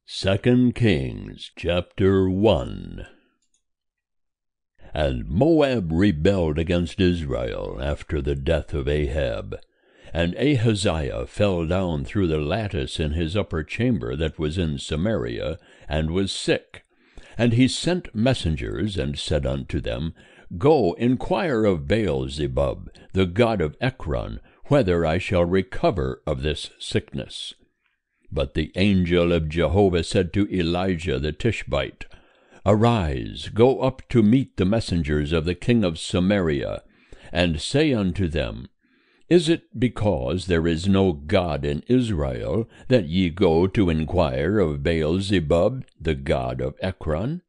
2 Kings chapter 1. And Moab rebelled against Israel after the death of Ahab. And Ahaziah fell down through the lattice in his upper chamber that was in Samaria, and was sick. And he sent messengers, and said unto them, Go, inquire of Baal-zebub, the god of Ekron, whether I shall recover of this sickness. But the angel of Jehovah said to Elijah the Tishbite, Arise, go up to meet the messengers of the king of Samaria, and say unto them, Is it because there is no God in Israel, that ye go to inquire of Baal-zebub, the god of Ekron?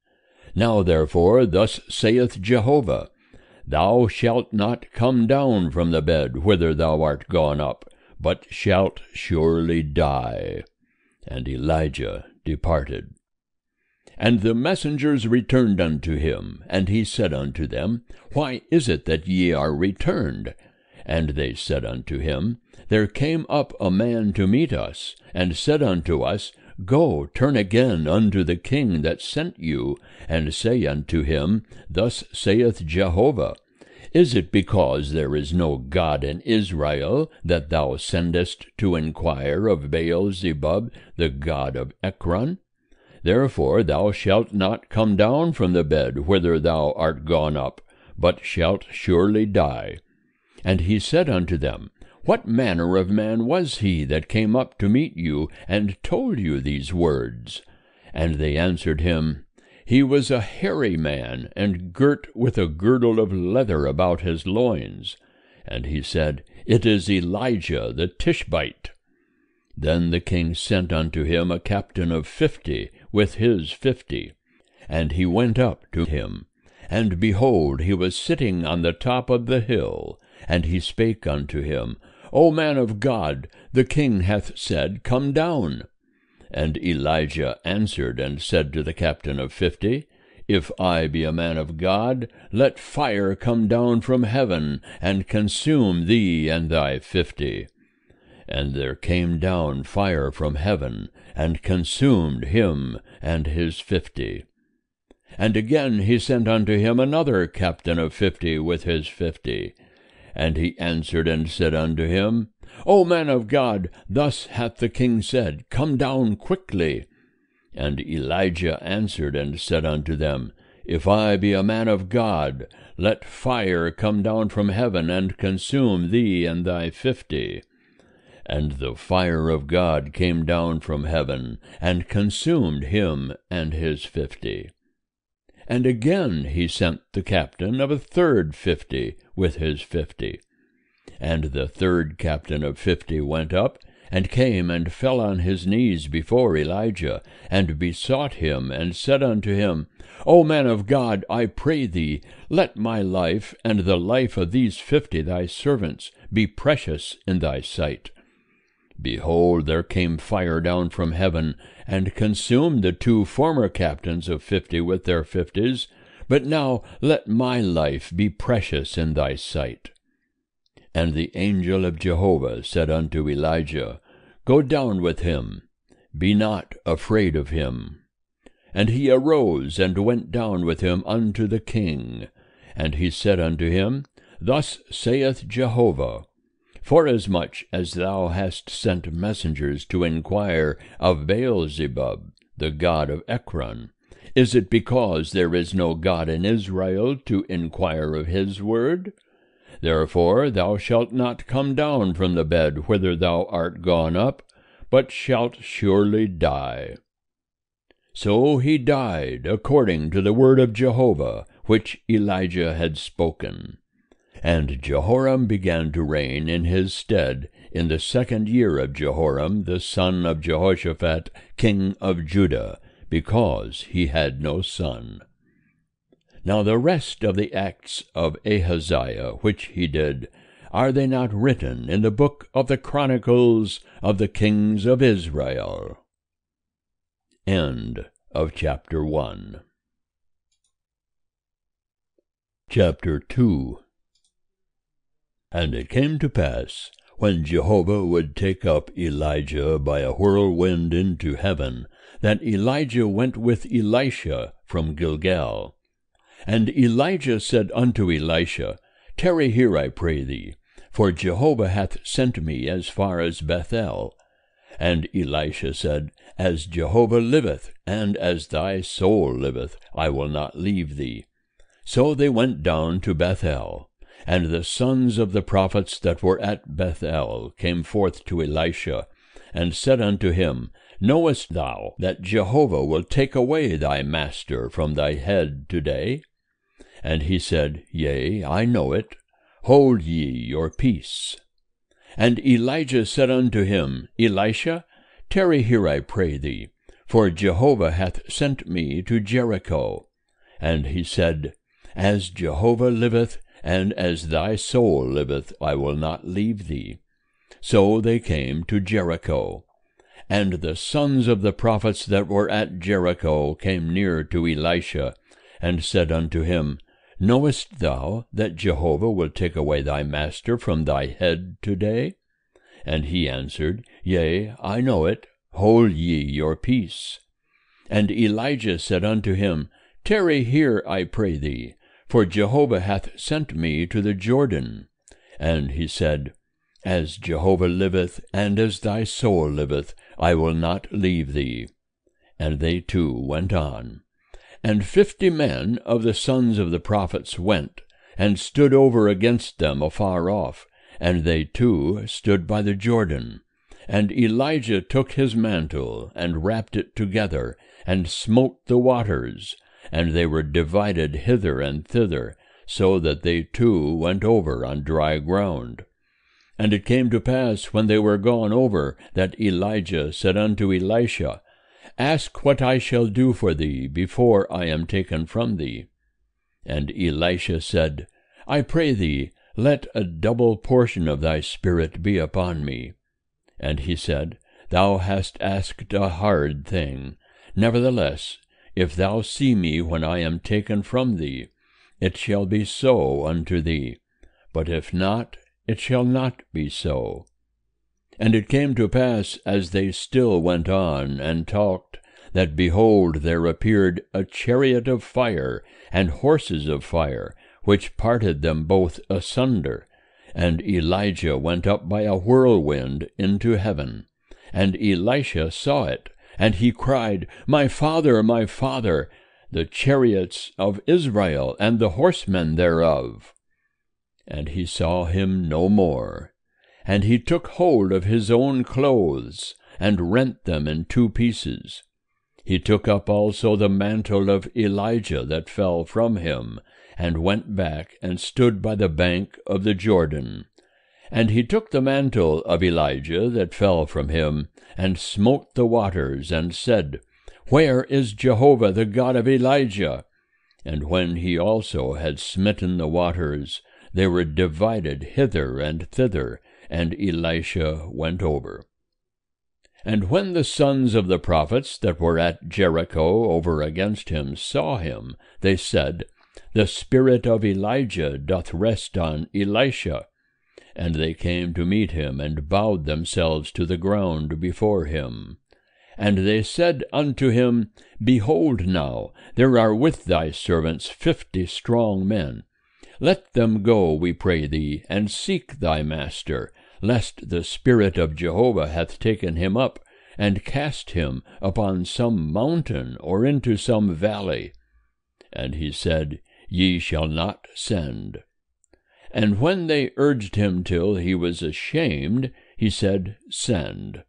Now therefore thus saith Jehovah, Thou shalt not come down from the bed whither thou art gone up, but shalt surely die. And Elijah departed. And the messengers returned unto him, and he said unto them, Why is it that ye are returned? And they said unto him, There came up a man to meet us, and said unto us, Go, turn again unto the king that sent you, and say unto him, Thus saith Jehovah, Is it because there is no God in Israel, that thou sendest to inquire of Baal-zebub, the god of Ekron? Therefore thou shalt not come down from the bed whither thou art gone up, but shalt surely die. And he said unto them, What manner of man was he that came up to meet you, and told you these words? And they answered him, He was a hairy man, and girt with a girdle of leather about his loins. And he said, It is Elijah the Tishbite. Then the king sent unto him a captain of 50, with his 50. And he went up to him. And behold, he was sitting on the top of the hill. And he spake unto him, O man of God, the king hath said, Come down. And Elijah answered and said to the captain of 50, If I be a man of God, let fire come down from heaven, and consume thee and thy 50. And there came down fire from heaven, and consumed him and his 50. And again he sent unto him another captain of 50 with his 50. And he answered and said unto him, O man of God, thus hath the king said, Come down quickly. And Elijah answered and said unto them, If I be a man of God, let fire come down from heaven, and consume thee and thy 50. And the fire of God came down from heaven, and consumed him and his 50. And again he sent the captain of a third 50 with his 50. And the third captain of 50 went up, and came and fell on his knees before Elijah, and besought him, and said unto him, O man of God, I pray thee, let my life, and the life of these 50 thy servants, be precious in thy sight. Behold, there came fire down from heaven, and consumed the 2 former captains of 50 with their 50s, but now let my life be precious in thy sight. And the angel of Jehovah said unto Elijah, Go down with him, be not afraid of him. And he arose and went down with him unto the king. And he said unto him, Thus saith Jehovah, Forasmuch as thou hast sent messengers to inquire of Baal-zebub, the god of Ekron, is it because there is no God in Israel to inquire of his word? Therefore thou shalt not come down from the bed whither thou art gone up, but shalt surely die. So he died according to the word of Jehovah, which Elijah had spoken. And Jehoram began to reign in his stead in the 2nd year of Jehoram, the son of Jehoshaphat, king of Judah, because he had no son. Now the rest of the acts of Ahaziah, which he did, are they not written in the book of the Chronicles of the kings of Israel? End of chapter 1. Chapter 2. And it came to pass, when Jehovah would take up Elijah by a whirlwind into heaven, that Elijah went with Elisha from Gilgal. And Elijah said unto Elisha, Tarry here, I pray thee, for Jehovah hath sent me as far as Bethel. And Elisha said, As Jehovah liveth, and as thy soul liveth, I will not leave thee. So they went down to Bethel. And the sons of the prophets that were at Bethel came forth to Elisha, and said unto him, Knowest thou that Jehovah will take away thy master from thy head today? And he said, Yea, I know it. Hold ye your peace. And Elijah said unto him, Elisha, tarry here, I pray thee, for Jehovah hath sent me to Jericho. And he said, As Jehovah liveth, and as thy soul liveth, I will not leave thee. So they came to Jericho. And the sons of the prophets that were at Jericho came near to Elisha, and said unto him, Knowest thou that Jehovah will take away thy master from thy head today? And he answered, Yea, I know it. Hold ye your peace. And Elijah said unto him, Tarry here, I pray thee, for Jehovah hath sent me to the Jordan. And he said, As Jehovah liveth, and as thy soul liveth, I will not leave thee. And they two went on. And 50 men of the sons of the prophets went, and stood over against them afar off, and they too stood by the Jordan. And Elijah took his mantle, and wrapped it together, and smote the waters, and they were divided hither and thither, so that they too went over on dry ground. And it came to pass, when they were gone over, that Elijah said unto Elisha, Ask what I shall do for thee before I am taken from thee. And Elisha said, I pray thee, let a double portion of thy spirit be upon me. And he said, Thou hast asked a hard thing. Nevertheless, if thou see me when I am taken from thee, it shall be so unto thee. But if not, it shall not be so. And it came to pass, as they still went on and talked, that, behold, there appeared a chariot of fire and horses of fire, which parted them both asunder. And Elijah went up by a whirlwind into heaven. And Elisha saw it, and he cried, My father, the chariots of Israel, and the horsemen thereof. And he saw him no more. And he took hold of his own clothes, and rent them in 2 pieces. He took up also the mantle of Elijah that fell from him, and went back, and stood by the bank of the Jordan. And he took the mantle of Elijah that fell from him, and smote the waters, and said, Where is Jehovah the God of Elijah? And when he also had smitten the waters, they were divided hither and thither, and Elisha went over. And when the sons of the prophets that were at Jericho over against him saw him, they said, The spirit of Elijah doth rest on Elisha. And they came to meet him, and bowed themselves to the ground before him. And they said unto him, Behold now, there are with thy servants 50 strong men. Let them go, we pray thee, and seek thy master, lest the Spirit of Jehovah hath taken him up, and cast him upon some mountain, or into some valley. And he said, Ye shall not send. And when they urged him till he was ashamed, he said, Send.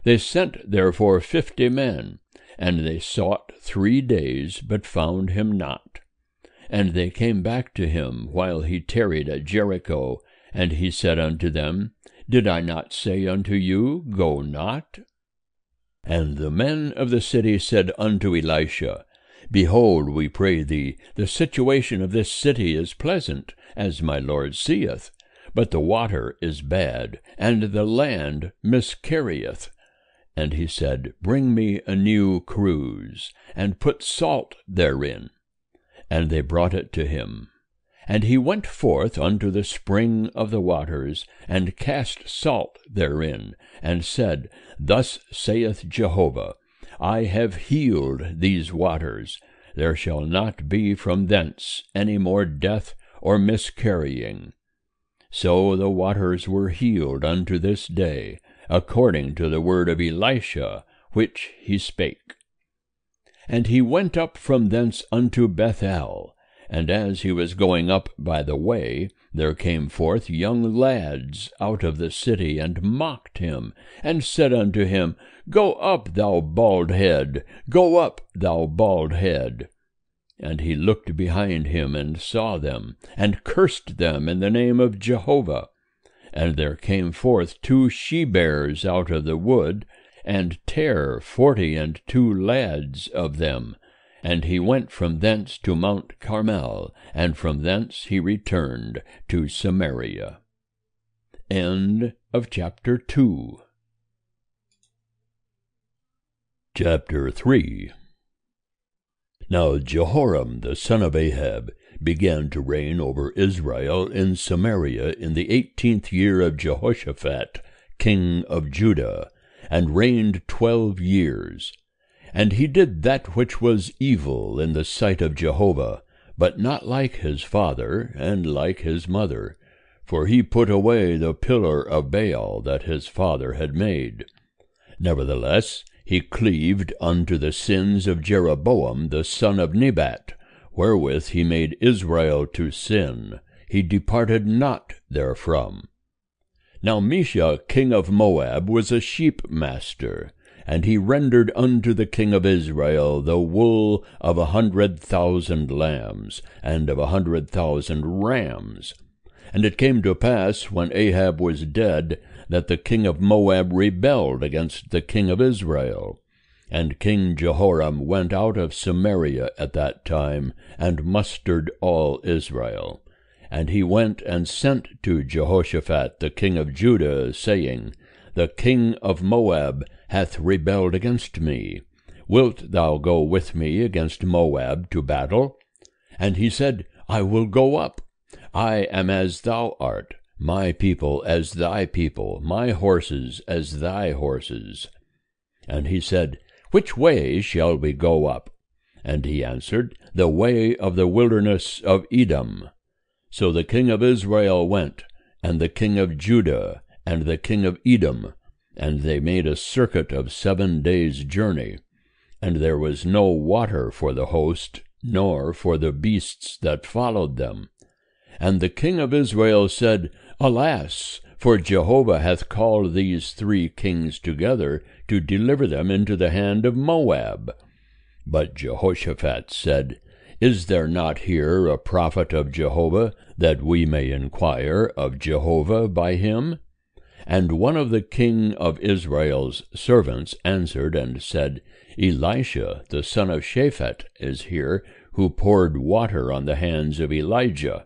They sent therefore 50 men, and they sought 3 days, but found him not. And they came back to him while he tarried at Jericho, and he said unto them, Did I not say unto you, Go not? And the men of the city said unto Elisha, Behold, we pray thee, the situation of this city is pleasant, as my lord seeth, but the water is bad, and the land miscarrieth. And he said, Bring me a new cruse, and put salt therein. And they brought it to him. And he went forth unto the spring of the waters, and cast salt therein, and said, Thus saith Jehovah, I have healed these waters. There shall not be from thence any more death or miscarrying. So the waters were healed unto this day, according to the word of Elisha, which he spake. And he went up from thence unto Bethel, and as he was going up by the way, there came forth young lads out of the city, and mocked him, and said unto him, Go up, thou bald head, go up, thou bald head. And he looked behind him, and saw them, and cursed them in the name of Jehovah. And there came forth 2 she-bears out of the wood, and tare 42 lads of them. And he went from thence to Mount Carmel, and from thence he returned to Samaria. End of chapter 2. Chapter 3. Now Jehoram the son of Ahab began to reign over Israel in Samaria in the 18th year of Jehoshaphat, king of Judah, and reigned 12 years. And he did that which was evil in the sight of Jehovah, but not like his father and like his mother, for he put away the pillar of Baal that his father had made. Nevertheless, he cleaved unto the sins of Jeroboam the son of Nebat, wherewith he made Israel to sin. He departed not therefrom. Now Mesha king of Moab was a sheep master, and he rendered unto the king of Israel the wool of 100,000 lambs, and of 100,000 rams. And it came to pass, when Ahab was dead, that the king of Moab rebelled against the king of Israel. And King Jehoram went out of Samaria at that time, and mustered all Israel. And he went and sent to Jehoshaphat the king of Judah, saying, The king of Moab hath rebelled against me. Wilt thou go with me against Moab to battle? And he said, I will go up. I am as thou art, my people as thy people, my horses as thy horses. And he said, Which way shall we go up? And he answered, The way of the wilderness of Edom. So the king of Israel went, and the king of Judah, and the king of Edom, and they made a circuit of 7 days' journey. And there was no water for the host, nor for the beasts that followed them. And the king of Israel said, Alas, for Jehovah hath called these 3 kings together to deliver them into the hand of Moab. But Jehoshaphat said, Is there not here a prophet of Jehovah, that we may inquire of Jehovah by him? And one of the king of Israel's servants answered and said, Elisha the son of Shaphat is here, who poured water on the hands of Elijah.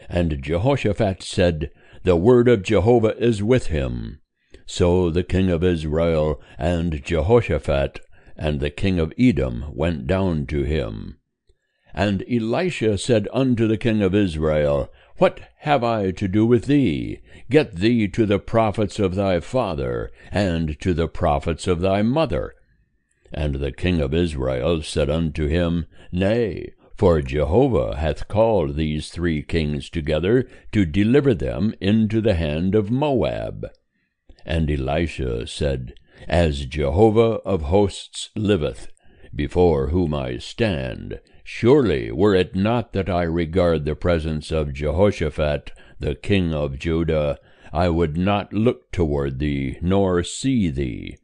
And Jehoshaphat said, The word of Jehovah is with him. So the king of Israel and Jehoshaphat and the king of Edom went down to him. And Elisha said unto the king of Israel, What have I to do with thee? Get thee to the prophets of thy father, and to the prophets of thy mother. And the king of Israel said unto him, Nay, for Jehovah hath called these 3 kings together to deliver them into the hand of Moab. And Elisha said, As Jehovah of hosts liveth, before whom I stand, surely were it not that I regard the presence of Jehoshaphat, the king of Judah, I would not look toward thee, nor see thee.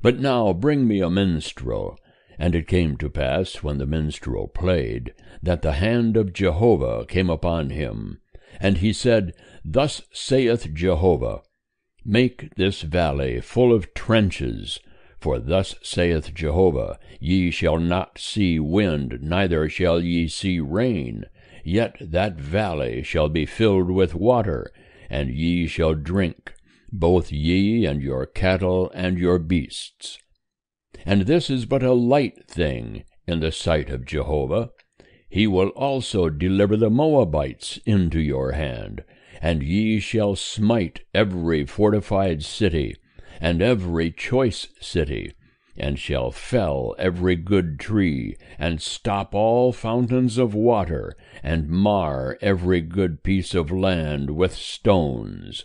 But now bring me a minstrel. And it came to pass, when the minstrel played, that the hand of Jehovah came upon him. And he said, Thus saith Jehovah, Make this valley full of trenches, for thus saith Jehovah, Ye shall not see wind, neither shall ye see rain, yet that valley shall be filled with water, and ye shall drink, both ye and your cattle and your beasts. And this is but a light thing in the sight of Jehovah. he will also deliver the Moabites into your hand, and ye shall smite every fortified city, and every choice city, and shall fell every good tree, and stop all fountains of water, and mar every good piece of land with stones.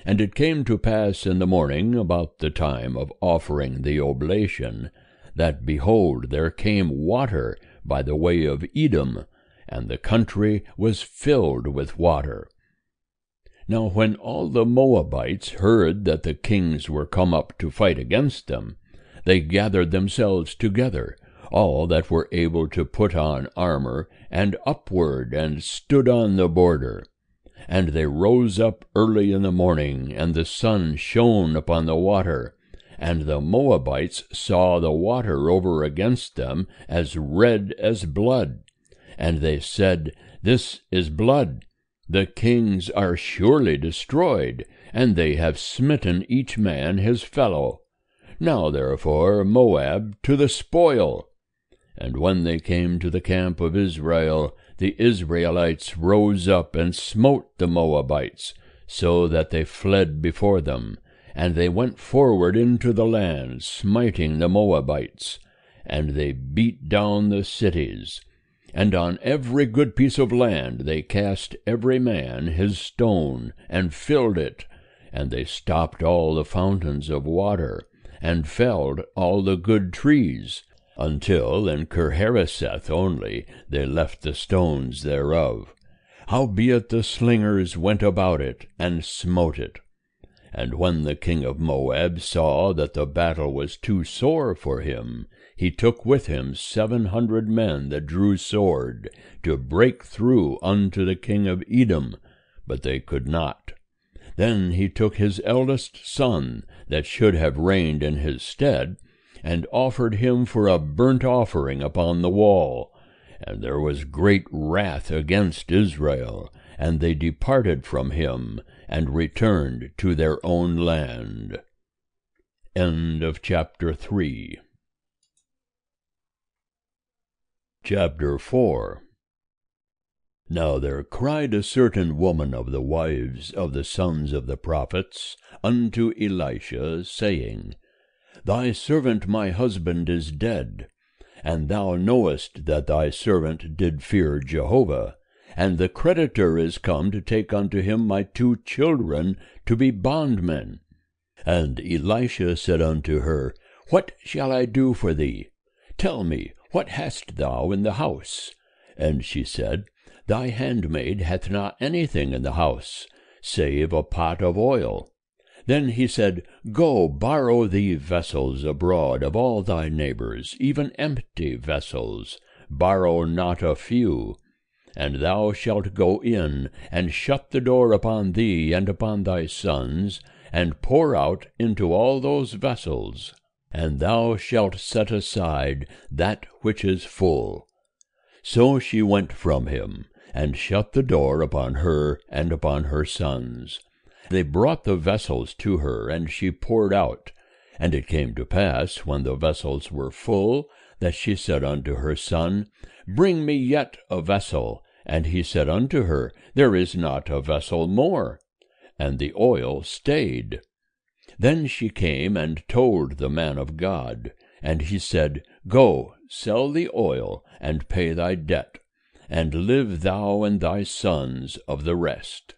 And it came to pass in the morning, about the time of offering the oblation, that, behold, there came water by the way of Edom, and the country was filled with water. Now when all the Moabites heard that the kings were come up to fight against them, they gathered themselves together, all that were able to put on armor, and upward, and stood on the border. And they rose up early in the morning, and the sun shone upon the water. And the Moabites saw the water over against them as red as blood. And they said, This is blood. The kings are surely destroyed, and they have smitten each man his fellow. Now therefore, Moab to the spoil. And when they came to the camp of Israel, the Israelites rose up and smote the Moabites, so that they fled before them. And they went forward into the land, smiting the Moabites. And they beat down the cities. And on every good piece of land they cast every man his stone, and filled it. And they stopped all the fountains of water, and felled all the good trees, until in Kirhareseth only they left the stones thereof. Howbeit the slingers went about it, and smote it. And when the king of Moab saw that the battle was too sore for him, he took with him 700 men that drew sword, to break through unto the king of Edom, but they could not. Then he took his eldest son, that should have reigned in his stead, and offered him for a burnt offering upon the wall. And there was great wrath against Israel, and they departed from him, and returned to their own land. End of chapter 3. Chapter 4. Now there cried a certain woman of the wives of the sons of the prophets unto Elisha, saying, Thy servant my husband is dead, and thou knowest that thy servant did fear Jehovah, and the creditor is come to take unto him my 2 children to be bondmen. And Elisha said unto her, What shall I do for thee? Tell me, what hast thou in the house? And she said, Thy handmaid hath not anything in the house, save a pot of oil. Then he said, Go, borrow thee vessels abroad of all thy neighbors, even empty vessels, borrow not a few. And thou shalt go in, and shut the door upon thee and upon thy sons, and pour out into all those vessels, and thou shalt set aside that which is full. So she went from him, and shut the door upon her and upon her sons. They brought the vessels to her, and she poured out. And it came to pass, when the vessels were full, that she said unto her son, Bring me yet a vessel. And he said unto her, There is not a vessel more. And the oil stayed. Then she came and told the man of God. And he said, Go, sell the oil, and pay thy debt, and live thou and thy sons of the rest.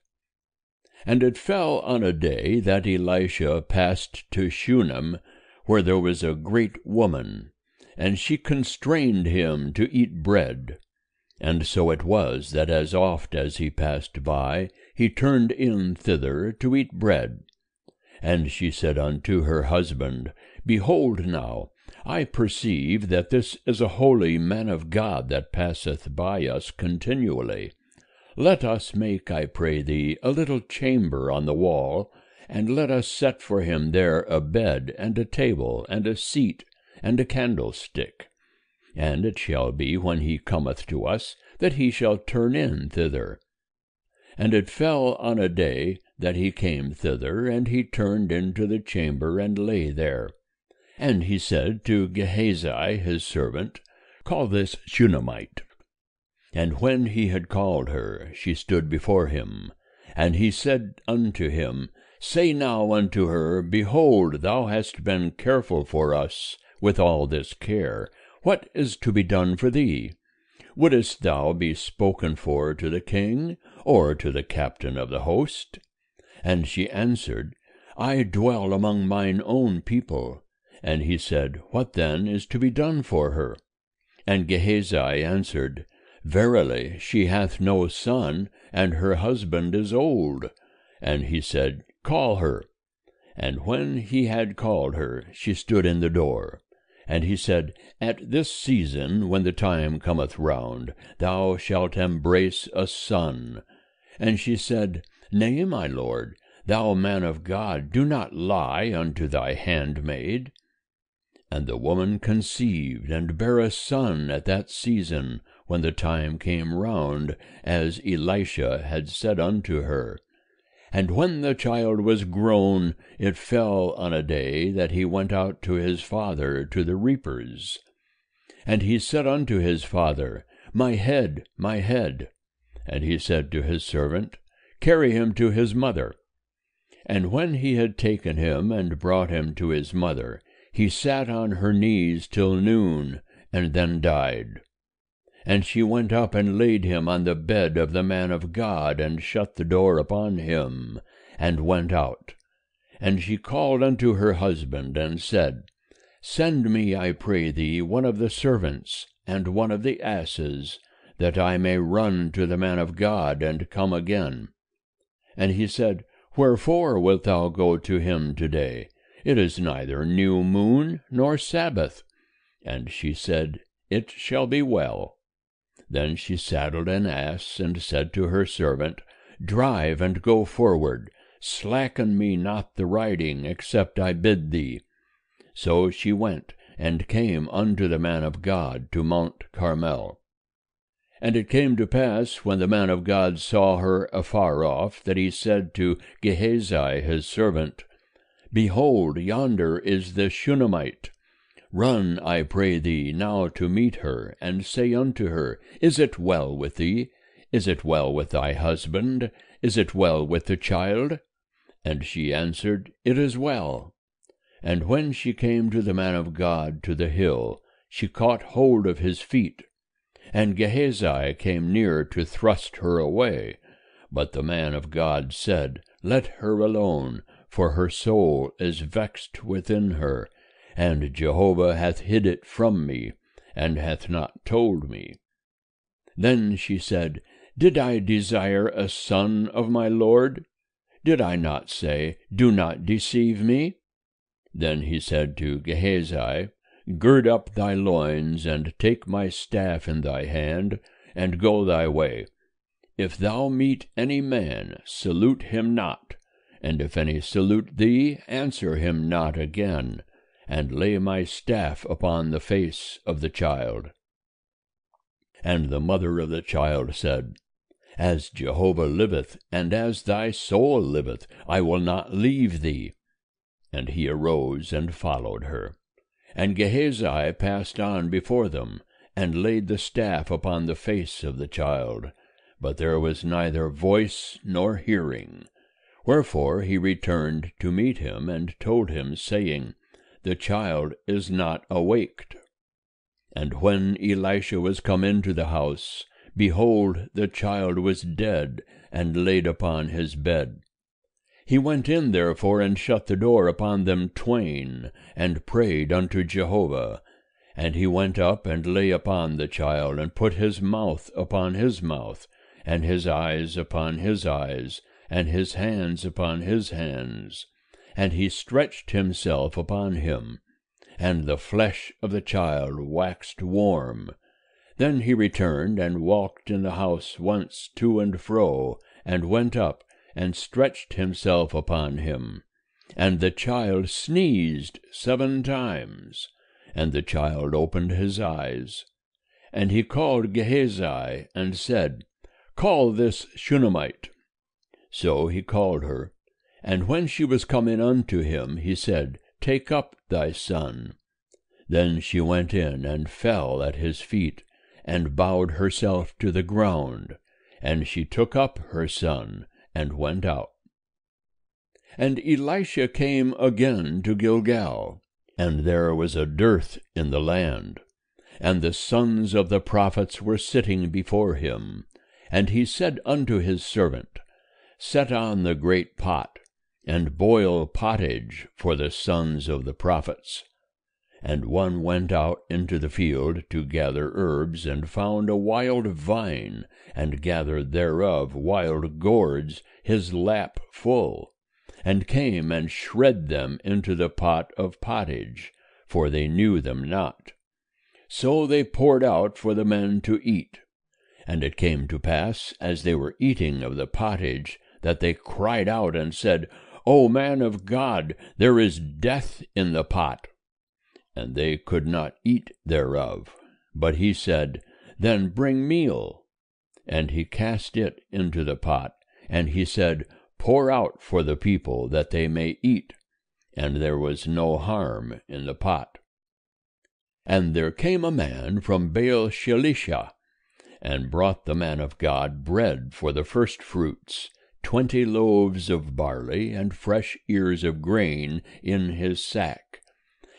And it fell on a day that Elisha passed to Shunem, where there was a great woman, and she constrained him to eat bread. And so it was that as oft as he passed by, he turned in thither to eat bread. And she said unto her husband, Behold now, I perceive that this is a holy man of God that passeth by us continually. Let us make, I pray thee, a little chamber on the wall, and let us set for him there a bed, and a table, and a seat, and a candlestick. And it shall be, when he cometh to us, that he shall turn in thither. And it fell on a day that he came thither, and he turned into the chamber, and lay there. And he said to Gehazi his servant, Call this Shunammite. And when he had called her, she stood before him. And he said unto him, Say now unto her, Behold, thou hast been careful for us with all this care. What is to be done for thee? Wouldest thou be spoken for to the king, or to the captain of the host? And she answered, I dwell among mine own people. And he said, What then is to be done for her? And Gehazi answered, Verily, she hath no son, and her husband is old. And he said, Call her. And when he had called her, she stood in the door. And he said, At this season, when the time cometh round, thou shalt embrace a son. And she said, Nay, my lord, thou man of God, do not lie unto thy handmaid. And the woman conceived, and bare a son at that season, when the time came round, as Elisha had said unto her. And when the child was grown, it fell on a day that he went out to his father to the reapers. And he said unto his father, My head, my head. And he said to his servant, Carry him to his mother. And when he had taken him and brought him to his mother, he sat on her knees till noon, and then died. And she went up and laid him on the bed of the man of God, and shut the door upon him, and went out. And she called unto her husband, and said, Send me, I pray thee, one of the servants, and one of the asses, that I may run to the man of God, and come again. And he said, Wherefore wilt thou go to him today? It is neither new moon nor Sabbath. And she said, It shall be well. Then she saddled an ass, and said to her servant, Drive and go forward, slacken me not the riding, except I bid thee. So she went, and came unto the man of God to Mount Carmel. And it came to pass, when the man of God saw her afar off, that he said to Gehazi his servant, Behold, yonder is the Shunammite. Run, I pray thee, now to meet her, and say unto her, Is it well with thee? Is it well with thy husband? Is it well with the child? And she answered, It is well. And when she came to the man of God to the hill, she caught hold of his feet. And Gehazi came near to thrust her away. But the man of God said, Let her alone, for her soul is vexed within her, and Jehovah hath hid it from me, and hath not told me. Then she said, Did I desire a son of my Lord? Did I not say, Do not deceive me? Then he said to Gehazi, Gird up thy loins, and take my staff in thy hand, and go thy way. If thou meet any man, salute him not, and if any salute thee, answer him not again, and lay my staff upon the face of the child. And the mother of the child said, As Jehovah liveth, and as thy soul liveth, I will not leave thee. And he arose and followed her. And Gehazi passed on before them, and laid the staff upon the face of the child. But there was neither voice nor hearing. Wherefore he returned to meet him, and told him, saying, The child is not awaked. And when Elisha was come into the house, behold, the child was dead, and laid upon his bed. He went in therefore, and shut the door upon them twain, and prayed unto Jehovah. And he went up, and lay upon the child, and put his mouth upon his mouth, and his eyes upon his eyes, and his hands upon his hands. And he stretched himself upon him, and the flesh of the child waxed warm. Then he returned, and walked in the house once to and fro, and went up, and stretched himself upon him. And the child sneezed 7 times, and the child opened his eyes. And he called Gehazi, and said, Call this Shunammite. So he called her. And when she was come in unto him, he said, Take up thy son. Then she went in, and fell at his feet, and bowed herself to the ground, and she took up her son, and went out. And Elisha came again to Gilgal, and there was a dearth in the land, and the sons of the prophets were sitting before him. And he said unto his servant, Set on the great pot, and boil pottage for the sons of the prophets. And one went out into the field to gather herbs, and found a wild vine, and gathered thereof wild gourds, his lap full, and came and shred them into the pot of pottage, for they knew them not. So they poured out for the men to eat. And it came to pass, as they were eating of the pottage, that they cried out and said, O man of God, there is death in the pot. And they could not eat thereof. But he said, Then bring meal. And he cast it into the pot, and he said, Pour out for the people, that they may eat. And there was no harm in the pot. And there came a man from Baal-Shalisha, and brought the man of God bread for the firstfruits, 20 loaves of barley, and fresh ears of grain in his sack.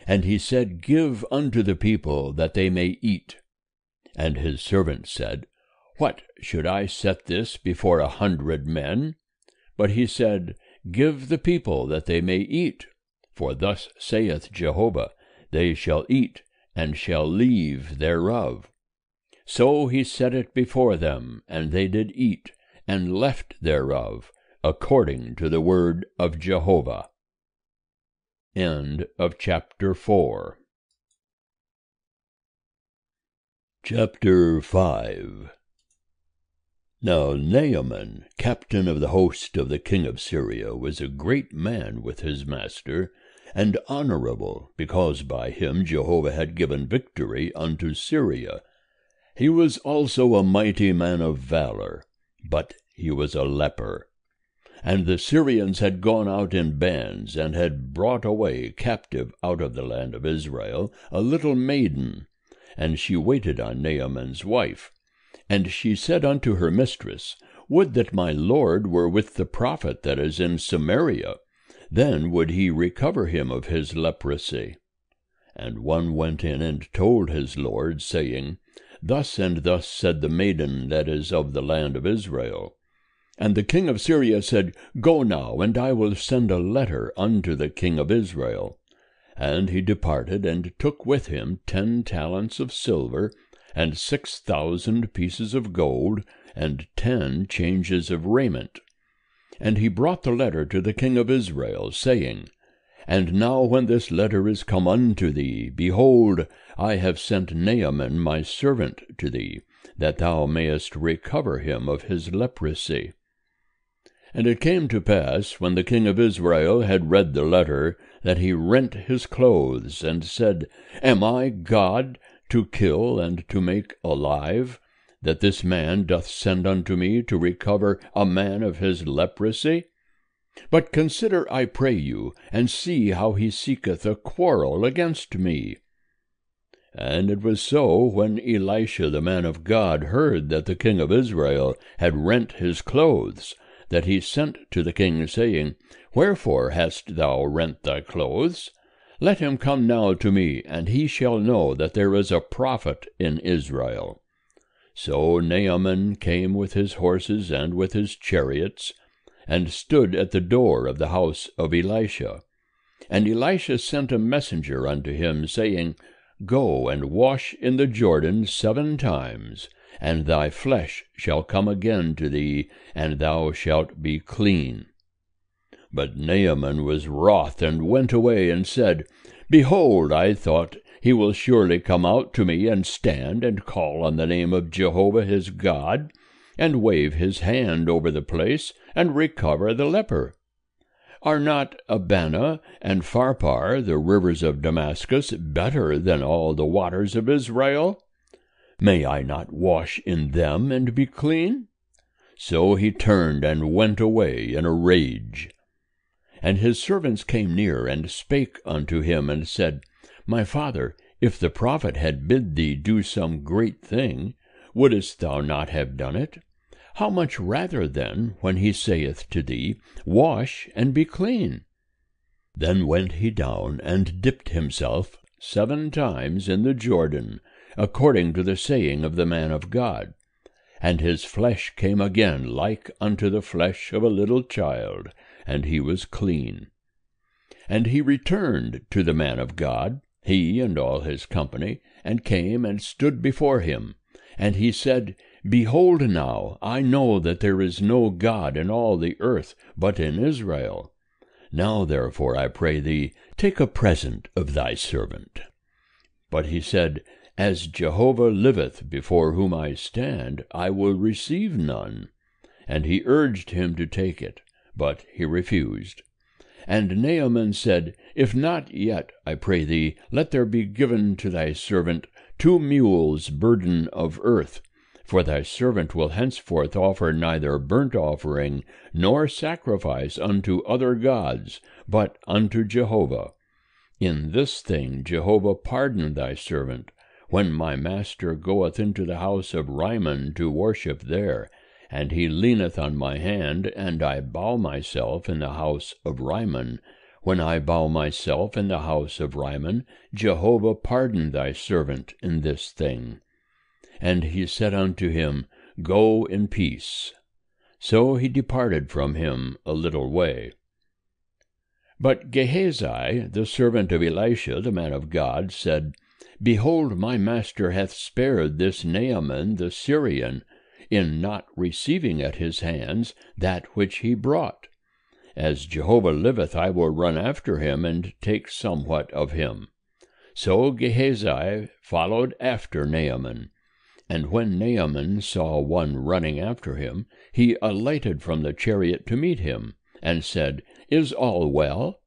And he said, Give unto the people, that they may eat. And his servant said, What, should I set this before 100 men? But he said, Give the people, that they may eat. For thus saith Jehovah, They shall eat, and shall leave thereof. So he set it before them, and they did eat, and left thereof, according to the word of Jehovah. End of chapter 4. Chapter 5. Now Naaman, captain of the host of the king of Syria, was a great man with his master, and honorable, because by him Jehovah had given victory unto Syria. He was also a mighty man of valor, but he was a leper. And the Syrians had gone out in bands, and had brought away captive out of the land of Israel a little maiden, and she waited on Naaman's wife. And she said unto her mistress, Would that my lord were with the prophet that is in Samaria, then would he recover him of his leprosy. And one went in and told his lord, saying, Thus and thus said the maiden that is of the land of Israel. And the king of Syria said, Go now, and I will send a letter unto the king of Israel. And he departed, and took with him 10 talents of silver, and 6,000 pieces of gold, and 10 changes of raiment. And he brought the letter to the king of Israel, saying, And now when this letter is come unto thee, behold, I have sent Naaman my servant to thee, that thou mayest recover him of his leprosy. And it came to pass, when the king of Israel had read the letter, that he rent his clothes, and said, Am I God, to kill and to make alive, that this man doth send unto me to recover a man of his leprosy? But consider, I pray you, and see how he seeketh a quarrel against me. And it was so, when Elisha the man of God heard that the king of Israel had rent his clothes, that he sent to the king, saying, Wherefore hast thou rent thy clothes? Let him come now to me, and he shall know that there is a prophet in Israel. So Naaman came with his horses and with his chariots, and stood at the door of the house of Elisha. And Elisha sent a messenger unto him, saying, Go and wash in the Jordan 7 times, and thy flesh shall come again to thee, and thou shalt be clean. But Naaman was wroth, and went away, and said, Behold, I thought, he will surely come out to me, and stand, and call on the name of Jehovah his God, and wave his hand over the place, and recover the leper. Are not Abana and Pharpar, the rivers of Damascus, better than all the waters of Israel? May I not wash in them, and be clean? So he turned and went away in a rage. And his servants came near, and spake unto him, and said, My father, if the prophet had bid thee do some great thing, wouldest thou not have done it? How much rather then, when he saith to thee, Wash and be clean? Then went he down and dipped himself 7 times in the Jordan, according to the saying of the man of God. And his flesh came again like unto the flesh of a little child, and he was clean. And he returned to the man of God, he and all his company, and came and stood before him. And he said, Behold now, I know that there is no God in all the earth but in Israel. Now therefore, I pray thee, take a present of thy servant. But he said, As Jehovah liveth, before whom I stand, I will receive none. And he urged him to take it, but he refused. And Naaman said, If not yet, I pray thee, let there be given to thy servant 2 mules burden of earth, for thy servant will henceforth offer neither burnt offering nor sacrifice unto other gods, but unto Jehovah. In this thing Jehovah pardon thy servant, when my master goeth into the house of Rimmon to worship there, and he leaneth on my hand, and I bow myself in the house of Rimmon. When I bow myself in the house of Rimmon, Jehovah pardon thy servant in this thing. And he said unto him, Go in peace. So he departed from him a little way. But Gehazi, the servant of Elisha, the man of God, said, Behold, my master hath spared this Naaman the Syrian, in not receiving at his hands that which he brought. As Jehovah liveth, I will run after him, and take somewhat of him. So Gehazi followed after Naaman. And when Naaman saw one running after him, he alighted from the chariot to meet him, and said, Is all well?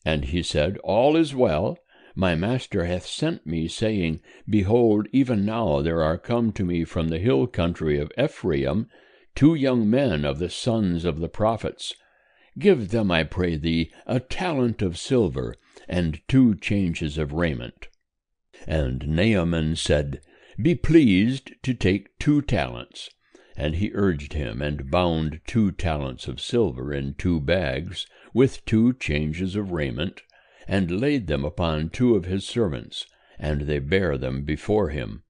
And he said, All is well. My master hath sent me, saying, Behold, even now there are come to me from the hill country of Ephraim 2 young men of the sons of the prophets. Give them, I pray thee, a talent of silver, and 2 changes of raiment. And Naaman said, Be pleased to take 2 talents. And he urged him, and bound 2 talents of silver in 2 bags, with 2 changes of raiment, and laid them upon 2 of his servants, and they bare them before him.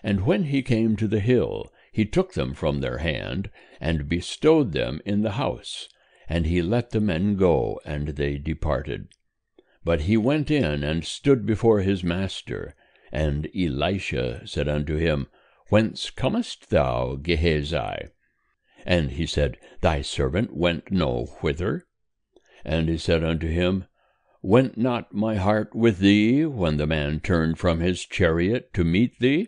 And when he came to the hill, he took them from their hand, and bestowed them in the house, and he let the men go, and they departed. But he went in and stood before his master, and Elisha said unto him, Whence comest thou, Gehazi? And he said, Thy servant went no whither. And he said unto him, Went not my heart with thee when the man turned from his chariot to meet thee?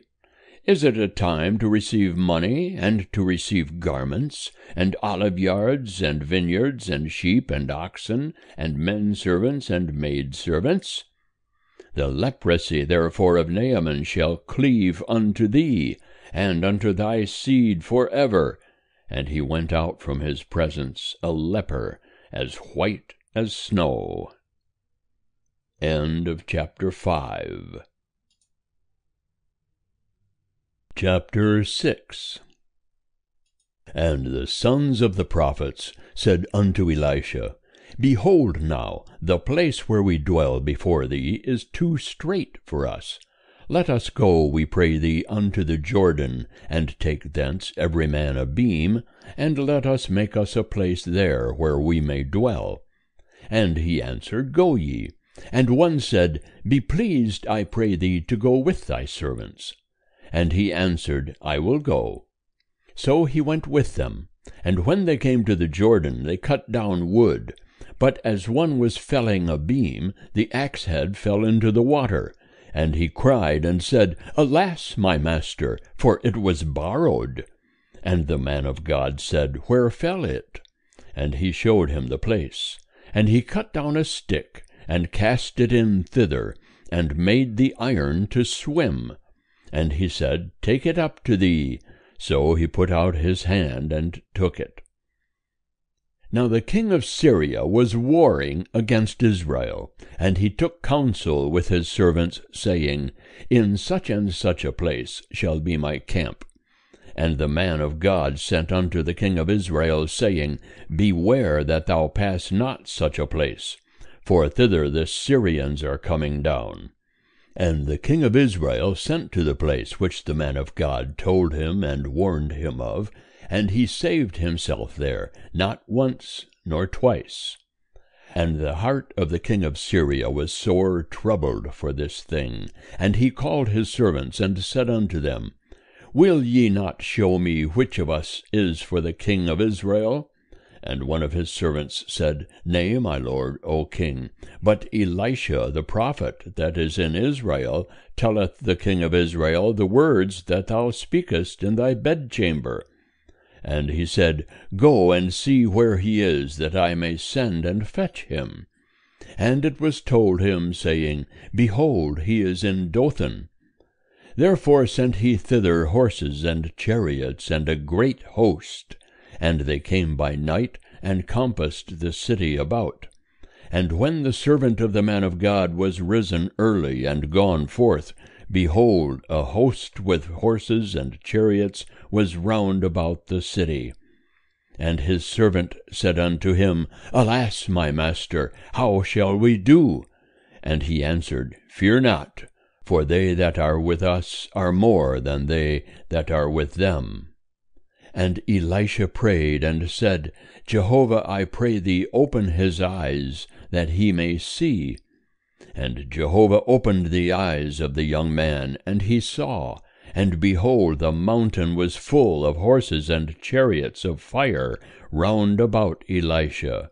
Is it a time to receive money, and to receive garments, and olive yards, and vineyards, and sheep, and oxen, and men servants, and maid servants? The leprosy therefore of Naaman shall cleave unto thee, and unto thy seed forever. And he went out from his presence a leper, as white as snow. End of chapter 5. Chapter 6. And the sons of the prophets said unto Elisha, Behold now, the place where we dwell before thee is too strait for us. Let us go, we pray thee, unto the Jordan, and take thence every man a beam, and let us make us a place there where we may dwell. And he answered, Go ye. And one said, Be pleased, I pray thee, to go with thy servants. And he answered, I will go. So he went with them. And when they came to the Jordan, they cut down wood. But as one was felling a beam, the axe head fell into the water. And he cried and said, Alas, my master, for it was borrowed. And the man of God said, Where fell it? And he showed him the place. And he cut down a stick, and cast it in thither, and made the iron to swim. And he said, Take it up to thee. So he put out his hand, and took it. Now the king of Syria was warring against Israel, and he took counsel with his servants, saying, In such and such a place shall be my camp. And the man of God sent unto the king of Israel, saying, Beware that thou pass not such a place, for thither the Syrians are coming down. And the king of Israel sent to the place which the man of God told him and warned him of, and he saved himself there, not once nor twice. And the heart of the king of Syria was sore troubled for this thing, and he called his servants, and said unto them, Will ye not show me which of us is for the king of Israel? And one of his servants said, Nay, my lord, O king, but Elisha the prophet that is in Israel telleth the king of Israel the words that thou speakest in thy bedchamber. And he said, Go and see where he is, that I may send and fetch him. And it was told him, saying, Behold, he is in Dothan. Therefore sent he thither horses and chariots and a great host. And they came by night, and compassed the city about. And when the servant of the man of God was risen early and gone forth, behold, a host with horses and chariots was round about the city. And his servant said unto him, Alas, my master, how shall we do? And he answered, Fear not, for they that are with us are more than they that are with them. And Elisha prayed and said, Jehovah, I pray thee, open his eyes, that he may see. And Jehovah opened the eyes of the young man, and he saw. And behold, the mountain was full of horses and chariots of fire round about Elisha.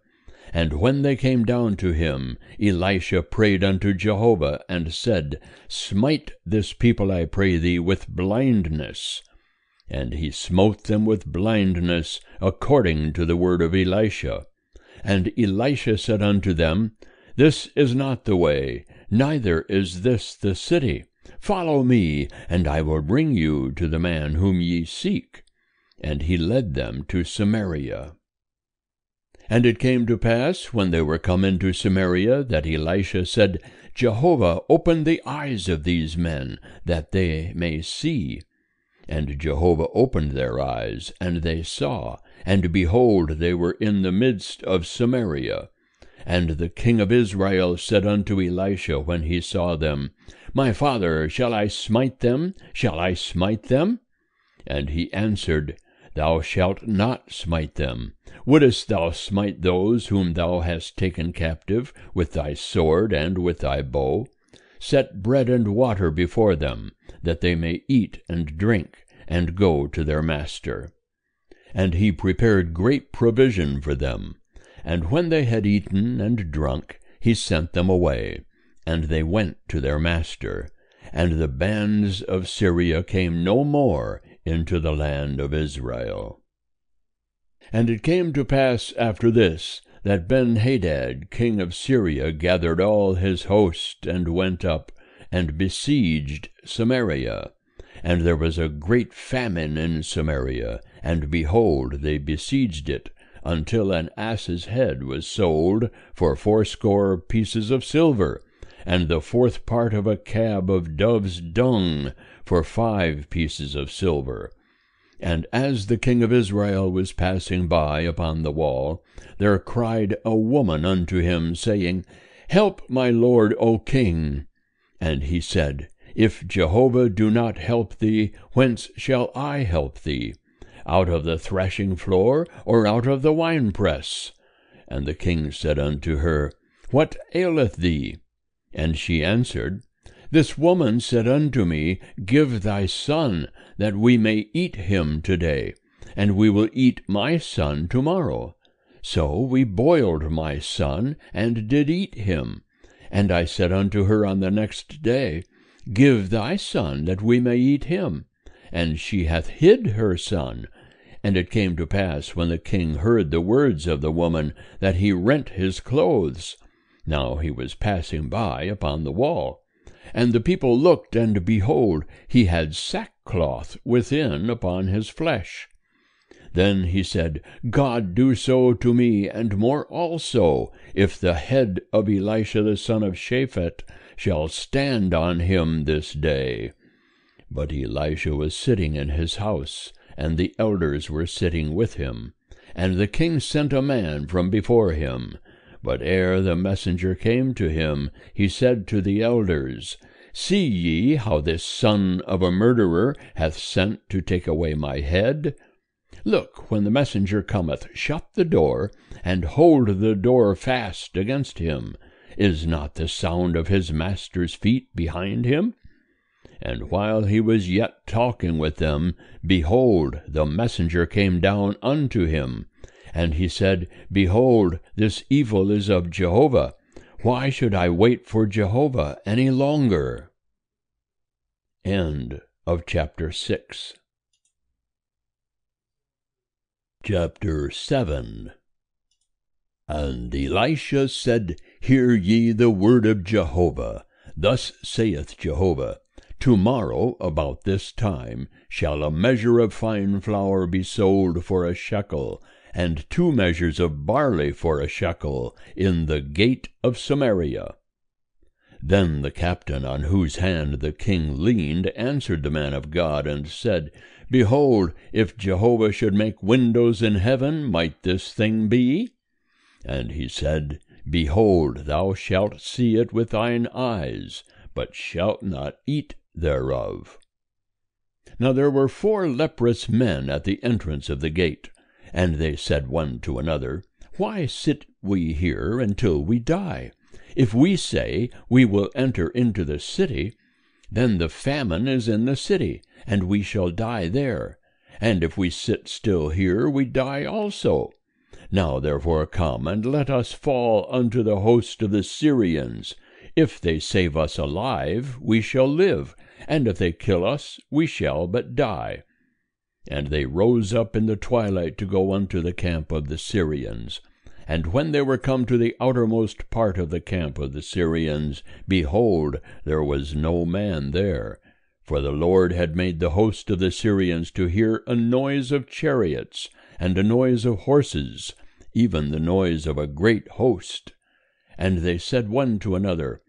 And when they came down to him, Elisha prayed unto Jehovah, and said, Smite this people, I pray thee, with blindness. And he smote them with blindness, according to the word of Elisha. And Elisha said unto them, This is not the way, neither is this the city. Follow me, and I will bring you to the man whom ye seek. And he led them to Samaria. And it came to pass, when they were come into Samaria, that Elisha said, Jehovah, open the eyes of these men, that they may see. And Jehovah opened their eyes, and they saw, and behold, they were in the midst of Samaria. And the king of Israel said unto Elisha when he saw them, My father, shall I smite them? Shall I smite them? And he answered, Thou shalt not smite them. Wouldest thou smite those whom thou hast taken captive with thy sword and with thy bow? Set bread and water before them, that they may eat and drink, and go to their master. And he prepared great provision for them. And when they had eaten and drunk, he sent them away, and they went to their master. And the bands of Syria came no more into the land of Israel. And it came to pass after this, that Ben-Hadad, king of Syria, gathered all his host, and went up, and besieged Samaria. And there was a great famine in Samaria, and behold, they besieged it, until an ass's head was sold for 80 pieces of silver, and the 4th part of a cab of dove's dung for 5 pieces of silver. And as the king of Israel was passing by upon the wall, there cried a woman unto him, saying, Help, my lord, O king. And he said, If Jehovah do not help thee, whence shall I help thee? Out of the thrashing floor, or out of the winepress? And the king said unto her, What aileth thee? And she answered, This woman said unto me, Give thy son, that we may eat him today, and we will eat my son tomorrow. So we boiled my son, and did eat him. And I said unto her on the next day, Give thy son, that we may eat him. And she hath hid her son. And it came to pass, when the king heard the words of the woman, that he rent his clothes. Now he was passing by upon the wall. And the people looked, and behold, he had sackcloth within upon his flesh. Then he said, God do so to me, and more also, if the head of Elisha the son of Shaphat shall stand on him this day. But Elisha was sitting in his house, and the elders were sitting with him. And the king sent a man from before him. But ere the messenger came to him, he said to the elders, See ye how this son of a murderer hath sent to take away my head? Look, when the messenger cometh, shut the door, and hold the door fast against him. Is not the sound of his master's feet behind him? And while he was yet talking with them, behold, the messenger came down unto him. And he said, Behold, this evil is of Jehovah. Why should I wait for Jehovah any longer? End of chapter 6. Chapter 7. And Elisha said, Hear ye the word of Jehovah. Thus saith Jehovah, Tomorrow about this time shall a measure of fine flour be sold for a shekel, and 2 measures of barley for a shekel, in the gate of Samaria. Then the captain on whose hand the king leaned answered the man of God, and said, Behold, if Jehovah should make windows in heaven, might this thing be? And he said, Behold, thou shalt see it with thine eyes, but shalt not eat thereof. Now there were 4 leprous men at the entrance of the gate. And they said one to another, Why sit we here until we die? If we say, We will enter into the city, then the famine is in the city, and we shall die there. And if we sit still here, we die also. Now therefore come, and let us fall unto the host of the Syrians. If they save us alive, we shall live, and if they kill us, we shall but die. And they rose up in the twilight to go unto the camp of the Syrians. And when they were come to the outermost part of the camp of the Syrians, behold, there was no man there. For the Lord had made the host of the Syrians to hear a noise of chariots, and a noise of horses, even the noise of a great host. And they said one to another,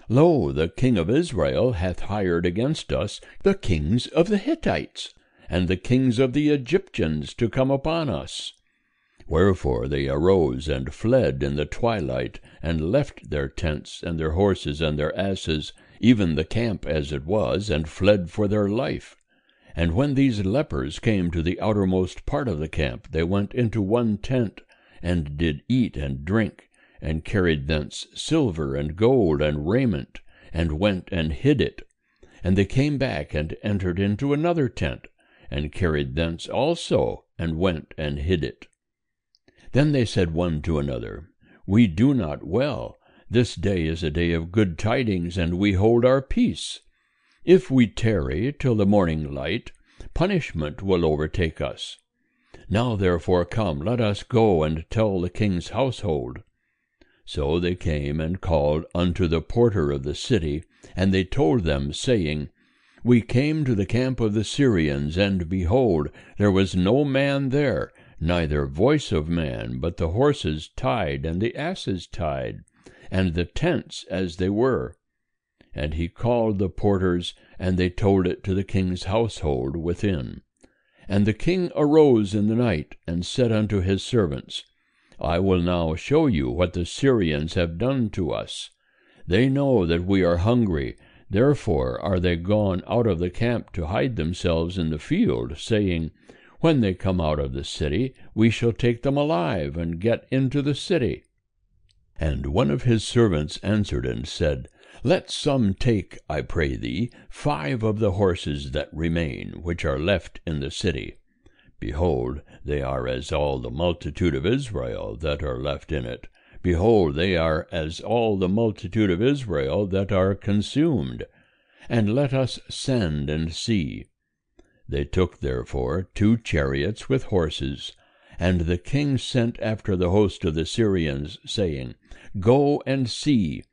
Lo, the king of Israel hath hired against us the kings of the Hittites, and the kings of the Egyptians to come upon us. Wherefore they arose and fled in the twilight, and left their tents, and their horses, and their asses, even the camp as it was, and fled for their life. And when these lepers came to the outermost part of the camp, they went into one tent, and did eat and drink, and carried thence silver and gold and raiment, and went and hid it. And they came back and entered into another tent, and carried thence also, and went and hid it. Then they said one to another, We do not well. This day is a day of good tidings, and we hold our peace. If we tarry till the morning light, punishment will overtake us. Now therefore come, let us go and tell the king's household. So they came and called unto the porter of the city, and they told them, saying, We came to the camp of the Syrians, and behold, there was no man there, neither voice of man, but the horses tied, and the asses tied, and the tents as they were. And he called the porters, and they told it to the king's household within. And the king arose in the night, and said unto his servants, I will now show you what the Syrians have done to us. They know that we are hungry, therefore are they gone out of the camp to hide themselves in the field, saying, When they come out of the city, we shall take them alive, and get into the city. And one of his servants answered and said, Let some take, I pray thee, 5 of the horses that remain, which are left in the city. Behold, they are as all the multitude of Israel that are left in it. Behold, they are as all the multitude of Israel that are consumed. And let us send and see. They took therefore 2 chariots with horses, and the king sent after the host of the Syrians, saying, Go and see.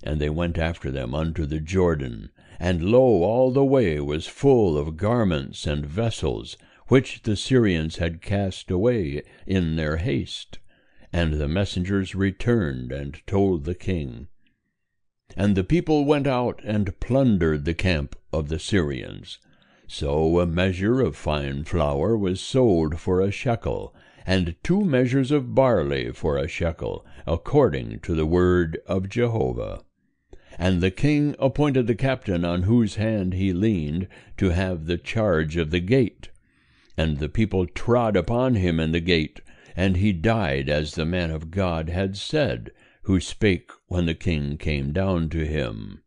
And they went after them unto the Jordan, and lo, all the way was full of garments and vessels, which the Syrians had cast away in their haste. And the messengers returned and told the king. And the people went out and plundered the camp of the Syrians. So a measure of fine flour was sold for a shekel, and 2 measures of barley for a shekel, according to the word of Jehovah. And the king appointed the captain on whose hand he leaned to have the charge of the gate. And the people trod upon him in the gate, and he died as the man of God had said, who spake when the king came down to him.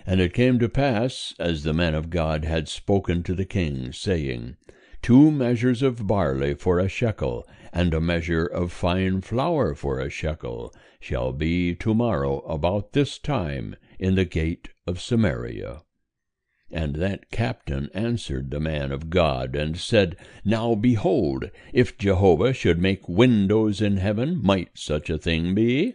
And it came to pass, as the man of God had spoken to the king, saying, 2 measures of barley for a shekel, and a measure of fine flour for a shekel, shall be tomorrow about this time in the gate of Samaria. And that captain answered the man of God, and said, Now behold, if Jehovah should make windows in heaven, might such a thing be?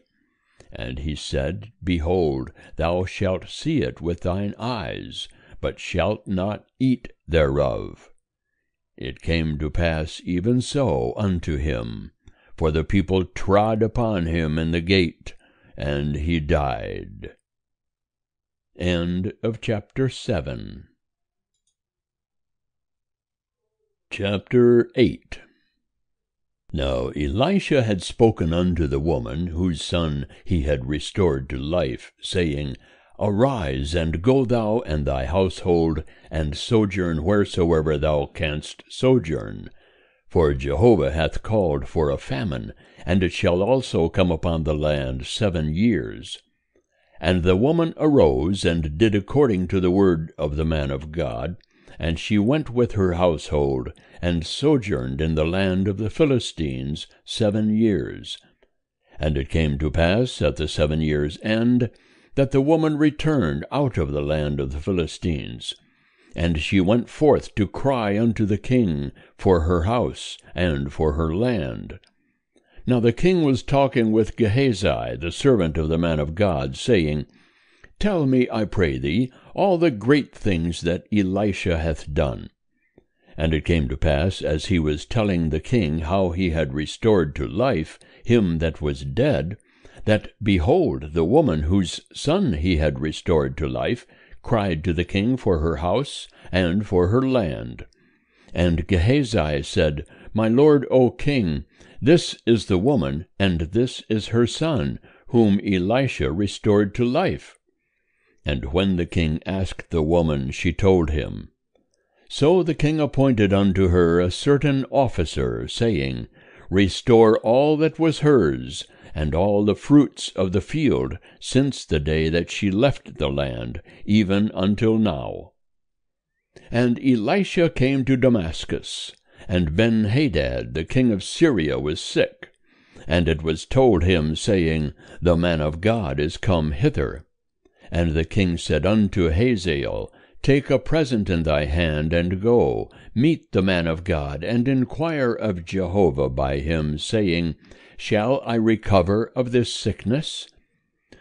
And he said, Behold, thou shalt see it with thine eyes, but shalt not eat thereof. It came to pass even so unto him, for the people trod upon him in the gate, and he died. End of chapter 7. Chapter 8. Now Elisha had spoken unto the woman, whose son he had restored to life, saying, Arise, and go thou and thy household, and sojourn wheresoever thou canst sojourn. For Jehovah hath called for a famine, and it shall also come upon the land 7 years. And the woman arose, and did according to the word of the man of God, and she went with her household, and sojourned in the land of the Philistines 7 years. And it came to pass at the 7 years' end, that the woman returned out of the land of the Philistines. And she went forth to cry unto the king for her house and for her land. Now the king was talking with Gehazi, the servant of the man of God, saying, Tell me, I pray thee, all the great things that Elisha hath done. And it came to pass, as he was telling the king how he had restored to life him that was dead, that, behold, the woman whose son he had restored to life cried to the king for her house and for her land. And Gehazi said, My lord, O king, this is the woman, and this is her son, whom Elisha restored to life. And when the king asked the woman, she told him. So the king appointed unto her a certain officer, saying, Restore all that was hers, and all the fruits of the field, since the day that she left the land, even until now. And Elisha came to Damascus, and Ben-Hadad the king of Syria was sick. And it was told him, saying, The man of God is come hither. And the king said unto Hazael, Take a present in thy hand, and go, meet the man of God, and inquire of Jehovah by him, saying, Shall I recover of this sickness?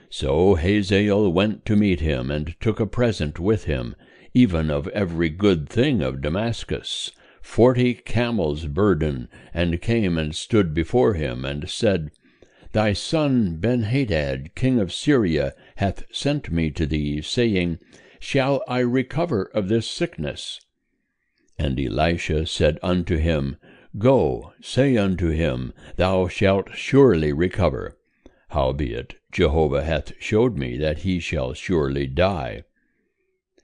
So Hazael went to meet him, and took a present with him, even of every good thing of Damascus, 40 camels' burden, and came and stood before him, and said, Thy son Ben-Hadad, king of Syria, hath sent me to thee, saying, Shall I recover of this sickness? And Elisha said unto him, Go, say unto him, Thou shalt surely recover. Howbeit Jehovah hath showed me that he shall surely die.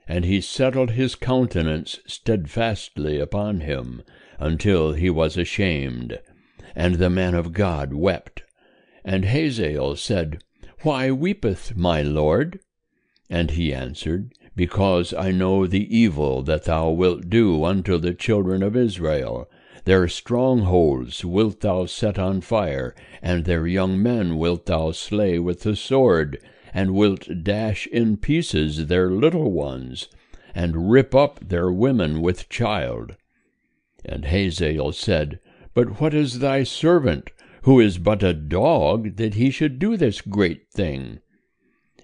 And he settled his countenance steadfastly upon him, until he was ashamed. And the man of God wept. And Hazael said, Why weepeth my lord? And he answered, Because I know the evil that thou wilt do unto the children of Israel. Their strongholds wilt thou set on fire, and their young men wilt thou slay with the sword, and wilt dash in pieces their little ones, and rip up their women with child. And Hazael said, But what is thy servant, who is but a dog, that he should do this great thing?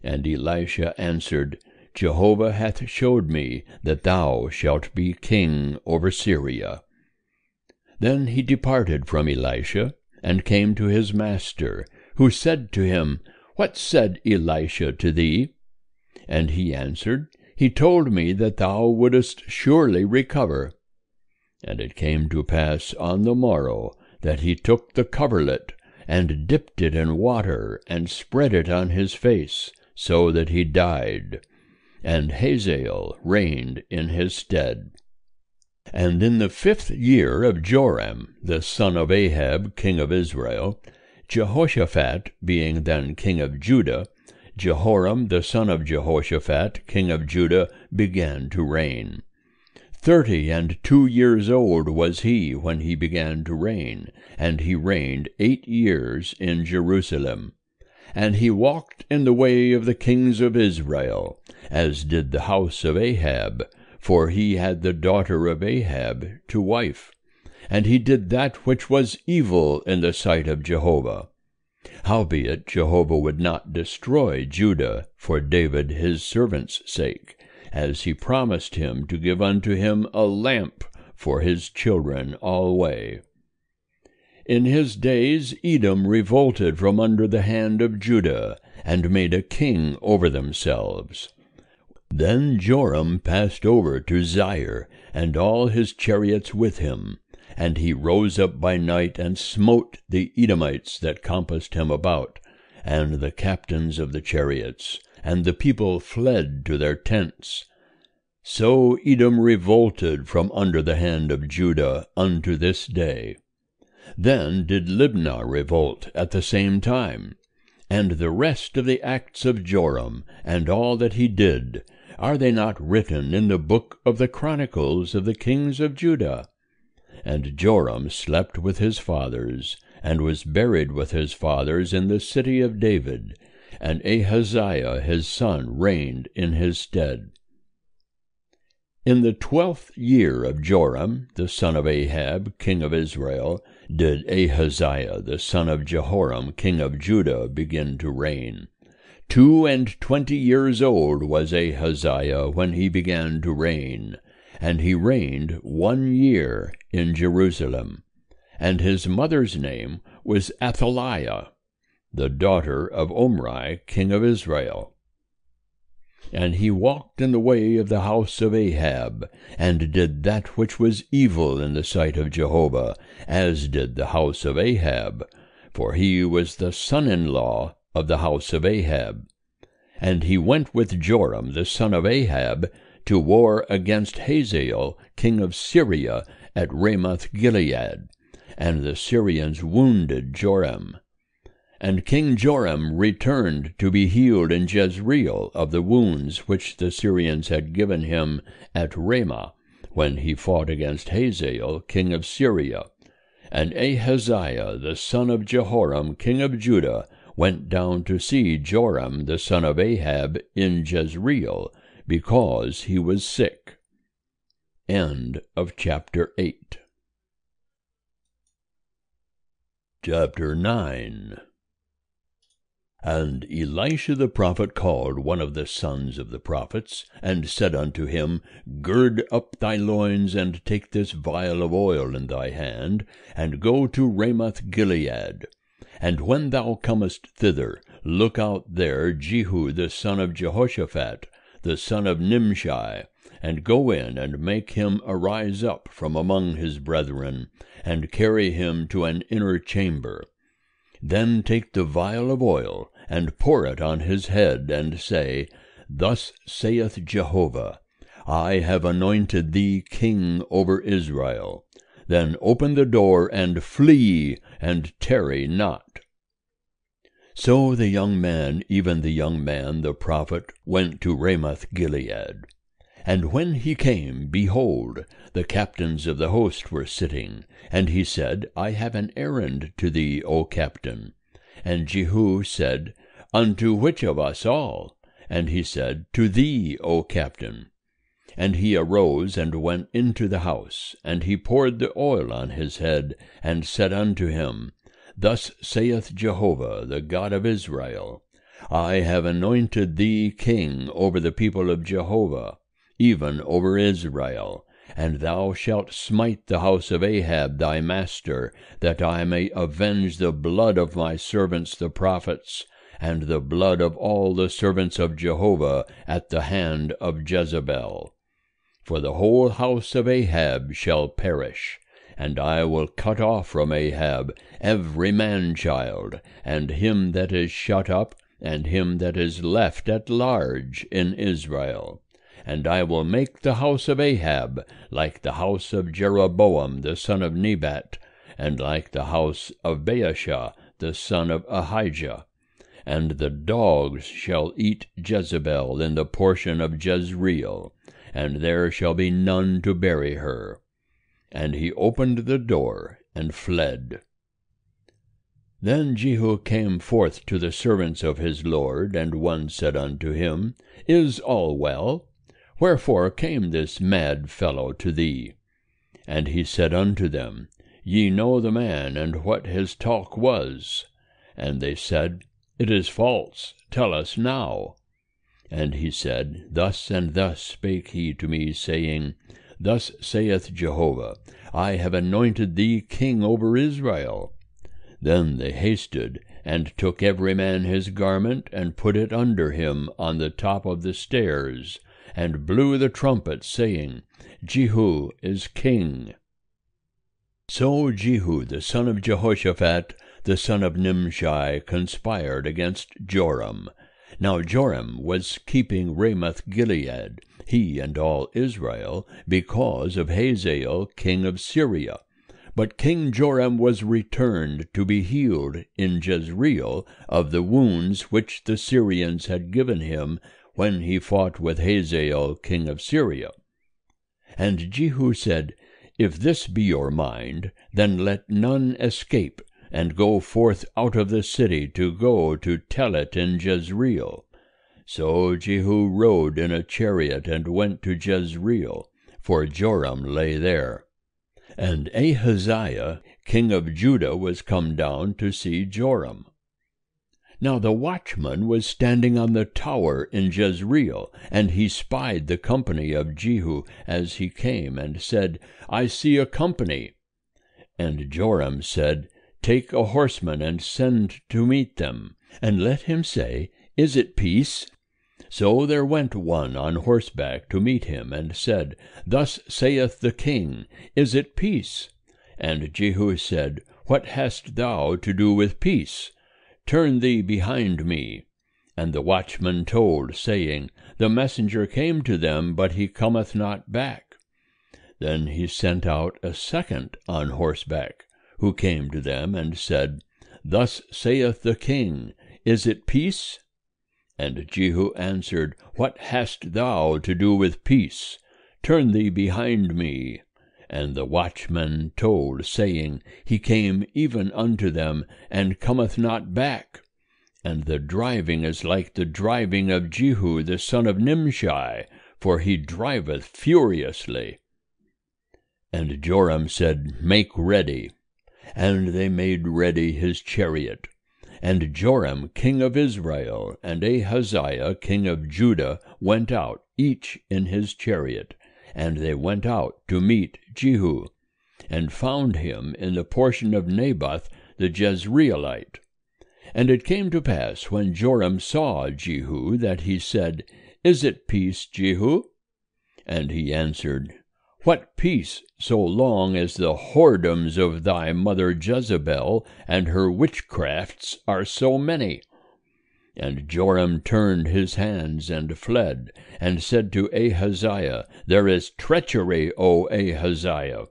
And Elisha answered, Jehovah hath showed me that thou shalt be king over Syria. Then he departed from Elisha, and came to his master, who said to him, What said Elisha to thee? And he answered, he told me that thou wouldest surely recover. And it came to pass on the morrow that he took the coverlet, and dipped it in water, and spread it on his face, so that he died. And Hazael reigned in his stead. And in the 5th year of Joram, the son of Ahab, king of Israel, Jehoshaphat being then king of Judah, Jehoram the son of Jehoshaphat, king of Judah, began to reign. 32 years old was he when he began to reign, and he reigned 8 years in Jerusalem. And he walked in the way of the kings of Israel, as did the house of Ahab, for he had the daughter of Ahab to wife. And he did that which was evil in the sight of Jehovah. Howbeit Jehovah would not destroy Judah for David his servant's sake, as he promised him to give unto him a lamp for his children alway. In his days Edom revolted from under the hand of Judah, and made a king over themselves. Then Joram passed over to Zaire, and all his chariots with him, and he rose up by night, and smote the Edomites that compassed him about, and the captains of the chariots, and the people fled to their tents. So Edom revolted from under the hand of Judah unto this day. Then did Libnah revolt at the same time. And the rest of the acts of Joram, and all that he did, are they not written in the book of the Chronicles of the kings of Judah? And Joram slept with his fathers, and was buried with his fathers in the city of David, and Ahaziah his son reigned in his stead. In the 12th year of Joram, the son of Ahab, king of Israel, did Ahaziah, the son of Jehoram, king of Judah, begin to reign. 22 years old was Ahaziah when he began to reign, and he reigned 1 year in Jerusalem. And his mother's name was Athaliah, the daughter of Omri, king of Israel. And he walked in the way of the house of Ahab, and did that which was evil in the sight of Jehovah, as did the house of Ahab, for he was the son-in-law of the house of Ahab. And he went with Joram the son of Ahab to war against Hazael, king of Syria, at Ramoth-Gilead, and the Syrians wounded Joram. And King Joram returned to be healed in Jezreel of the wounds which the Syrians had given him at Ramah, when he fought against Hazael, king of Syria. And Ahaziah the son of Jehoram, king of Judah, went down to see Joram the son of Ahab in Jezreel, because he was sick. End of chapter 8. Chapter 9. And Elisha the prophet called one of the sons of the prophets, and said unto him, Gird up thy loins, and take this vial of oil in thy hand, and go to Ramoth-Gilead. And when thou comest thither, look out there Jehu the son of Jehoshaphat, the son of Nimshi, and go in and make him arise up from among his brethren, and carry him to an inner chamber. Then take the vial of oil, and pour it on his head, and say, Thus saith Jehovah, I have anointed thee king over Israel. Then open the door, and flee, and tarry not. So the young man, even the young man the prophet, went to Ramoth-Gilead. And when he came, behold, the captains of the host were sitting. And he said, I have an errand to thee, O captain. And Jehu said, Unto which of us all? And he said, To thee, O captain. And he arose and went into the house, and he poured the oil on his head, and said unto him, Thus saith Jehovah, the God of Israel, I have anointed thee king over the people of Jehovah, even over Israel, and thou shalt smite the house of Ahab thy master, that I may avenge the blood of my servants the prophets, and the blood of all the servants of Jehovah at the hand of Jezebel. For the whole house of Ahab shall perish, and I will cut off from Ahab every man-child, and him that is shut up, and him that is left at large in Israel. And I will make the house of Ahab like the house of Jeroboam the son of Nebat, and like the house of Baasha the son of Ahijah. And the dogs shall eat Jezebel in the portion of Jezreel, and there shall be none to bury her. And he opened the door and fled. Then Jehu came forth to the servants of his lord, and one said unto him, Is all well? Wherefore came this mad fellow to thee? And he said unto them, Ye know the man, and what his talk was. And they said, It is false, tell us now. And he said, Thus and thus spake he to me, saying, Thus saith Jehovah, I have anointed thee king over Israel. Then they hasted, and took every man his garment, and put it under him on the top of the stairs, and blew the trumpet, saying, Jehu is king. So Jehu the son of Jehoshaphat, the son of Nimshi, conspired against Joram. Now Joram was keeping Ramoth-Gilead, he and all Israel, because of Hazael king of Syria. But King Joram was returned to be healed in Jezreel of the wounds which the Syrians had given him when he fought with Hazael king of Syria. And Jehu said, If this be your mind, then let none escape, and go forth out of the city to go to tell it in Jezreel. So Jehu rode in a chariot and went to Jezreel, for Joram lay there. And Ahaziah king of Judah was come down to see Joram. Now the watchman was standing on the tower in Jezreel, and he spied the company of Jehu as he came, and said, I see a company. And Joram said, Take a horseman, and send to meet them, and let him say, Is it peace? So there went one on horseback to meet him, and said, Thus saith the king, Is it peace? And Jehu said, What hast thou to do with peace? Turn thee behind me. And the watchman told, saying, The messenger came to them, but he cometh not back. Then he sent out a second on horseback, who came to them, and said, Thus saith the king, Is it peace? And Jehu answered, What hast thou to do with peace? Turn thee behind me. And the watchman told, saying, He came even unto them, and cometh not back. And the driving is like the driving of Jehu the son of Nimshi, for he driveth furiously. And Joram said, Make ready. And they made ready his chariot. And Joram king of Israel and Ahaziah king of Judah went out, each in his chariot, and they went out to meet Jehu, and found him in the portion of Naboth the Jezreelite. And it came to pass, when Joram saw Jehu, that he said, Is it peace, Jehu? And he answered, What peace, so long as the whoredoms of thy mother Jezebel and her witchcrafts are so many? And Joram turned his hands and fled, and said to Ahaziah, There is treachery, O Ahaziah.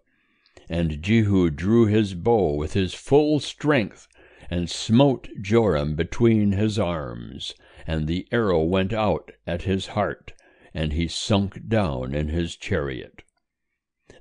And Jehu drew his bow with his full strength, and smote Joram between his arms, and the arrow went out at his heart, and he sunk down in his chariot.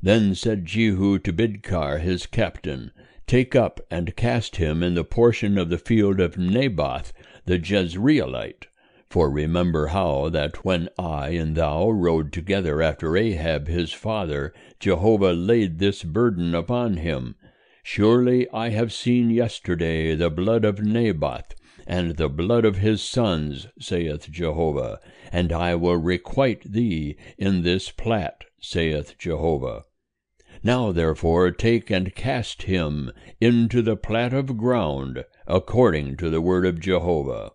Then said Jehu to Bidkar his captain, Take up and cast him in the portion of the field of Naboth the Jezreelite. For remember how that when I and thou rode together after Ahab his father, Jehovah laid this burden upon him. Surely I have seen yesterday the blood of Naboth, and the blood of his sons, saith Jehovah, and I will requite thee in this plat, saith Jehovah. Now therefore take and cast him into the plat of ground, according to the word of Jehovah.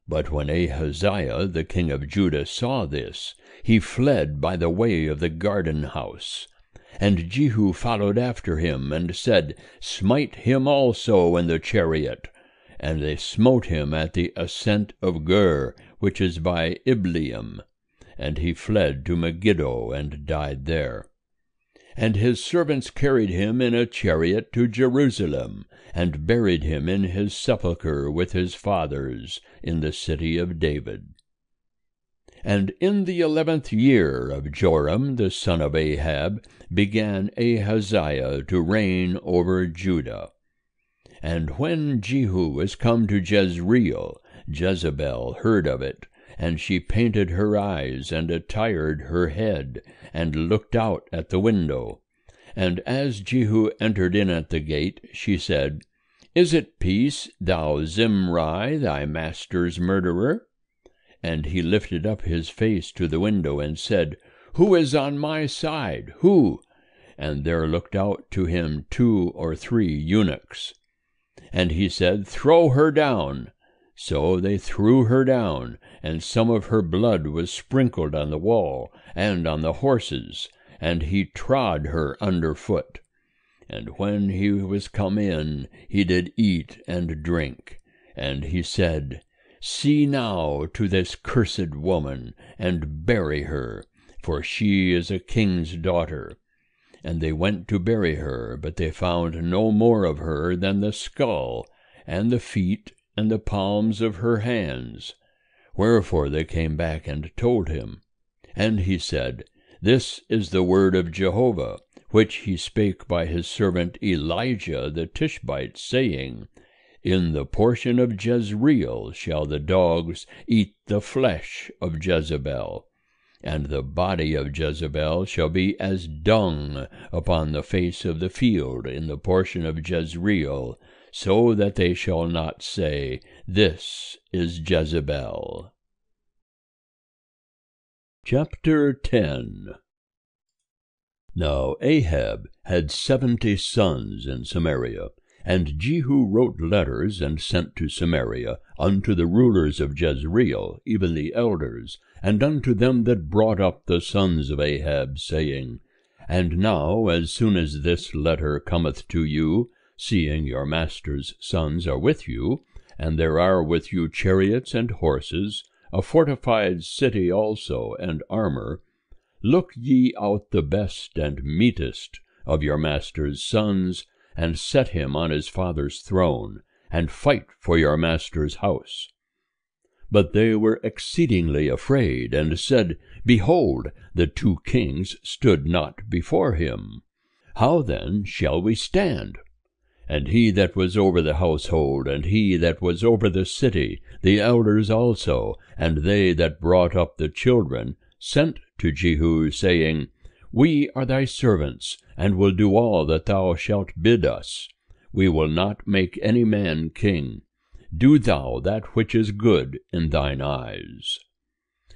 But when Ahaziah the king of Judah saw this, he fled by the way of the garden house. And Jehu followed after him, and said, Smite him also in the chariot. And they smote him at the ascent of Gur, which is by Ibleam. And he fled to Megiddo, and died there. And his servants carried him in a chariot to Jerusalem, and buried him in his sepulchre with his fathers in the city of David. And in the 11th year of Joram the son of Ahab began Ahaziah to reign over Judah. And when Jehu was come to Jezreel, Jezebel heard of it, and she painted her eyes, and attired her head, and looked out at the window. And as Jehu entered in at the gate, she said, Is it peace, thou Zimri, thy master's murderer? And he lifted up his face to the window, and said, Who is on my side? Who? And there looked out to him 2 or 3 eunuchs. And he said, Throw her down. So they threw her down, and some of her blood was sprinkled on the wall, and on the horses, and he trod her under foot. And when he was come in, he did eat and drink. And he said, See now to this cursed woman, and bury her, for she is a king's daughter. And they went to bury her, but they found no more of her than the skull, and the feet, and the palms of her hands. Wherefore they came back and told him. And he said, This is the word of Jehovah, which he spake by his servant Elijah the Tishbite, saying, In the portion of Jezreel shall the dogs eat the flesh of Jezebel, and the body of Jezebel shall be as dung upon the face of the field in the portion of Jezreel, so that they shall not say, This is Jezebel. Chapter 10. Now Ahab had 70 sons in Samaria, and Jehu wrote letters and sent to Samaria unto the rulers of Jezreel, even the elders, and unto them that brought up the sons of Ahab, saying, And now, as soon as this letter cometh to you, seeing your master's sons are with you, and there are with you chariots and horses, a fortified city also, and armor, look ye out the best and meetest of your master's sons, and set him on his father's throne, and fight for your master's house. But they were exceedingly afraid, and said, Behold, the 2 kings stood not before him. How then shall we stand? And he that was over the household, and he that was over the city, the elders also, and they that brought up the children, sent to Jehu, saying, We are thy servants, and will do all that thou shalt bid us. We will not make any man king. Do thou that which is good in thine eyes.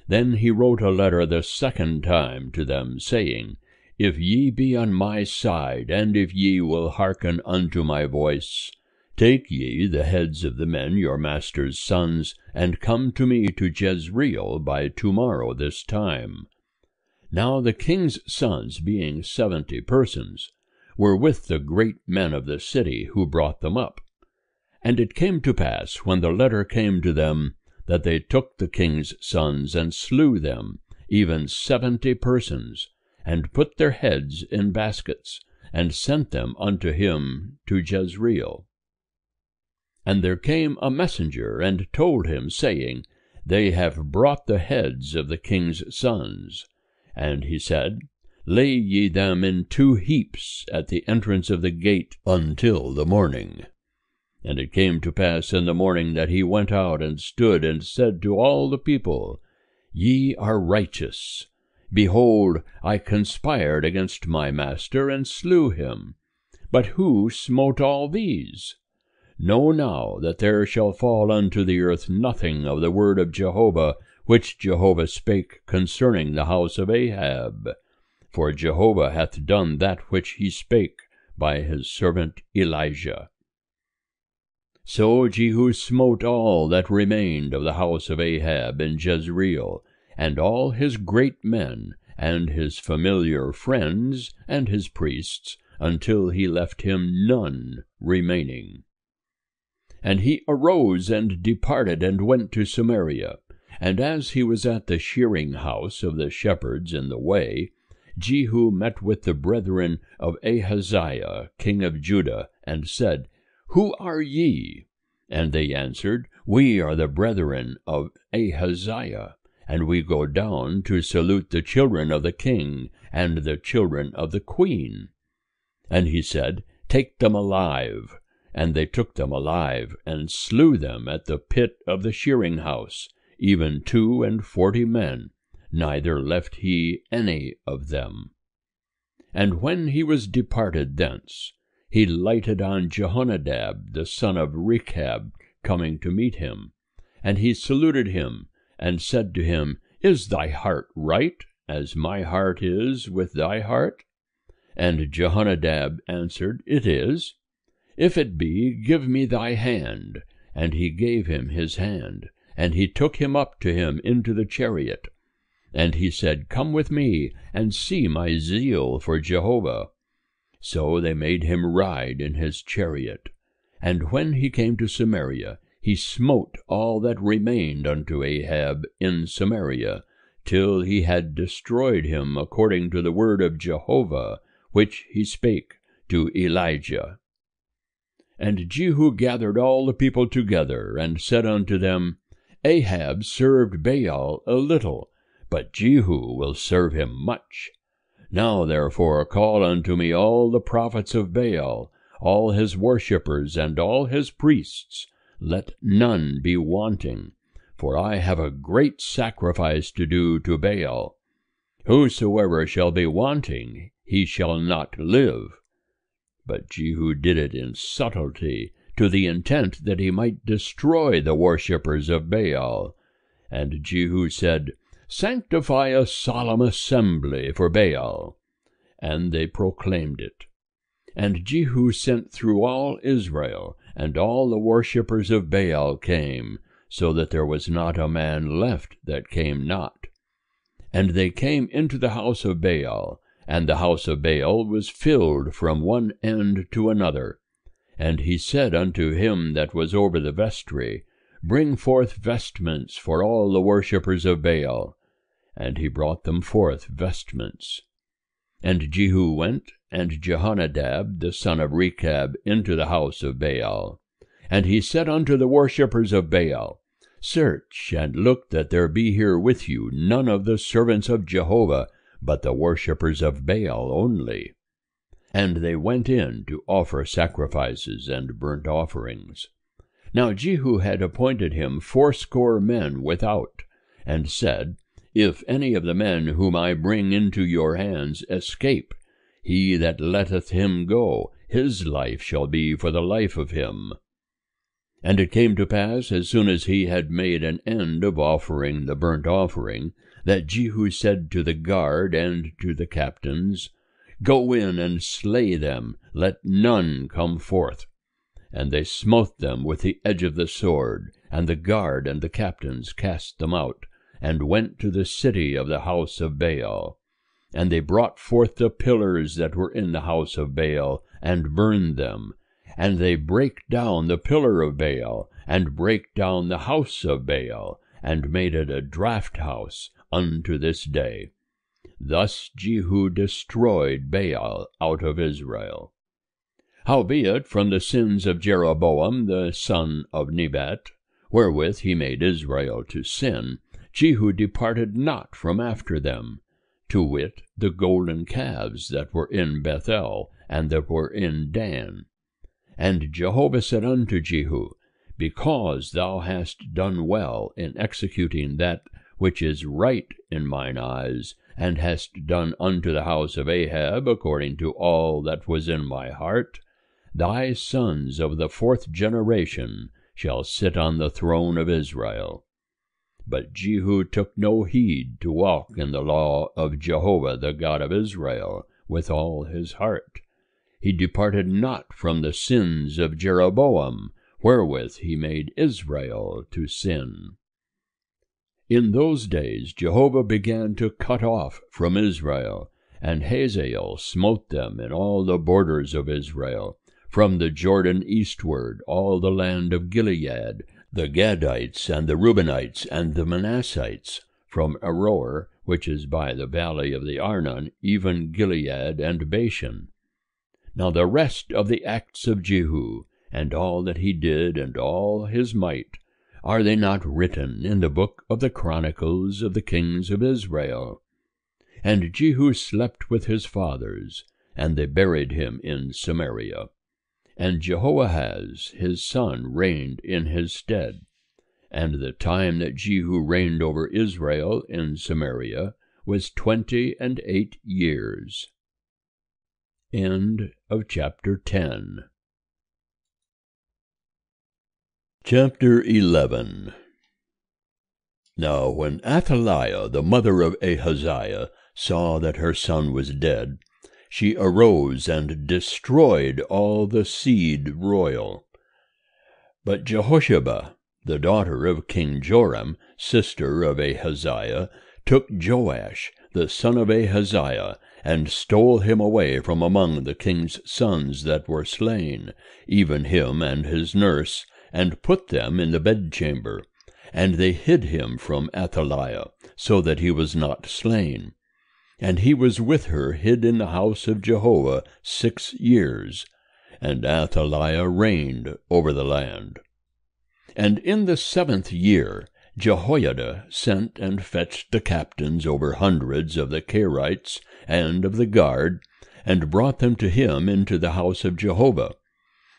Then he wrote a letter the 2nd time to them, saying, If ye be on my side, and if ye will hearken unto my voice, take ye the heads of the men your master's sons, and come to me to Jezreel by tomorrow this time. Now the king's sons, being 70 persons, were with the great men of the city who brought them up. And it came to pass, when the letter came to them, that they took the king's sons, and slew them, even 70 persons, and put their heads in baskets, and sent them unto him to Jezreel. And there came a messenger, and told him, saying, They have brought the heads of the king's sons. And he said, Lay ye them in 2 heaps at the entrance of the gate until the morning. And it came to pass in the morning that he went out and stood, and said to all the people, Ye are righteous. Behold, I conspired against my master, and slew him. But who smote all these? Know now that there shall fall unto the earth nothing of the word of Jehovah, which Jehovah spake concerning the house of Ahab. For Jehovah hath done that which he spake by his servant Elijah. So Jehu smote all that remained of the house of Ahab in Jezreel, and all his great men, and his familiar friends, and his priests, until he left him none remaining. And he arose and departed, and went to Samaria. And as he was at the shearing house of the shepherds in the way, Jehu met with the brethren of Ahaziah king of Judah, and said, Who are ye? And they answered, We are the brethren of Ahaziah, and we go down to salute the children of the king and the children of the queen. And he said, Take them alive. And they took them alive, and slew them at the pit of the shearing house, even 42 men, neither left he any of them. And when he was departed thence, he lighted on Jehonadab the son of Rechab, coming to meet him. And he saluted him, and said to him, Is thy heart right, as my heart is with thy heart? And Jehonadab answered, It is. If it be, give me thy hand. And he gave him his hand. And he took him up to him into the chariot. And he said, Come with me, and see my zeal for Jehovah. So they made him ride in his chariot. And when he came to Samaria, he smote all that remained unto Ahab in Samaria, till he had destroyed him according to the word of Jehovah, which he spake to Elijah. And Jehu gathered all the people together, and said unto them, Ahab served Baal a little, but Jehu will serve him much. Now therefore call unto me all the prophets of Baal, all his worshippers, and all his priests. Let none be wanting, for I have a great sacrifice to do to Baal. Whosoever shall be wanting, he shall not live. But Jehu did it in subtlety, to the intent that he might destroy the worshippers of Baal. And Jehu said, Sanctify a solemn assembly for Baal. And they proclaimed it. And Jehu sent through all Israel, and all the worshippers of Baal came, so that there was not a man left that came not. And they came into the house of Baal, and the house of Baal was filled from one end to another. And he said unto him that was over the vestry, Bring forth vestments for all the worshippers of Baal. And he brought them forth vestments. And Jehu went, and Jehonadab the son of Rechab, into the house of Baal. And he said unto the worshippers of Baal, Search and look that there be here with you none of the servants of Jehovah, but the worshippers of Baal only. And they went in to offer sacrifices and burnt offerings. Now Jehu had appointed him 80 men without, and said, If any of the men whom I bring into your hands escape, he that letteth him go, his life shall be for the life of him. And it came to pass, as soon as he had made an end of offering the burnt offering, that Jehu said to the guard and to the captains, Go in and slay them, let none come forth. And they smote them with the edge of the sword, and the guard and the captains cast them out, and went to the city of the house of Baal. And they brought forth the pillars that were in the house of Baal, and burned them. And they brake down the pillar of Baal, and brake down the house of Baal, and made it a draught house unto this day. Thus Jehu destroyed Baal out of Israel. Howbeit from the sins of Jeroboam the son of Nebat, wherewith he made Israel to sin, Jehu departed not from after them, to wit, the golden calves that were in Bethel, and that were in Dan. And Jehovah said unto Jehu, Because thou hast done well in executing that which is right in mine eyes, and hast done unto the house of Ahab according to all that was in my heart, thy sons of the 4th generation shall sit on the throne of Israel. But Jehu took no heed to walk in the law of Jehovah the God of Israel with all his heart. He departed not from the sins of Jeroboam, wherewith he made Israel to sin. In those days Jehovah began to cut off from Israel, and Hazael smote them in all the borders of Israel, from the Jordan eastward, all the land of Gilead, the Gadites, and the Reubenites, and the Manassites, from Aroer, which is by the valley of the Arnon, even Gilead and Bashan. Now the rest of the acts of Jehu, and all that he did, and all his might, are they not written in the book of the Chronicles of the kings of Israel? And Jehu slept with his fathers, and they buried him in Samaria. And Jehoahaz his son reigned in his stead. And the time that Jehu reigned over Israel in Samaria was 28 years. End of chapter 10. Chapter 11. Now when Athaliah, the mother of Ahaziah, saw that her son was dead, she arose and destroyed all the seed royal. But Jehosheba, the daughter of King Joram, sister of Ahaziah, took Joash, the son of Ahaziah, and stole him away from among the king's sons that were slain, even him and his nurse, and put them in the bedchamber. And they hid him from Athaliah, so that he was not slain. And he was with her hid in the house of Jehovah 6 years, and Athaliah reigned over the land. And in the 7th year Jehoiada sent and fetched the captains over hundreds of the Kerites and of the guard, and brought them to him into the house of Jehovah.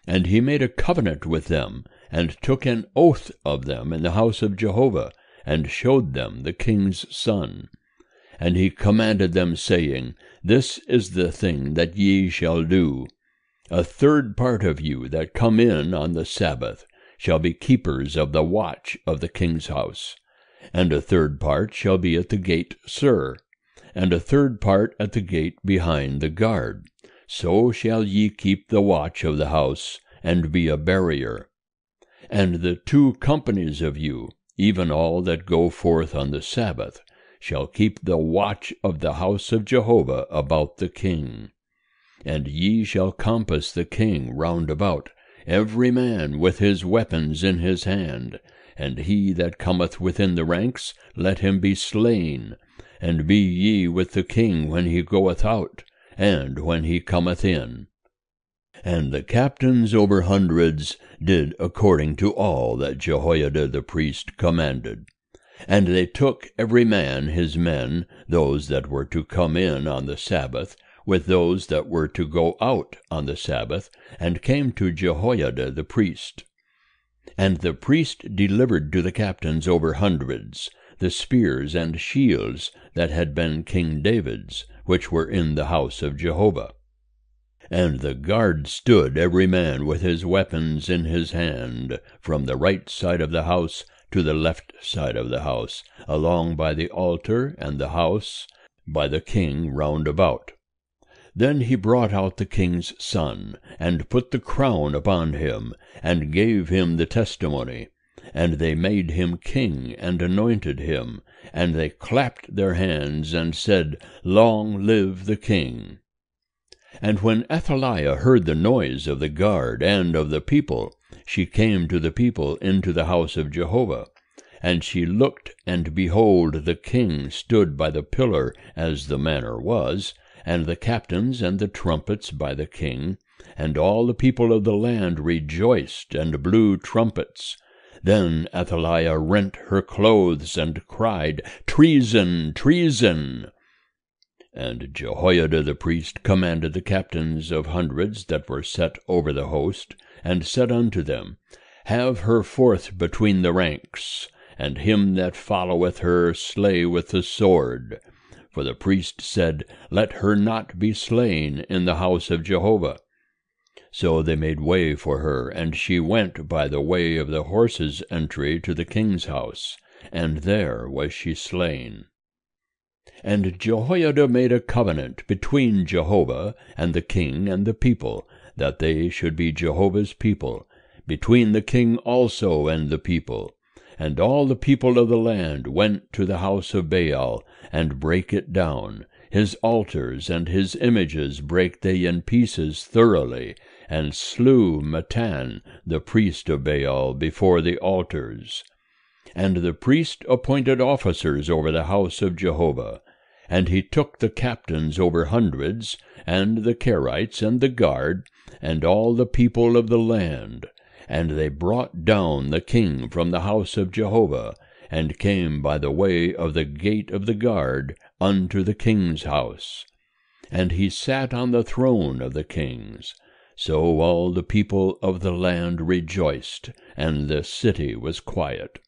And he made a covenant with them, and took an oath of them in the house of Jehovah, and showed them the king's son. And he commanded them, saying, This is the thing that ye shall do. 1/3 part of you that come in on the Sabbath shall be keepers of the watch of the king's house, and 1/3 part shall be at the gate Sur, and 1/3 part at the gate behind the guard. So shall ye keep the watch of the house, and be a barrier. And the 2 companies of you, even all that go forth on the Sabbath, shall keep the watch of the house of Jehovah about the king. And ye shall compass the king round about, every man with his weapons in his hand, and he that cometh within the ranks, let him be slain. And be ye with the king when he goeth out, and when he cometh in. And the captains over hundreds did according to all that Jehoiada the priest commanded. And they took every man his men, those that were to come in on the Sabbath, with those that were to go out on the Sabbath, and came to Jehoiada the priest. And the priest delivered to the captains over hundreds the spears and shields that had been King David's, which were in the house of Jehovah. And the guard stood every man with his weapons in his hand, from the right side of the house to the left side of the house, along by the altar and the house, by the king round about. Then he brought out the king's son, and put the crown upon him, and gave him the testimony. And they made him king, and anointed him, and they clapped their hands, and said, Long live the king. And when Athaliah heard the noise of the guard and of the people, she came to the people into the house of Jehovah. And she looked, and behold, the king stood by the pillar, as the manner was, and the captains and the trumpets by the king, and all the people of the land rejoiced and blew trumpets. Then Athaliah rent her clothes, and cried, Treason! Treason! And Jehoiada the priest commanded the captains of hundreds that were set over the host, and said unto them, Have her forth between the ranks, and him that followeth her slay with the sword. For the priest said, Let her not be slain in the house of Jehovah. So they made way for her, and she went by the way of the horses' entry to the king's house, and there was she slain. And Jehoiada made a covenant between Jehovah and the king and the people, that they should be Jehovah's people, between the king also and the people. And all the people of the land went to the house of Baal, and brake it down. His altars and his images brake they in pieces thoroughly, and slew Mattan, the priest of Baal, before the altars. And the priest appointed officers over the house of Jehovah. And he took the captains over hundreds, and the Kerites, and the guard, and all the people of the land. And they brought down the king from the house of Jehovah, and came by the way of the gate of the guard unto the king's house. And he sat on the throne of the kings. So all the people of the land rejoiced, and the city was quiet.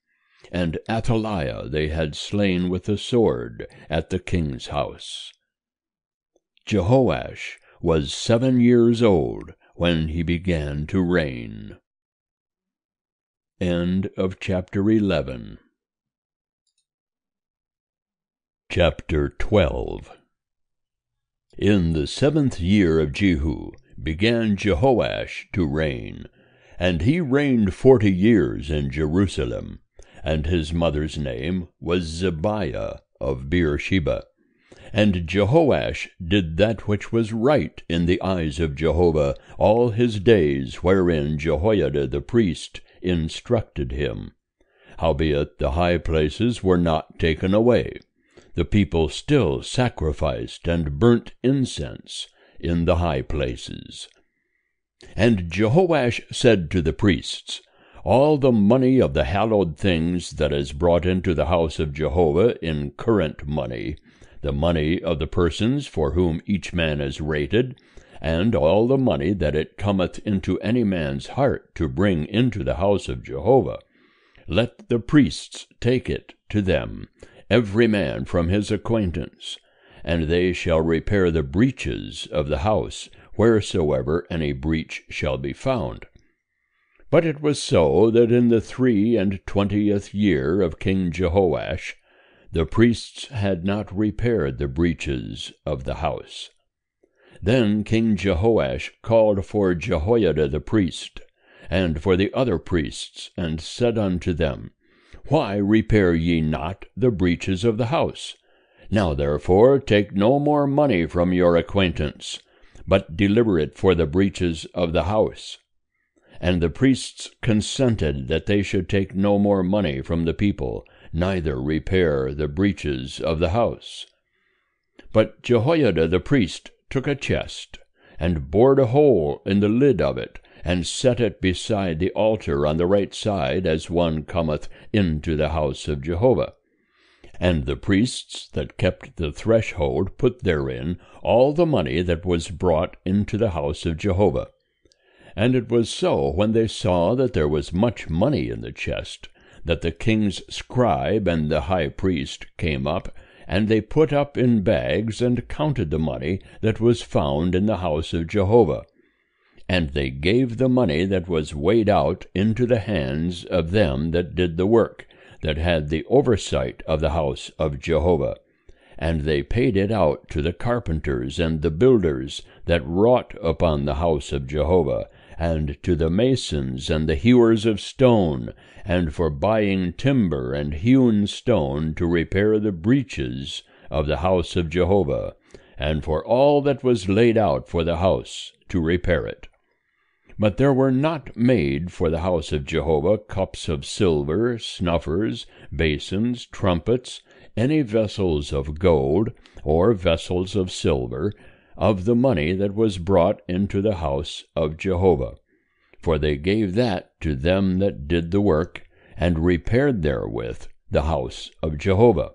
And Athaliah they had slain with the sword at the king's house. Jehoash was 7 years old when he began to reign. End of chapter 11. Chapter 12. In the 7th year of Jehu began Jehoash to reign, and he reigned 40 years in Jerusalem. And his mother's name was Zebiah of Beersheba. And Jehoash did that which was right in the eyes of Jehovah all his days, wherein Jehoiada the priest instructed him. Howbeit the high places were not taken away. The people still sacrificed and burnt incense in the high places. And Jehoash said to the priests, All the money of the hallowed things that is brought into the house of Jehovah in current money, the money of the persons for whom each man is rated, and all the money that it cometh into any man's heart to bring into the house of Jehovah, let the priests take it to them, every man from his acquaintance, and they shall repair the breaches of the house, wheresoever any breach shall be found. But it was so that in the 23 year of King Jehoash, the priests had not repaired the breaches of the house. Then King Jehoash called for Jehoiada the priest, and for the other priests, and said unto them, Why repair ye not the breaches of the house? Now therefore take no more money from your acquaintance, but deliver it for the breaches of the house. And the priests consented that they should take no more money from the people, neither repair the breaches of the house. But Jehoiada the priest took a chest, and bored a hole in the lid of it, and set it beside the altar on the right side, as one cometh into the house of Jehovah. And the priests that kept the threshold put therein all the money that was brought into the house of Jehovah. And it was so, when they saw that there was much money in the chest, that the king's scribe and the high priest came up, and they put up in bags, and counted the money that was found in the house of Jehovah. And they gave the money that was weighed out into the hands of them that did the work, that had the oversight of the house of Jehovah. And they paid it out to the carpenters and the builders that wrought upon the house of Jehovah, and to the masons and the hewers of stone, and for buying timber and hewn stone to repair the breaches of the house of Jehovah, and for all that was laid out for the house to repair it. But there were not made for the house of Jehovah cups of silver, snuffers, basins, trumpets, any vessels of gold, or vessels of silver, of the money that was brought into the house of Jehovah. For they gave that to them that did the work, and repaired therewith the house of Jehovah.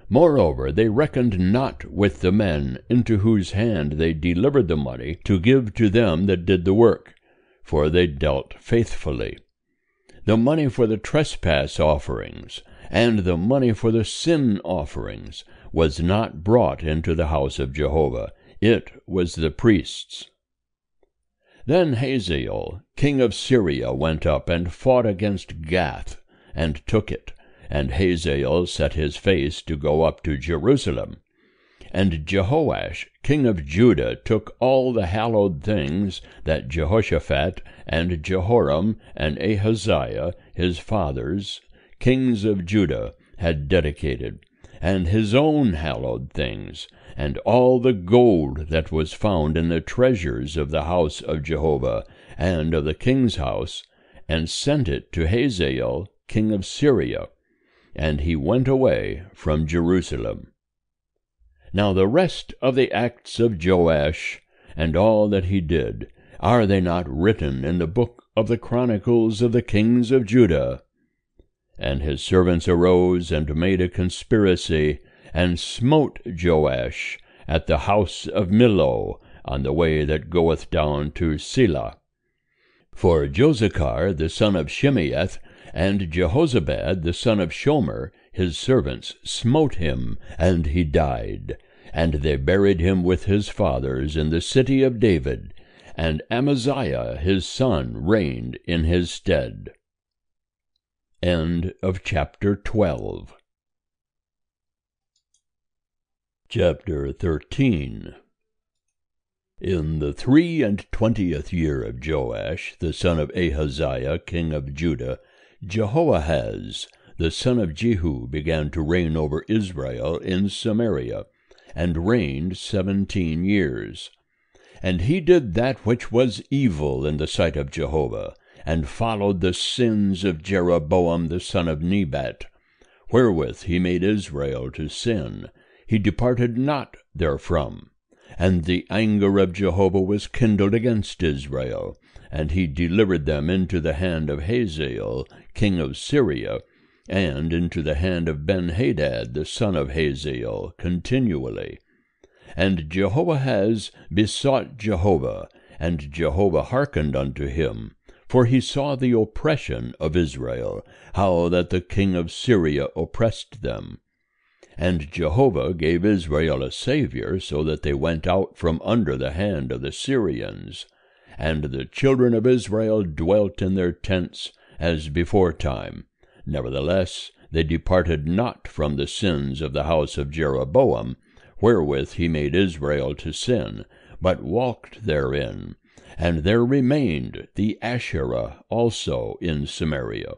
Moreover, they reckoned not with the men into whose hand they delivered the money to give to them that did the work, for they dealt faithfully. The money for the trespass offerings, and the money for the sin offerings, was not brought into the house of Jehovah. It was the priests'. Then Hazael, king of Syria, went up and fought against Gath, and took it. And Hazael set his face to go up to Jerusalem. And Jehoash king of Judah took all the hallowed things that Jehoshaphat and Jehoram and Ahaziah his fathers, kings of Judah, had dedicated, and his own hallowed things, and all the gold that was found in the treasures of the house of Jehovah and of the king's house, and sent it to Hazael king of Syria, and he went away from Jerusalem. Now the rest of the acts of Joash, and all that he did, are they not written in the book of the chronicles of the kings of Judah? And his servants arose and made a conspiracy, and smote Joash at the house of Millo, on the way that goeth down to Selah. For Josachar the son of Shimeath, and Jehozabad the son of Shomer, his servants, smote him, and he died. And they buried him with his fathers in the city of David, and Amaziah his son reigned in his stead. End of chapter 12. Chapter 13. In the 23 year of Joash, the son of Ahaziah, king of Judah, Jehoahaz, the son of Jehu, began to reign over Israel in Samaria, and reigned 17 years. And he did that which was evil in the sight of Jehovah, and followed the sins of Jeroboam the son of Nebat, wherewith he made Israel to sin. He departed not therefrom. And the anger of Jehovah was kindled against Israel, and he delivered them into the hand of Hazael king of Syria, and into the hand of Benhadad the son of Hazael continually. And Jehoahaz besought Jehovah, and Jehovah hearkened unto him, for he saw the oppression of Israel, how that the king of Syria oppressed them. And Jehovah gave Israel a Saviour, so that they went out from under the hand of the Syrians. And the children of Israel dwelt in their tents as beforetime. Nevertheless, they departed not from the sins of the house of Jeroboam, wherewith he made Israel to sin, but walked therein. And there remained the Asherah also in Samaria.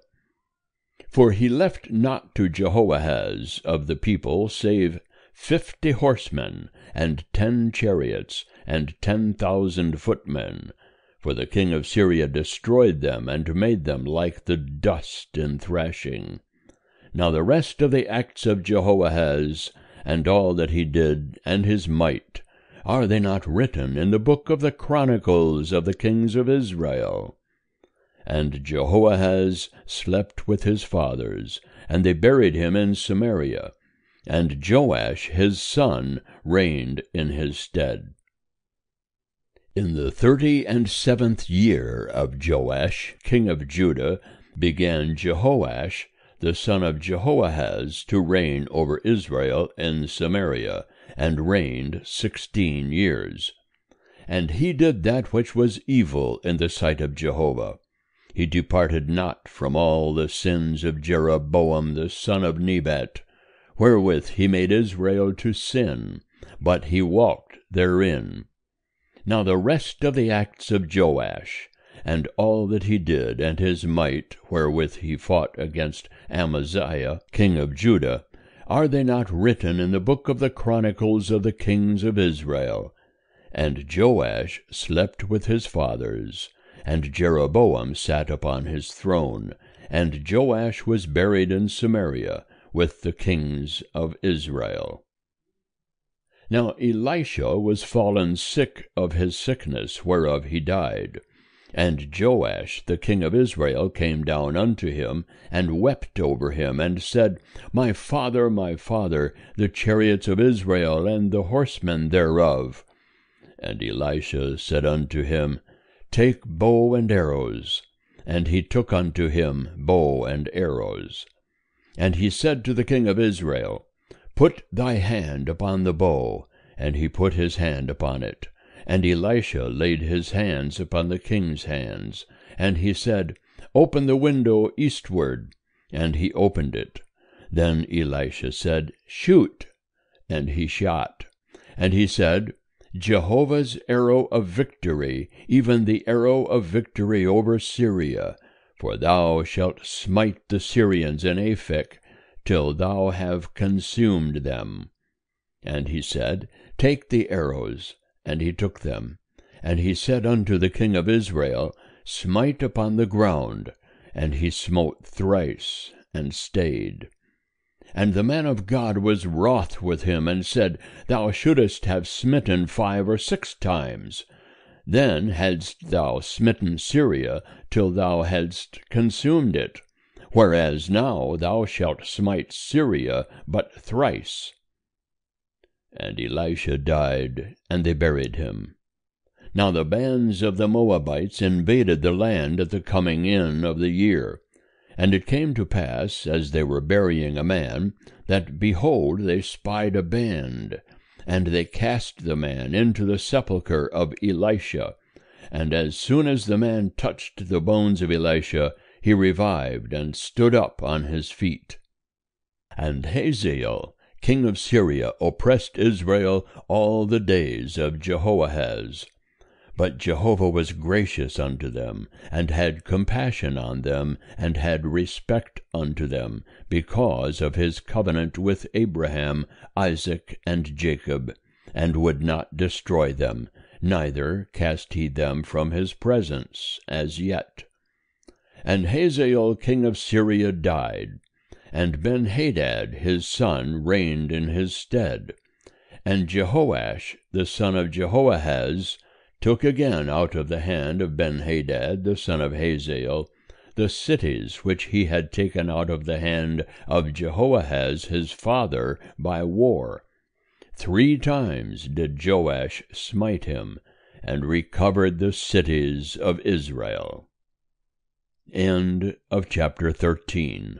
For he left not to Jehoahaz of the people save 50 horsemen, and 10 chariots, and 10,000 footmen. For the king of Syria destroyed them, and made them like the dust in thrashing. Now the rest of the acts of Jehoahaz, and all that he did, and his might, are they not written in the book of the chronicles of the kings of Israel? And Jehoahaz slept with his fathers, and they buried him in Samaria. And Joash his son reigned in his stead. In the 37th year of Joash king of Judah began Jehoash the son of Jehoahaz to reign over Israel in Samaria, and reigned 16 years. And he did that which was evil in the sight of Jehovah. He departed not from all the sins of Jeroboam the son of Nebat, wherewith he made Israel to sin, but he walked therein. Now the rest of the acts of Joash, and all that he did, and his might, wherewith he fought against Amaziah king of Judah, are they not written in the book of the chronicles of the kings of Israel? And Joash slept with his fathers, and Jeroboam sat upon his throne, and Joash was buried in Samaria with the kings of Israel. Now Elisha was fallen sick of his sickness, whereof he died. And Joash the king of Israel came down unto him, and wept over him, and said, my father, the chariots of Israel, and the horsemen thereof. And Elisha said unto him, take bow and arrows. And he took unto him bow and arrows. And he said to the king of Israel, put thy hand upon the bow. And he put his hand upon it. And Elisha laid his hands upon the king's hands. And he said, open the window eastward. And he opened it. Then Elisha said, shoot. And he shot. And he said, Jehovah's arrow of victory, even the arrow of victory over Syria, for thou shalt smite the Syrians in Aphek, till thou have consumed them. And he said, Take the arrows. And he took them. And he said unto the king of Israel, Smite upon the ground. And he smote thrice, and stayed. And the man of God was wroth with him, and said, Thou shouldest have smitten 5 or 6 times. Then hadst thou smitten Syria, till thou hadst consumed it. Whereas now thou shalt smite Syria but thrice. And Elisha died, and they buried him. Now the bands of the Moabites invaded the land at the coming in of the year. And it came to pass, as they were burying a man, that, behold, they spied a band. And they cast the man into the sepulchre of Elisha. And as soon as the man touched the bones of Elisha, he revived, and stood up on his feet. And Hazael, king of Syria, oppressed Israel all the days of Jehoahaz. But Jehovah was gracious unto them, and had compassion on them, and had respect unto them, because of his covenant with Abraham, Isaac, and Jacob, and would not destroy them, neither cast he them from his presence as yet. And Hazael king of Syria died, and Ben-Hadad his son reigned in his stead. And Jehoash the son of Jehoahaz took again out of the hand of Ben-Hadad the son of Hazael the cities which he had taken out of the hand of Jehoahaz his father by war. 3 times did Joash smite him, and recovered the cities of Israel. End of chapter 13.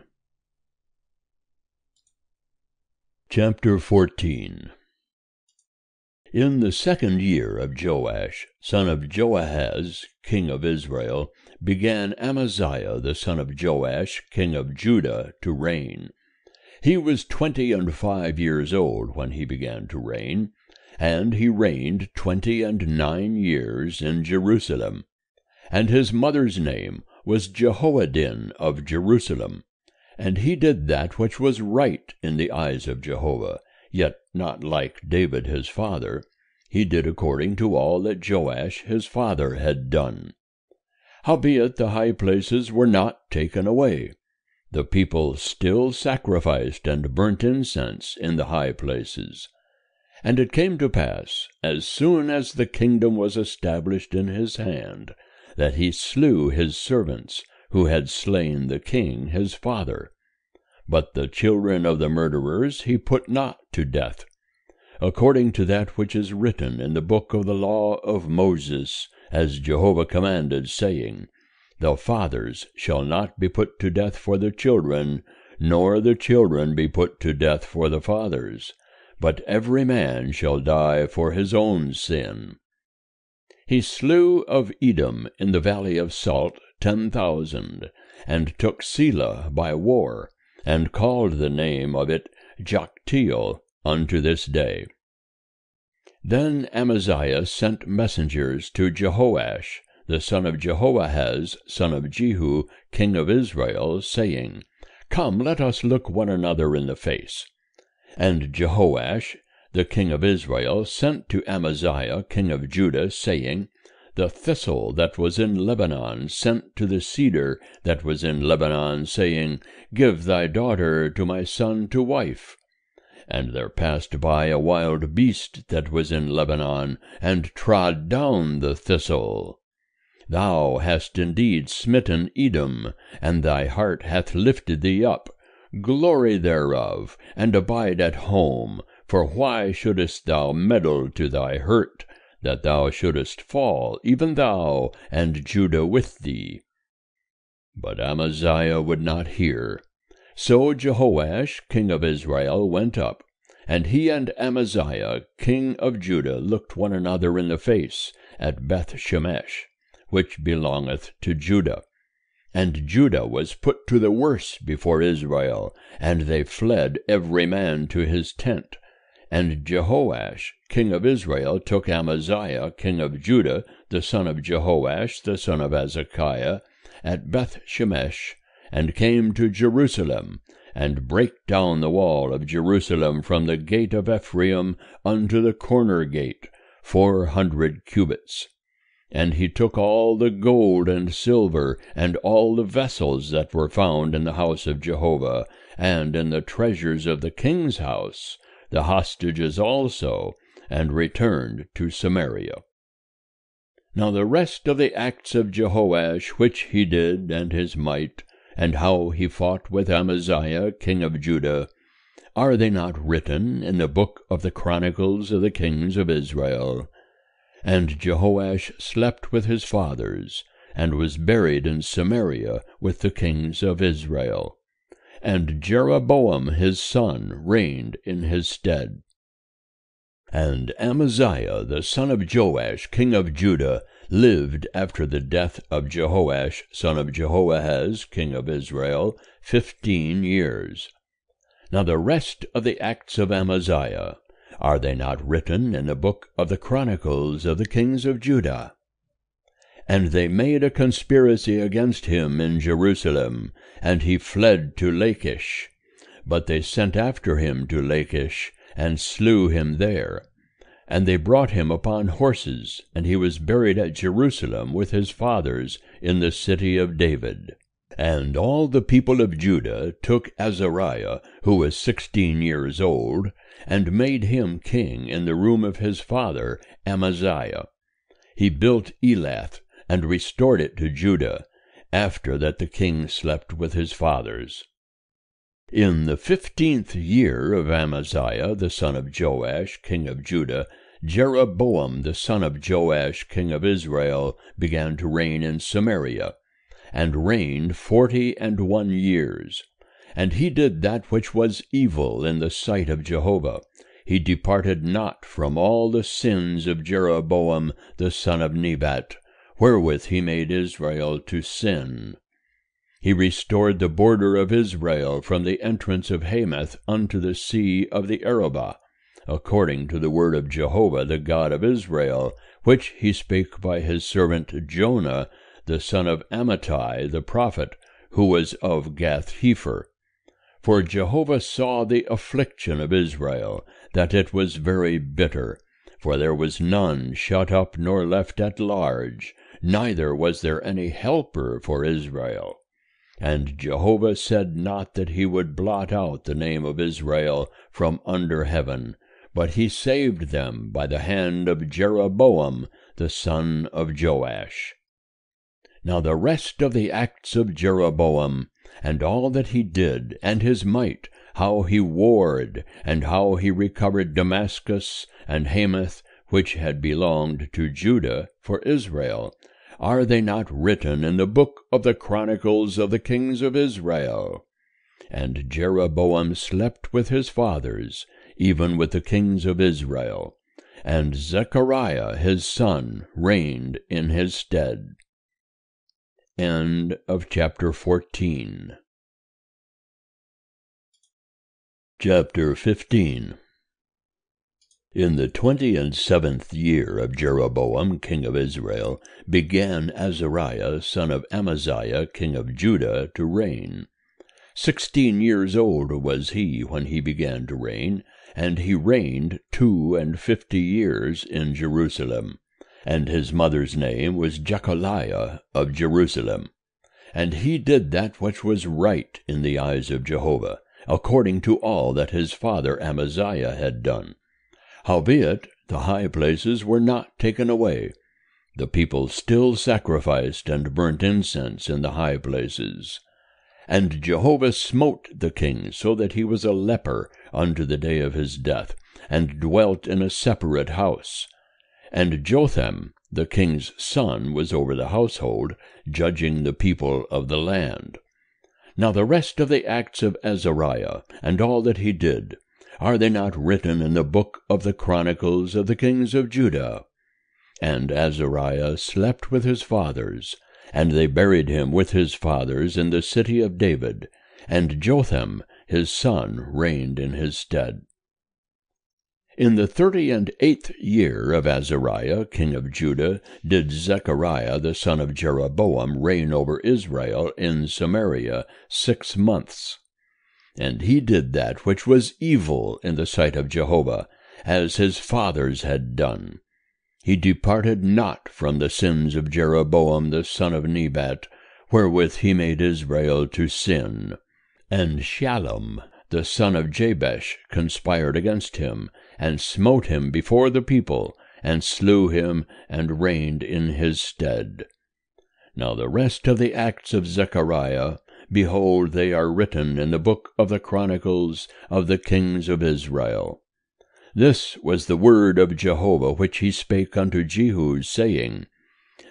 Chapter 14. In the 2nd year of Joash, son of Joahaz, king of Israel, began Amaziah the son of Joash, king of Judah, to reign. He was 25 years old when he began to reign, and he reigned 29 years in Jerusalem. And his mother's name was Jehoaddin of Jerusalem. And he did that which was right in the eyes of Jehovah, yet not like David his father. He did according to all that Joash his father had done. Howbeit the high places were not taken away. The people still sacrificed and burnt incense in the high places. And it came to pass, as soon as the kingdom was established in his hand, that he slew his servants, who had slain the king his father. But the children of the murderers he put not to death, according to that which is written in the book of the law of Moses, as Jehovah commanded, saying, The fathers shall not be put to death for the children, nor the children be put to death for the fathers, but every man shall die for his own sin. He slew of Edom in the valley of Salt 10,000, and took Selah by war, and called the name of it Joktiel unto this day. Then Amaziah sent messengers to Jehoash, the son of Jehoahaz, son of Jehu, king of Israel, saying, Come, let us look one another in the face. And Jehoash, the king of Israel, sent to Amaziah, king of Judah, saying, The thistle that was in Lebanon sent to the cedar that was in Lebanon, saying, Give thy daughter to my son to wife. And there passed by a wild beast that was in Lebanon, and trod down the thistle. Thou hast indeed smitten Edom, and thy heart hath lifted thee up. Glory thereof, and abide at home, for why shouldest thou meddle to thy hurt, that thou shouldest fall, even thou, and Judah with thee? But Amaziah would not hear. So Jehoash, king of Israel, went up, and he and Amaziah, king of Judah, looked one another in the face at Beth-shemesh, which belongeth to Judah. And Judah was put to the worse before Israel, and they fled every man to his tent. And Jehoash king of Israel took Amaziah king of Judah, the son of Jehoash, the son of Hezekiah, at Beth-shemesh, and came to Jerusalem, and brake down the wall of Jerusalem from the gate of Ephraim unto the corner gate, 400 cubits. And he took all the gold and silver, and all the vessels that were found in the house of Jehovah, and in the treasures of the king's house, the hostages also, and returned to Samaria. Now the rest of the acts of Jehoash which he did, and his might, and how he fought with Amaziah king of Judah, are they not written in the book of the Chronicles of the kings of Israel? And Jehoash slept with his fathers, and was buried in Samaria with the kings of Israel. And Jeroboam his son reigned in his stead. And Amaziah the son of Joash king of Judah lived after the death of Jehoash son of Jehoahaz king of Israel 15 years. Now the rest of the acts of Amaziah, are they not written in the book of the Chronicles of the kings of Judah? And they made a conspiracy against him in Jerusalem, and he fled to Lachish. But they sent after him to Lachish, and slew him there. And they brought him upon horses, and he was buried at Jerusalem with his fathers in the city of David. And all the people of Judah took Azariah, who was 16 years old, and made him king in the room of his father Amaziah. He built Elath, and restored it to Judah, after that the king slept with his fathers. In the 15th year of Amaziah the son of Joash king of Judah, Jeroboam the son of Joash king of Israel began to reign in Samaria, and reigned 41 years. And he did that which was evil in the sight of Jehovah. He departed not from all the sins of Jeroboam the son of Nebat, wherewith he made Israel to sin. He restored the border of Israel from the entrance of Hamath unto the sea of the Arabah, according to the word of Jehovah the God of Israel, which he spake by his servant Jonah, the son of Amittai the prophet, who was of Gath-hepher. For Jehovah saw the affliction of Israel, that it was very bitter, for there was none shut up nor left at large, neither was there any helper for Israel. And Jehovah said not that he would blot out the name of Israel from under heaven, but he saved them by the hand of Jeroboam the son of Joash. Now the rest of the acts of Jeroboam, and all that he did, and his might, how he warred, and how he recovered Damascus and Hamath, which had belonged to Judah, for Israel, are they not written in the book of the Chronicles of the kings of Israel? And Jeroboam slept with his fathers, even with the kings of Israel, and Zechariah his son reigned in his stead. End of chapter 14. Chapter 15. In the 27th year of Jeroboam king of Israel began Azariah son of Amaziah king of Judah to reign. 16 years old was he when he began to reign, and he reigned 52 years in Jerusalem. And his mother's name was Jechaliah of Jerusalem. And he did that which was right in the eyes of Jehovah, according to all that his father Amaziah had done. Howbeit the high places were not taken away. The people still sacrificed and burnt incense in the high places. And Jehovah smote the king so that he was a leper unto the day of his death, and dwelt in a separate house. And Jotham, the king's son, was over the household, judging the people of the land. Now the rest of the acts of Azariah, and all that he did, are they not written in the book of the Chronicles of the kings of Judah? And Azariah slept with his fathers, and they buried him with his fathers in the city of David, and Jotham his son reigned in his stead. In the 38th year of Azariah king of Judah did Zechariah the son of Jeroboam reign over Israel in Samaria 6 months. And he did that which was evil in the sight of Jehovah, as his fathers had done. He departed not from the sins of Jeroboam the son of Nebat, wherewith he made Israel to sin. And Shallum the son of Jabesh conspired against him, and smote him before the people, and slew him, and reigned in his stead. Now the rest of the acts of Zechariah, behold, they are written in the book of the Chronicles of the kings of Israel. This was the word of Jehovah which he spake unto Jehu, saying,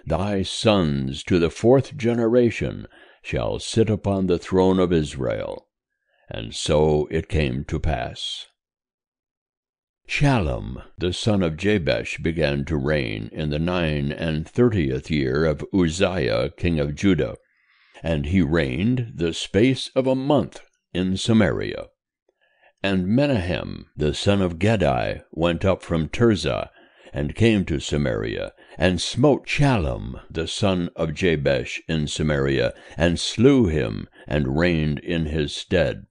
Thy sons to the 4th generation shall sit upon the throne of Israel. And so it came to pass. Shallum the son of Jabesh began to reign in the 39th year of Uzziah king of Judah, and he reigned the space of a month in Samaria. And Menahem the son of Gedi went up from Tirzah, and came to Samaria, and smote Shallum the son of Jabesh in Samaria, and slew him, and reigned in his stead.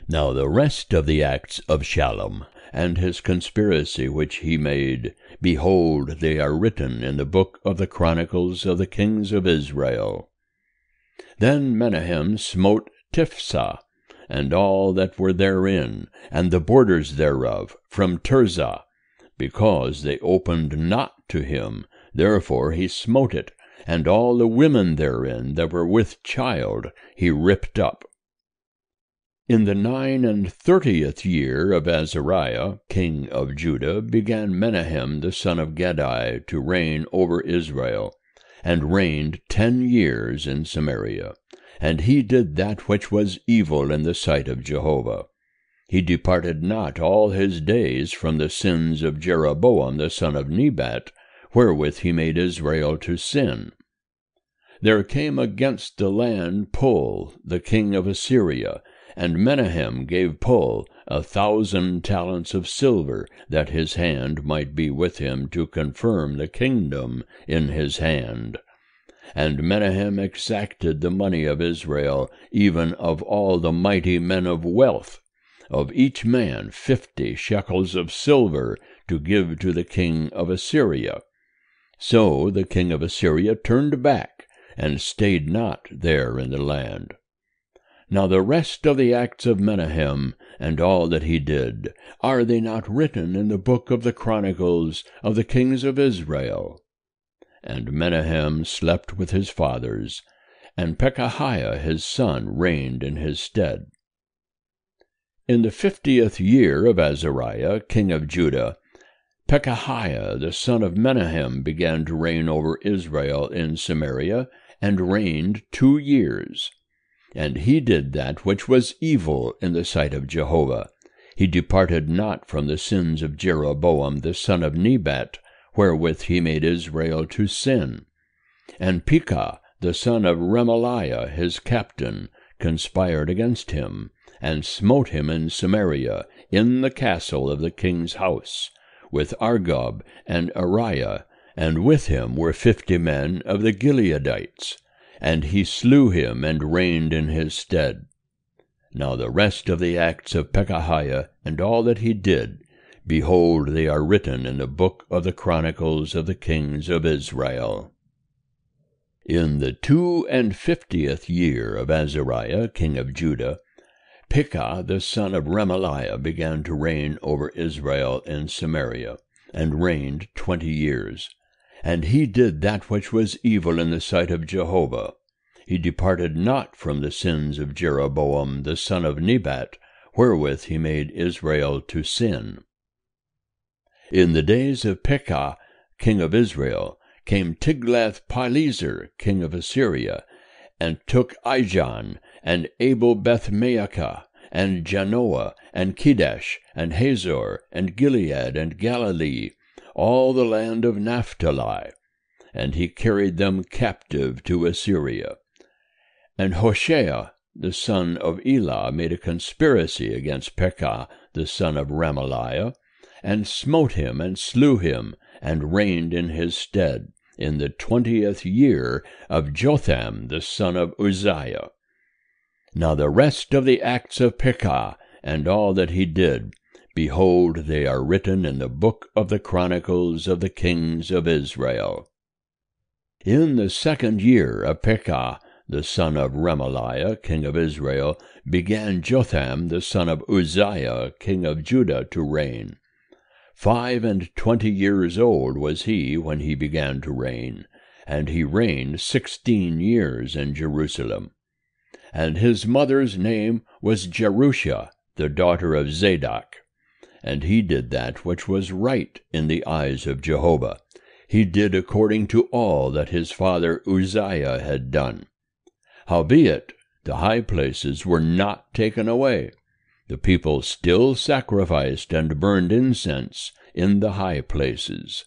Now the rest of the acts of Shallum, and his conspiracy which he made, behold, they are written in the book of the Chronicles of the kings of Israel. Then Menahem smote Tiphsah, and all that were therein, and the borders thereof, from Tirzah, because they opened not to him, therefore he smote it, and all the women therein that were with child he ripped up. In the 39th year of Azariah king of Judah began Menahem the son of Gedi to reign over Israel, and reigned 10 years in Samaria. And he did that which was evil in the sight of Jehovah. He departed not all his days from the sins of Jeroboam the son of Nebat, wherewith he made Israel to sin. There came against the land Pul, the king of Assyria, and Menahem gave Pul 1,000 talents of silver, that his hand might be with him to confirm the kingdom in his hand. And Menahem exacted the money of Israel, even of all the mighty men of wealth, of each man 50 shekels of silver, to give to the king of Assyria. So the king of Assyria turned back, and stayed not there in the land. Now the rest of the acts of Menahem, and all that he did, are they not written in the book of the Chronicles of the kings of Israel? And Menahem slept with his fathers, and Pekahiah his son reigned in his stead. In the 50th year of Azariah king of Judah, Pekahiah the son of Menahem began to reign over Israel in Samaria, and reigned 2 years. And he did that which was evil in the sight of Jehovah. He departed not from the sins of Jeroboam the son of Nebat, wherewith he made Israel to sin. And Pekah the son of Remaliah his captain conspired against him, and smote him in Samaria, in the castle of the king's house, with Argob and Ariah, and with him were 50 men of the Gileadites. And he slew him, and reigned in his stead. Now the rest of the acts of Pekahiah, and all that he did, behold, they are written in the book of the Chronicles of the kings of Israel. In the 52nd year of Azariah king of Judah, Pekah the son of Remaliah began to reign over Israel in Samaria, and reigned 20 years. And he did that which was evil in the sight of Jehovah. He departed not from the sins of Jeroboam the son of Nebat, wherewith he made Israel to sin. In the days of Pekah king of Israel came Tiglath-Pileser king of Assyria, and took Ijon, and Abel-Beth-Maachah, and Janoah, and Kedesh, and Hazor, and Gilead, and Galilee, all the land of Naphtali, and he carried them captive to Assyria. And Hoshea the son of Elah made a conspiracy against Pekah the son of Remaliah, and smote him, and slew him, and reigned in his stead, in the 20th year of Jotham the son of Uzziah. Now the rest of the acts of Pekah, and all that he did, behold, they are written in the book of the Chronicles of the kings of Israel. In the 2nd year of Pekah, the son of Remaliah, king of Israel, began Jotham the son of Uzziah, king of Judah, to reign. 25 years old was he when he began to reign, and he reigned 16 years in Jerusalem. And his mother's name was Jerusha, the daughter of Zadok. And he did that which was right in the eyes of Jehovah. He did according to all that his father Uzziah had done. Howbeit, the high places were not taken away. The people still sacrificed and burned incense in the high places.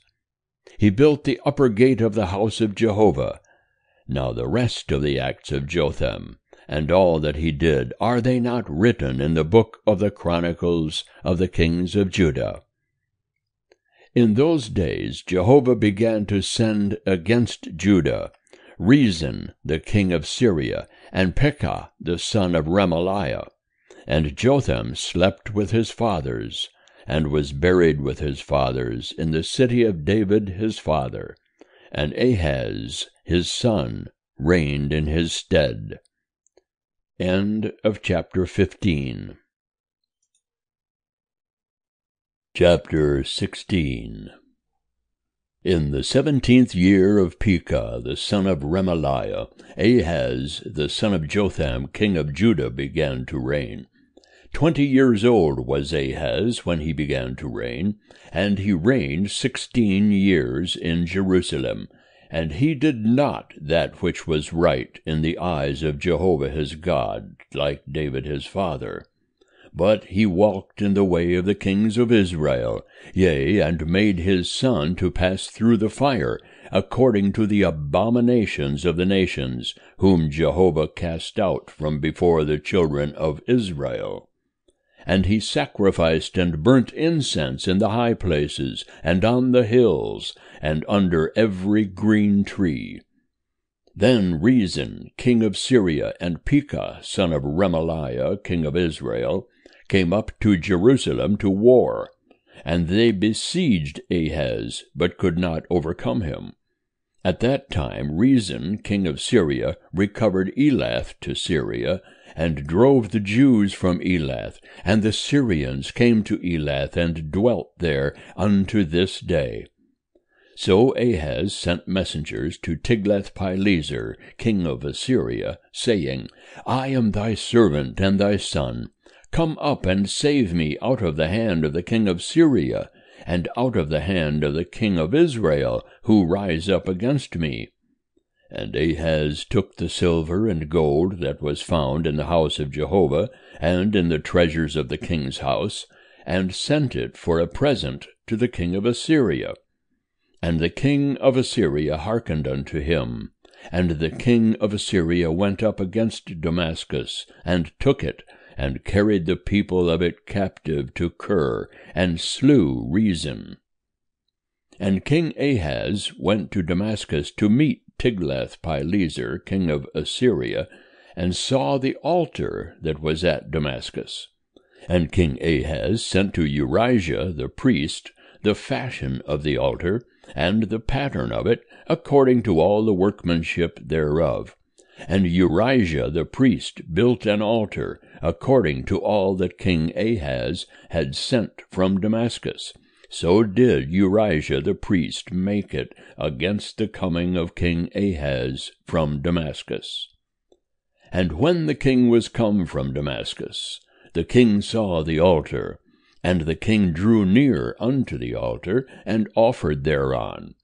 He built the upper gate of the house of Jehovah. Now the rest of the acts of Jotham, and all that he did, are they not written in the book of the Chronicles of the kings of Judah? In those days Jehovah began to send against Judah Rezin the king of Syria, and Pekah the son of Remaliah. And Jotham slept with his fathers, and was buried with his fathers in the city of David his father. And Ahaz his son reigned in his stead. End of chapter 15. Chapter 16. In the 17th year of Pekah, the son of Remaliah, Ahaz, the son of Jotham, king of Judah, began to reign. 20 years old was Ahaz when he began to reign, and he reigned 16 years in Jerusalem. And he did not that which was right in the eyes of Jehovah his God, like David his father. But he walked in the way of the kings of Israel, yea, and made his son to pass through the fire, according to the abominations of the nations, whom Jehovah cast out from before the children of Israel. And he sacrificed and burnt incense in the high places, and on the hills, and under every green tree. Then Rezin, king of Syria, and Pekah, son of Remaliah, king of Israel, came up to Jerusalem to war, and they besieged Ahaz, but could not overcome him. At that time Rezin, king of Syria, recovered Elath to Syria, and drove the Jews from Elath, and the Syrians came to Elath and dwelt there unto this day. So Ahaz sent messengers to Tiglath-Pileser, king of Assyria, saying, I am thy servant and thy son. Come up and save me out of the hand of the king of Syria, and out of the hand of the king of Israel, who rise up against me. And Ahaz took the silver and gold that was found in the house of Jehovah, and in the treasures of the king's house, and sent it for a present to the king of Assyria. And the king of Assyria hearkened unto him. And the king of Assyria went up against Damascus, and took it, and carried the people of it captive to Kir, and slew Rezin. And King Ahaz went to Damascus to meet Tiglath-Pileser, king of Assyria, and saw the altar that was at Damascus. And King Ahaz sent to Urijah the priest the fashion of the altar, and the pattern of it, according to all the workmanship thereof. And Urijah the priest built an altar, according to all that King Ahaz had sent from Damascus. So did Urijah the priest make it against the coming of King Ahaz from Damascus. And when the king was come from Damascus, the king saw the altar, and the king drew near unto the altar, and offered thereon.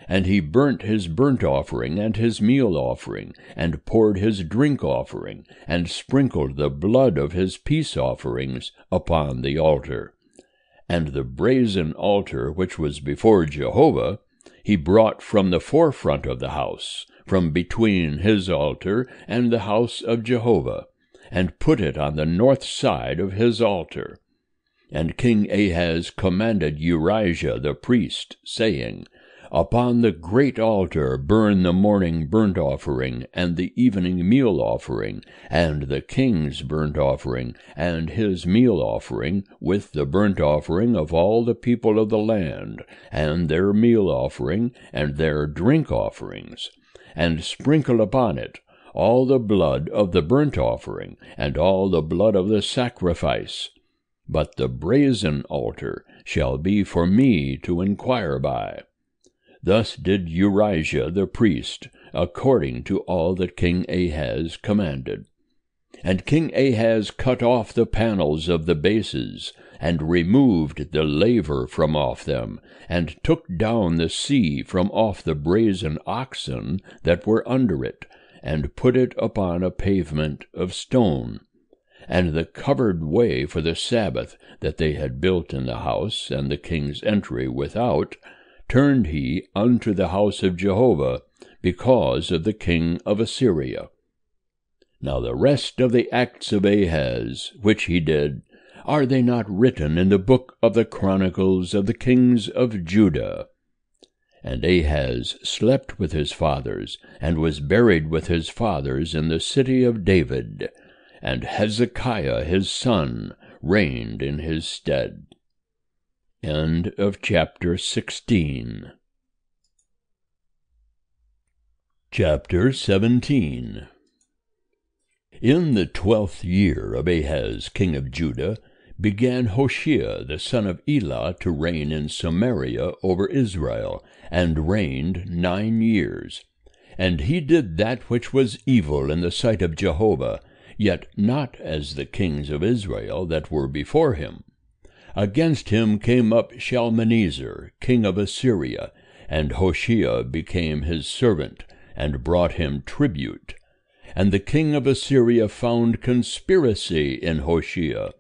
And he burnt his burnt offering and his meal offering, and poured his drink offering, and sprinkled the blood of his peace offerings upon the altar. And the brazen altar which was before Jehovah he brought from the forefront of the house, from between his altar and the house of Jehovah, and put it on the north side of his altar. And King Ahaz commanded Urijah the priest, saying, Upon the great altar burn the morning burnt offering, and the evening meal offering, and the king's burnt offering, and his meal offering, with the burnt offering of all the people of the land, and their meal offering, and their drink offerings, and sprinkle upon it all the blood of the burnt offering, and all the blood of the sacrifice. But the brazen altar shall be for me to inquire by. Thus did Urijah the priest, according to all that King Ahaz commanded. And King Ahaz cut off the panels of the bases, and removed the laver from off them, and took down the sea from off the brazen oxen that were under it, and put it upon a pavement of stone. And the covered way for the Sabbath that they had built in the house, and the king's entry without, turned he unto the house of Jehovah, because of the king of Assyria. Now the rest of the acts of Ahaz, which he did, are they not written in the book of the chronicles of the kings of Judah? And Ahaz slept with his fathers, and was buried with his fathers in the city of David, and Hezekiah his son reigned in his stead. End of chapter 16. Chapter 17. In the 12th year of Ahaz king of Judah began Hoshea the son of Elah to reign in Samaria over Israel, and reigned 9 years. And he did that which was evil in the sight of Jehovah, yet not as the kings of Israel that were before him. Against him came up Shalmaneser, king of Assyria, and Hoshea became his servant, and brought him tribute. And the king of Assyria found conspiracy in Hoshea,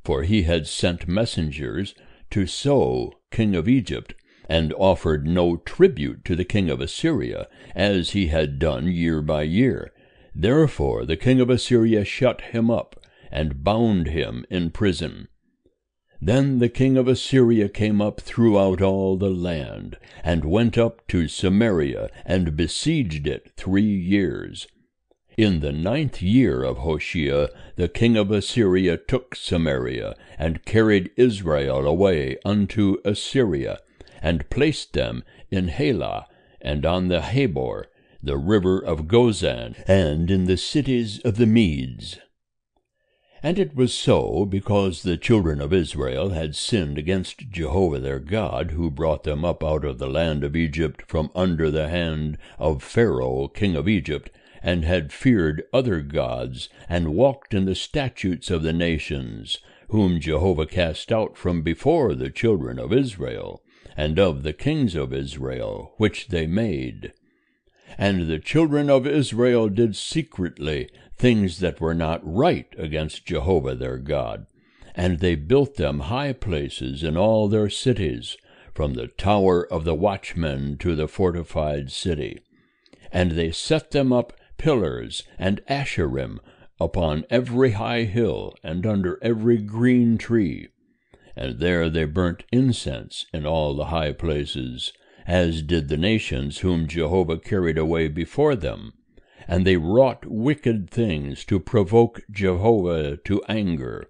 for he had sent messengers to So, king of Egypt, and offered no tribute to the king of Assyria, as he had done year by year. Therefore the king of Assyria shut him up, and bound him in prison. Then the king of Assyria came up throughout all the land, and went up to Samaria, and besieged it 3 years. In the 9th year of Hoshea, the king of Assyria took Samaria, and carried Israel away unto Assyria, and placed them in Halah, and on the Habor, the river of Gozan, and in the cities of the Medes. And it was so, because the children of Israel had sinned against Jehovah their God, who brought them up out of the land of Egypt from under the hand of Pharaoh king of Egypt, and had feared other gods, and walked in the statutes of the nations, whom Jehovah cast out from before the children of Israel, and of the kings of Israel, which they made. And the children of Israel did secretly things that were not right against Jehovah their God, and they built them high places in all their cities, from the tower of the watchmen to the fortified city. And they set them up pillars and asherim upon every high hill, and under every green tree. And there they burnt incense in all the high places, as did the nations whom Jehovah carried away before them. And they wrought wicked things to provoke Jehovah to anger.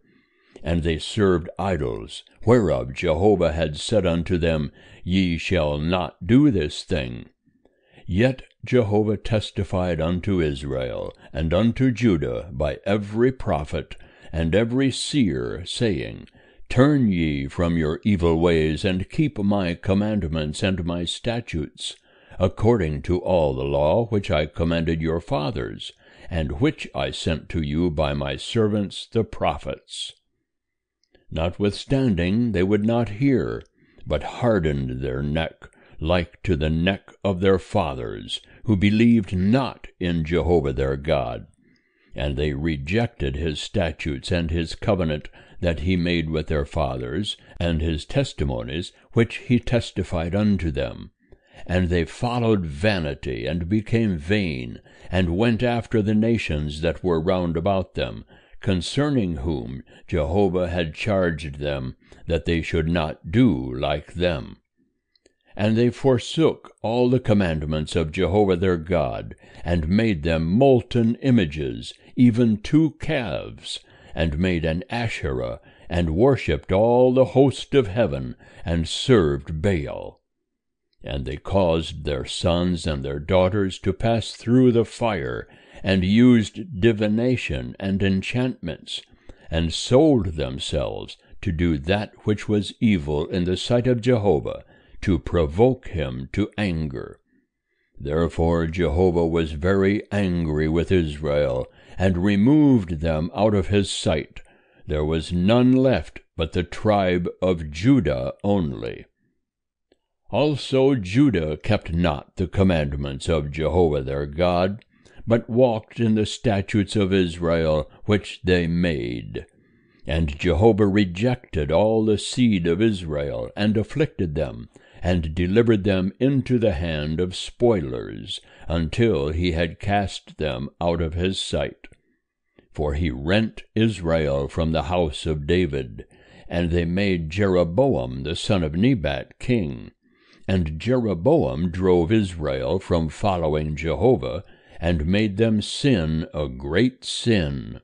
And they served idols, whereof Jehovah had said unto them, Ye shall not do this thing. Yet Jehovah testified unto Israel, and unto Judah by every prophet, and every seer, saying, Turn ye from your evil ways, and keep my commandments and my statutes, according to all the law which I commanded your fathers, and which I sent to you by my servants the prophets. Notwithstanding they would not hear, but hardened their neck, like to the neck of their fathers, who believed not in Jehovah their God. And they rejected his statutes and his covenant that he made with their fathers, and his testimonies which he testified unto them. And they followed vanity, and became vain, and went after the nations that were round about them, concerning whom Jehovah had charged them that they should not do like them. And they forsook all the commandments of Jehovah their God, and made them molten images, even 2 calves, and made an Asherah, and worshipped all the host of heaven, and served Baal. And they caused their sons and their daughters to pass through the fire, and used divination and enchantments, and sold themselves to do that which was evil in the sight of Jehovah, to provoke him to anger. Therefore Jehovah was very angry with Israel, and removed them out of his sight. There was none left but the tribe of Judah only. Also Judah kept not the commandments of Jehovah their God, but walked in the statutes of Israel which they made. And Jehovah rejected all the seed of Israel, and afflicted them, and delivered them into the hand of spoilers, until he had cast them out of his sight. For he rent Israel from the house of David, and they made Jeroboam the son of Nebat king. And Jeroboam drove Israel from following Jehovah, and made them sin a great sin.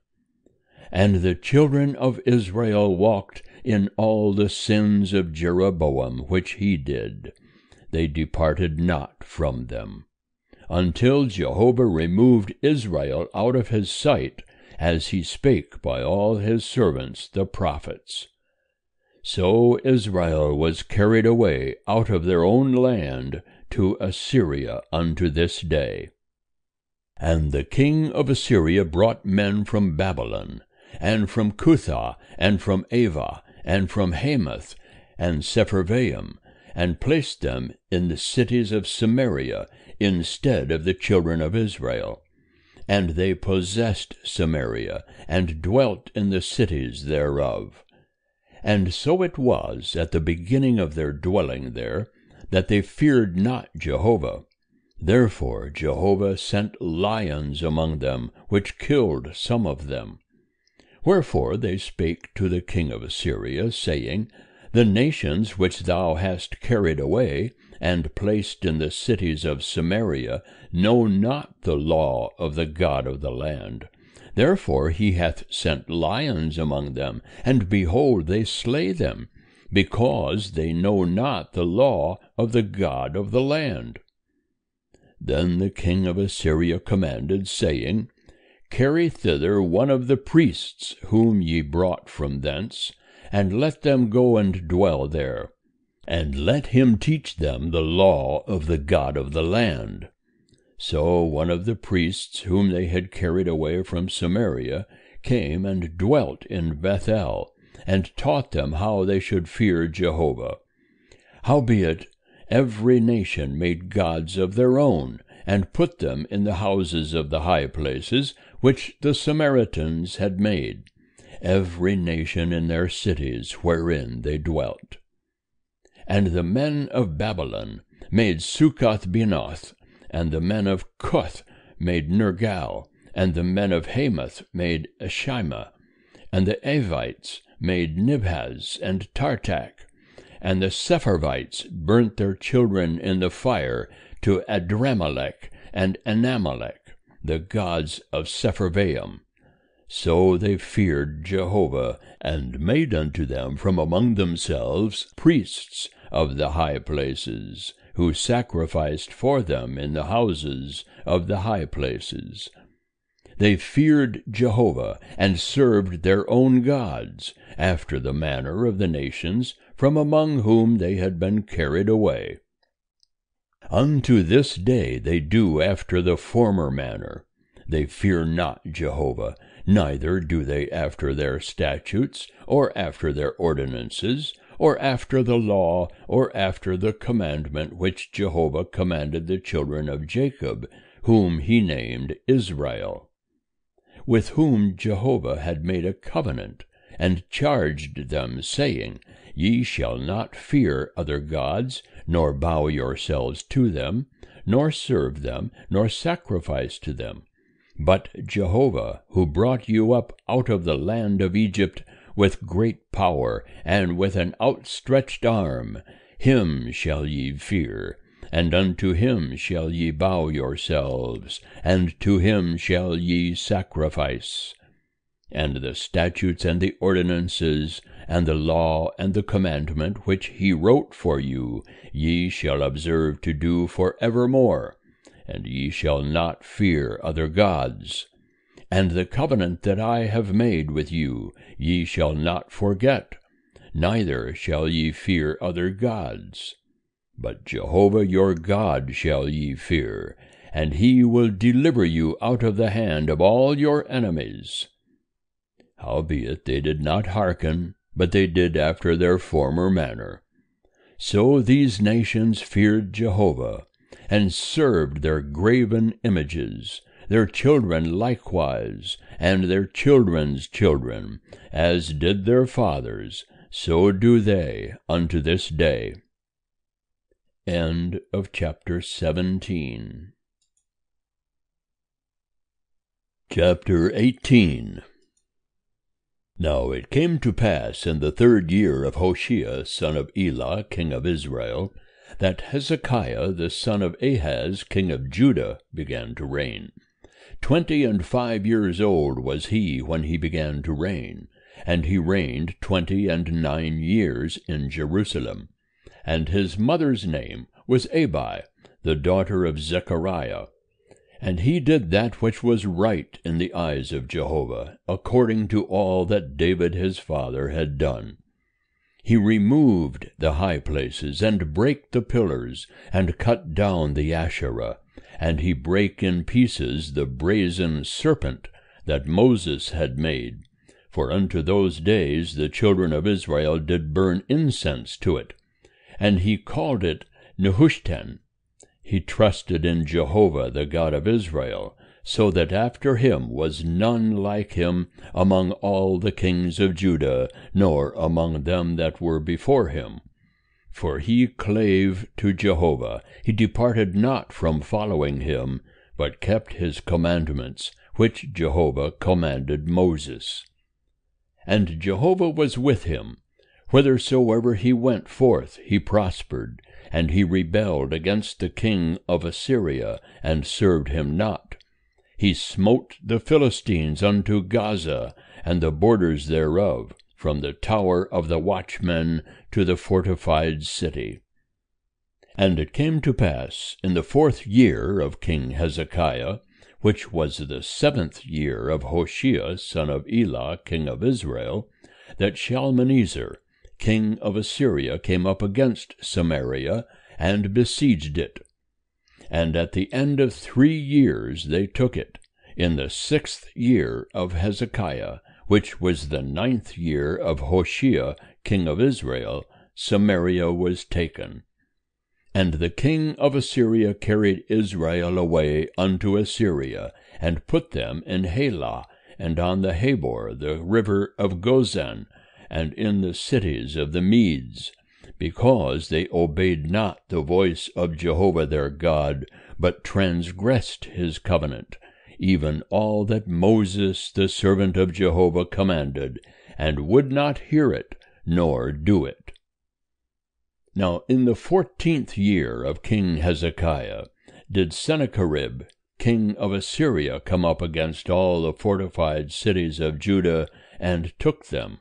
And the children of Israel walked in all the sins of Jeroboam which he did. They departed not from them, until Jehovah removed Israel out of his sight, as he spake by all his servants the prophets. So Israel was carried away out of their own land to Assyria unto this day. And the king of Assyria brought men from Babylon, and from Cuthah, and from Ava, and from Hamath, and Sepharvaim, and placed them in the cities of Samaria instead of the children of Israel. And they possessed Samaria, and dwelt in the cities thereof. And so it was at the beginning of their dwelling there, that they feared not Jehovah. Therefore Jehovah sent lions among them, which killed some of them. Wherefore they spake to the king of Assyria, saying, The nations which thou hast carried away, and placed in the cities of Samaria, know not the law of the God of the land. Therefore he hath sent lions among them, and behold, they slay them, because they know not the law of the God of the land. Then the king of Assyria commanded, saying, Carry thither one of the priests whom ye brought from thence, and let them go and dwell there, and let him teach them the law of the God of the land. So one of the priests whom they had carried away from Samaria came and dwelt in Bethel, and taught them how they should fear Jehovah. Howbeit every nation made gods of their own, and put them in the houses of the high places, which the Samaritans had made, every nation in their cities wherein they dwelt. And the men of Babylon made Succoth-Benoth, and the men of Cuth made Nergal, and the men of Hamath made Ashima, and the Avites made Nibhaz and Tartak, and the Sepharvites burnt their children in the fire to Adramelech and Anamelech, the gods of Sepharvaim. So they feared Jehovah, and made unto them from among themselves priests of the high places, who sacrificed for them in the houses of the high places. They feared Jehovah, and served their own gods, after the manner of the nations from among whom they had been carried away. Unto this day they do after the former manner. They fear not Jehovah, neither do they after their statutes, or after their ordinances, or after the law, or after the commandment which Jehovah commanded the children of Jacob, whom he named Israel, with whom Jehovah had made a covenant, and charged them, saying, Ye shall not fear other gods, nor bow yourselves to them, nor serve them, nor sacrifice to them. But Jehovah, who brought you up out of the land of Egypt with great power and with an outstretched arm, him shall ye fear, and unto him shall ye bow yourselves, and to him shall ye sacrifice. And the statutes and the ordinances, and the law and the commandment which he wrote for you, ye shall observe to do for evermore, and ye shall not fear other gods. And the covenant that I have made with you ye shall not forget, neither shall ye fear other gods. But Jehovah your God shall ye fear, and he will deliver you out of the hand of all your enemies. Howbeit they did not hearken, but they did after their former manner. So these nations feared Jehovah, and served their graven images, their children likewise, and their children's children, as did their fathers, so do they unto this day. End of chapter 17. Chapter 18. Now it came to pass in the 3rd year of Hoshea son of Elah, king of Israel, that Hezekiah the son of Ahaz, king of Judah, began to reign. 25 years old was he when he began to reign, and he reigned 29 years in Jerusalem. And his mother's name was Abi, the daughter of Zechariah. And he did that which was right in the eyes of Jehovah, according to all that David his father had done. He removed the high places, and brake the pillars, and cut down the Asherah, and he brake in pieces the brazen serpent that Moses had made. For unto those days the children of Israel did burn incense to it. And he called it Nehushtan. He trusted in Jehovah the God of Israel, so that after him was none like him among all the kings of Judah, nor among them that were before him. For he clave to Jehovah, he departed not from following him, but kept his commandments, which Jehovah commanded Moses. And Jehovah was with him. Whithersoever he went forth he prospered, and he rebelled against the king of Assyria, and served him not. He smote the Philistines unto Gaza, and the borders thereof, from the tower of the watchmen to the fortified city. And it came to pass in the 4th year of King Hezekiah, which was the 7th year of Hoshea son of Elah, king of Israel, that Shalmaneser, king of Assyria, came up against Samaria, and besieged it. And at the end of 3 years they took it, in the 6th year of Hezekiah, which was the 9th year of Hoshea, king of Israel, Samaria was taken. And the king of Assyria carried Israel away unto Assyria, and put them in Halah, and on the Habor, the river of Gozan, and in the cities of the Medes, because they obeyed not the voice of Jehovah their God, but transgressed his covenant, even all that Moses the servant of Jehovah commanded, and would not hear it, nor do it. Now in the 14th year of King Hezekiah did Sennacherib, king of Assyria, come up against all the fortified cities of Judah, and took them.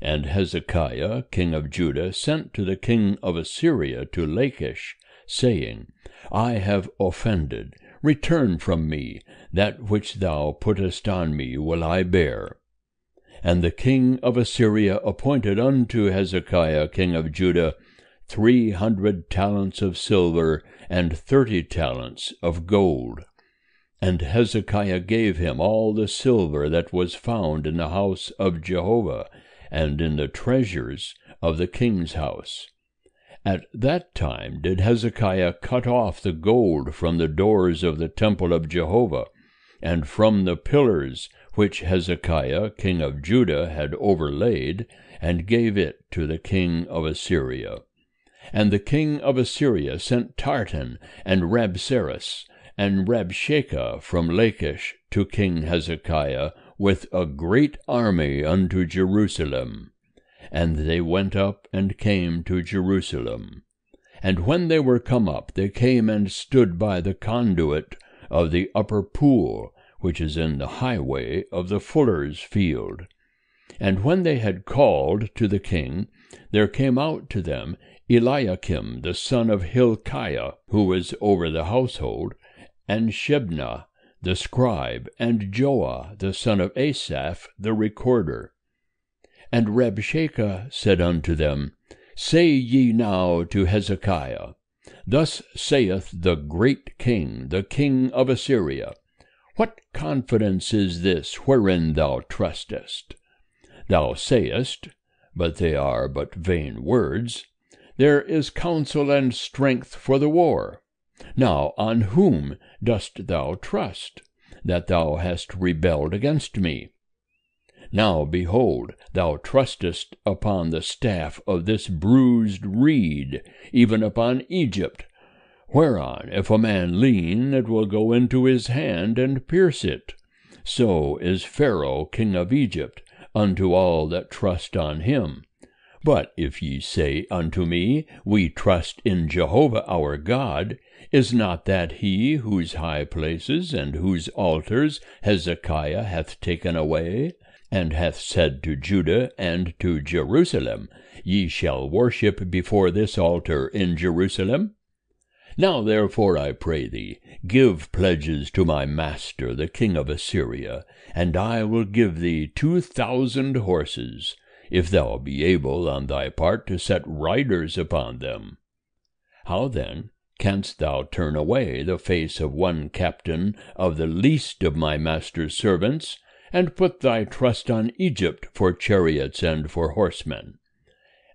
And Hezekiah, king of Judah, sent to the king of Assyria to Lachish, saying, I have offended. Return from me. That which thou puttest on me will I bear. And the king of Assyria appointed unto Hezekiah, king of Judah, 300 talents of silver, and 30 talents of gold. And Hezekiah gave him all the silver that was found in the house of Jehovah, and in the treasures of the king's house. At that time did Hezekiah cut off the gold from the doors of the temple of Jehovah, and from the pillars which Hezekiah king of Judah had overlaid, and gave it to the king of Assyria. And the king of Assyria sent Tartan and Rabsaris, and Rabshakeh from Lachish to King Hezekiah with a great army unto Jerusalem. And they went up and came to Jerusalem. And when they were come up, they came and stood by the conduit of the upper pool, which is in the highway of the fuller's field. And when they had called to the king, there came out to them Eliakim the son of Hilkiah, who was over the household, and Shebna the scribe, and Joah the son of Asaph the recorder. And Rabshakeh said unto them, Say ye now to Hezekiah, Thus saith the great king, the king of Assyria, What confidence is this wherein thou trustest? Thou sayest, but they are but vain words, There is counsel and strength for the war. Now on whom dost thou trust, that thou hast rebelled against me? Now, behold, thou trustest upon the staff of this bruised reed, even upon Egypt, whereon if a man lean, it will go into his hand and pierce it. So is Pharaoh king of Egypt unto all that trust on him. But if ye say unto me, We trust in Jehovah our God, is not that he whose high places and whose altars Hezekiah hath taken away, and hath said to Judah and to Jerusalem, Ye shall worship before this altar in Jerusalem? Now therefore, I pray thee, give pledges to my master the king of Assyria, and I will give thee 2,000 horses, if thou be able on thy part to set riders upon them. How then canst thou turn away the face of one captain of the least of my master's servants, and put thy trust on Egypt for chariots and for horsemen?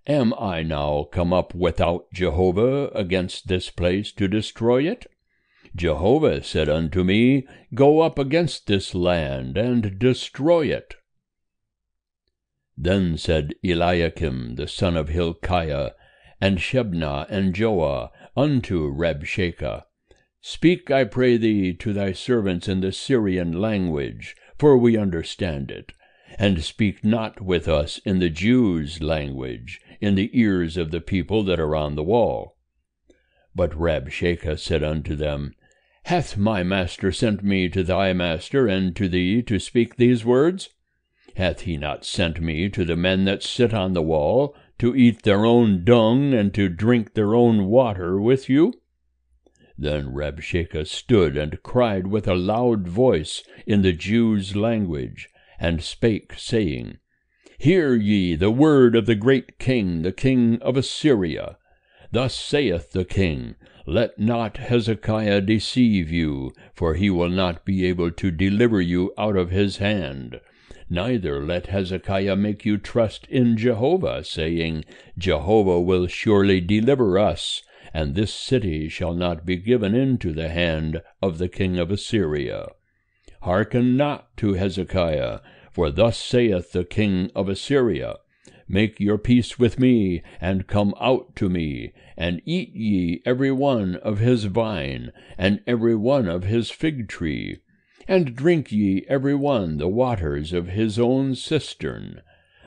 Am I now come up without Jehovah against this place to destroy it? Jehovah said unto me, Go up against this land, and destroy it. Then said Eliakim the son of Hilkiah, and Shebna, and Joah, unto Rabshakeh, Speak, I pray thee, to thy servants in the Syrian language, for we understand it, and speak not with us in the Jews' language, in the ears of the people that are on the wall. But Rabshakeh said unto them, Hath my master sent me to thy master and to thee to speak these words? Hath he not sent me to the men that sit on the wall, to eat their own dung and to drink their own water with you? Then Rabshakeh stood and cried with a loud voice in the Jews' language, and spake, saying, Hear ye the word of the great king, the king of Assyria. Thus saith the king, Let not Hezekiah deceive you, for he will not be able to deliver you out of his hand. Neither let Hezekiah make you trust in Jehovah, saying, Jehovah will surely deliver us, and this city shall not be given into the hand of the king of Assyria. Hearken not to Hezekiah, for thus saith the king of Assyria, Make your peace with me, and come out to me, and eat ye every one of his vine, and every one of his fig tree, and drink ye every one the waters of his own cistern,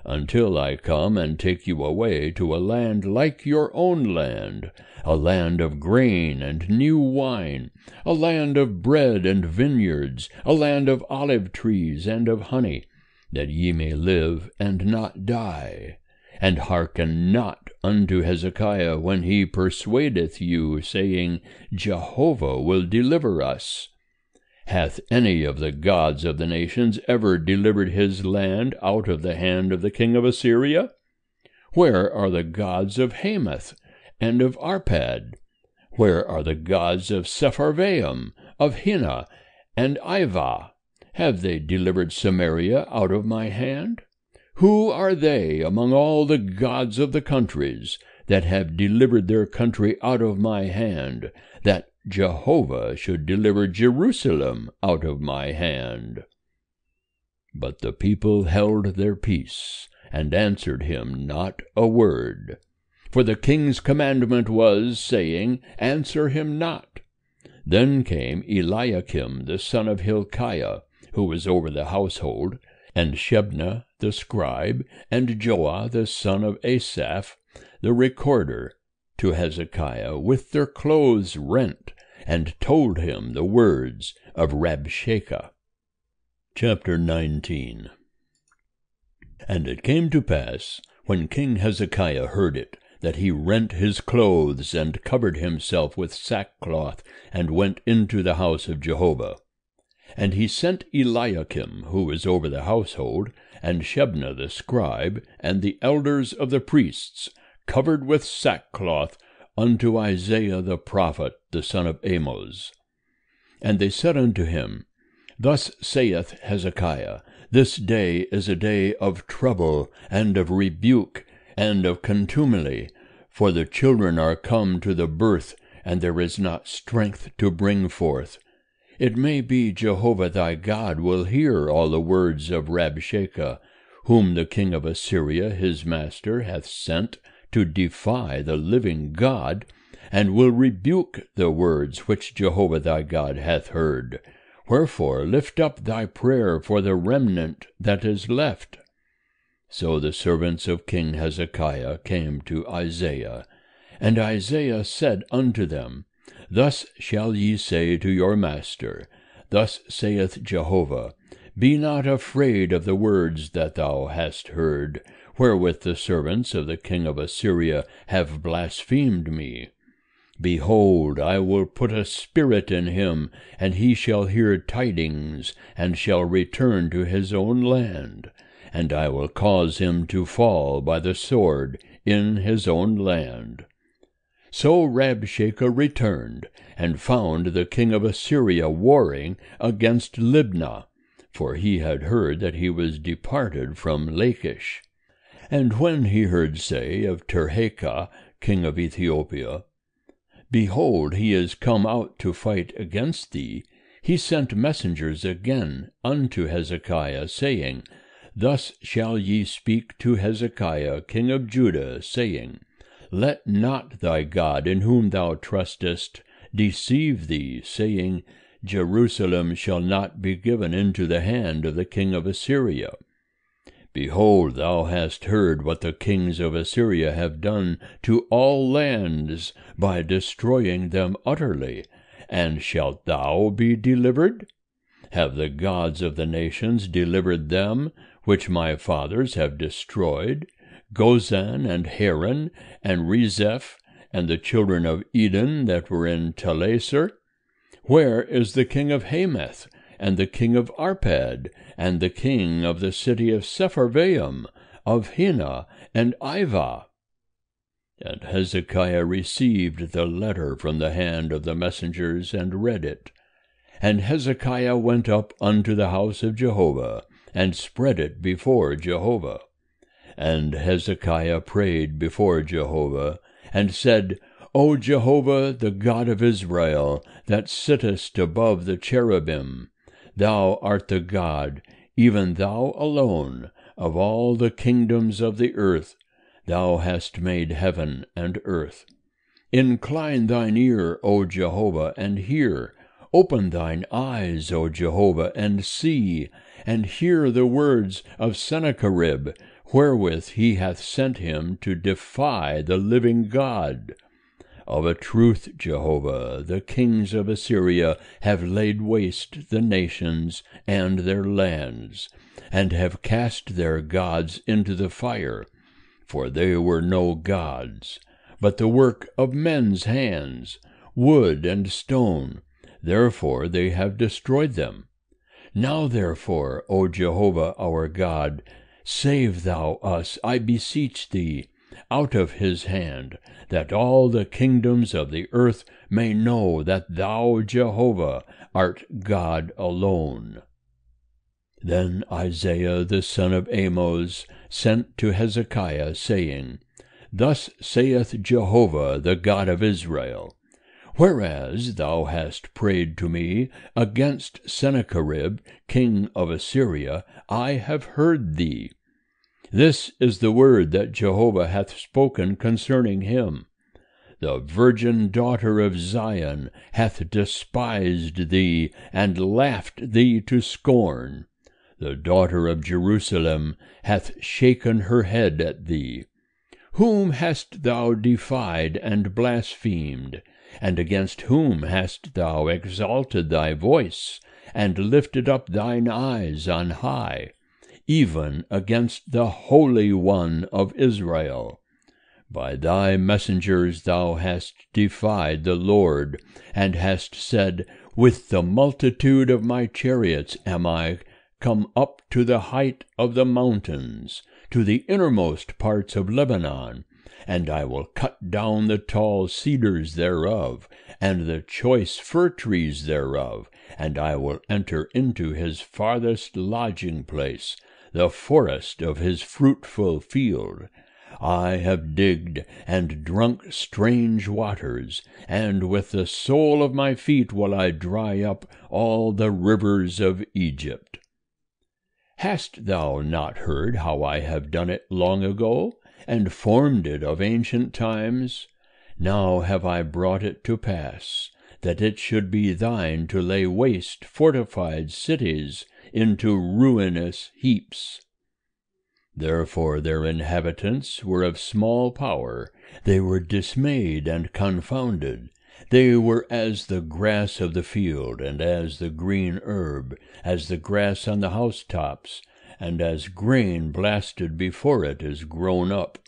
until I come and take you away to a land like your own land, a land of grain and new wine, a land of bread and vineyards, a land of olive trees and of honey, that ye may live and not die. And hearken not unto Hezekiah when he persuadeth you, saying, Jehovah will deliver us. Hath any of the gods of the nations ever delivered his land out of the hand of the king of Assyria? Where are the gods of Hamath and of Arpad? Where are the gods of Sepharvaim, of Hena, and Ivah? Have they delivered Samaria out of my hand? Who are they among all the gods of the countries that have delivered their country out of my hand, that Jehovah should deliver Jerusalem out of my hand? But the people held their peace, and answered him not a word. For the king's commandment was, saying, Answer him not. Then came Eliakim the son of Hilkiah, who was over the household, and Shebna the scribe, and Joah the son of Asaph, the recorder, to Hezekiah with their clothes rent, and told him the words of Rabshakeh. Chapter 19. And it came to pass, when King Hezekiah heard it, that he rent his clothes, and covered himself with sackcloth, and went into the house of Jehovah. And he sent Eliakim, who was over the household, and Shebna the scribe, and the elders of the priests, covered with sackcloth, unto Isaiah the prophet, the son of Amoz. And they said unto him, Thus saith Hezekiah, This day is a day of trouble, and of rebuke, and of contumely, for the children are come to the birth, and there is not strength to bring forth. It may be Jehovah thy God will hear all the words of Rabshakeh, whom the king of Assyria his master hath sent to defy the living God, and will rebuke the words which Jehovah thy God hath heard. Wherefore lift up thy prayer for the remnant that is left. So the servants of King Hezekiah came to Isaiah, and Isaiah said unto them, Thus shall ye say to your master, Thus saith Jehovah, Be not afraid of the words that thou hast heard, wherewith the servants of the king of Assyria have blasphemed me. Behold, I will put a spirit in him, and he shall hear tidings, and shall return to his own land. And I will cause him to fall by the sword in his own land. So Rabshakeh returned, and found the king of Assyria warring against Libnah, for he had heard that he was departed from Lachish. And when he heard say of Tirhakah, king of Ethiopia, Behold, he is come out to fight against thee, he sent messengers again unto Hezekiah, saying, Thus shall ye speak to Hezekiah, king of Judah, saying, Let not thy God, in whom thou trustest, deceive thee, saying, Jerusalem shall not be given into the hand of the king of Assyria. Behold, thou hast heard what the kings of Assyria have done to all lands, by destroying them utterly. And shalt thou be delivered? Have the gods of the nations delivered them, which my fathers have destroyed, Gozan and Haran, and Rezeph, and the children of Eden that were in Telassar? Where is the king of Hamath, and the king of Arpad, and the king of the city of Sepharvaim, of Hena, and Ivah? And Hezekiah received the letter from the hand of the messengers, and read it. And Hezekiah went up unto the house of Jehovah, and spread it before Jehovah. And Hezekiah prayed before Jehovah, and said, O Jehovah, the God of Israel, that sittest above the cherubim, thou art the God, even thou alone, of all the kingdoms of the earth. Thou hast made heaven and earth. Incline thine ear, O Jehovah, and hear. Open thine eyes, O Jehovah, and see, and hear the words of Sennacherib, wherewith he hath sent him to defy the living God. Of a truth, Jehovah, the kings of Assyria have laid waste the nations and their lands, and have cast their gods into the fire, for they were no gods, but the work of men's hands, wood and stone. Therefore they have destroyed them. Now therefore, O Jehovah our God, save thou us, I beseech thee, out of his hand, that all the kingdoms of the earth may know that thou, Jehovah, art God alone. Then Isaiah the son of Amoz sent to Hezekiah, saying, Thus saith Jehovah, the God of Israel, Whereas thou hast prayed to me against Sennacherib, king of Assyria, I have heard thee. This is the word that Jehovah hath spoken concerning him. The virgin daughter of Zion hath despised thee, and laughed thee to scorn. The daughter of Jerusalem hath shaken her head at thee. Whom hast thou defied and blasphemed? And against whom hast thou exalted thy voice, and lifted up thine eyes on high? Even against the Holy One of Israel. By thy messengers thou hast defied the Lord, and hast said, With the multitude of my chariots am I come up to the height of the mountains, to the innermost parts of Lebanon, and I will cut down the tall cedars thereof, and the choice fir trees thereof, and I will enter into his farthest lodging place, the forest of his fruitful field. I have digged and drunk strange waters, and with the sole of my feet will I dry up all the rivers of Egypt. Hast thou not heard how I have done it long ago, and formed it of ancient times? Now have I brought it to pass, that it should be thine to lay waste fortified cities into ruinous heaps. Therefore their inhabitants were of small power, they were dismayed and confounded. They were as the grass of the field, and as the green herb, as the grass on the housetops, and as grain blasted before it is grown up.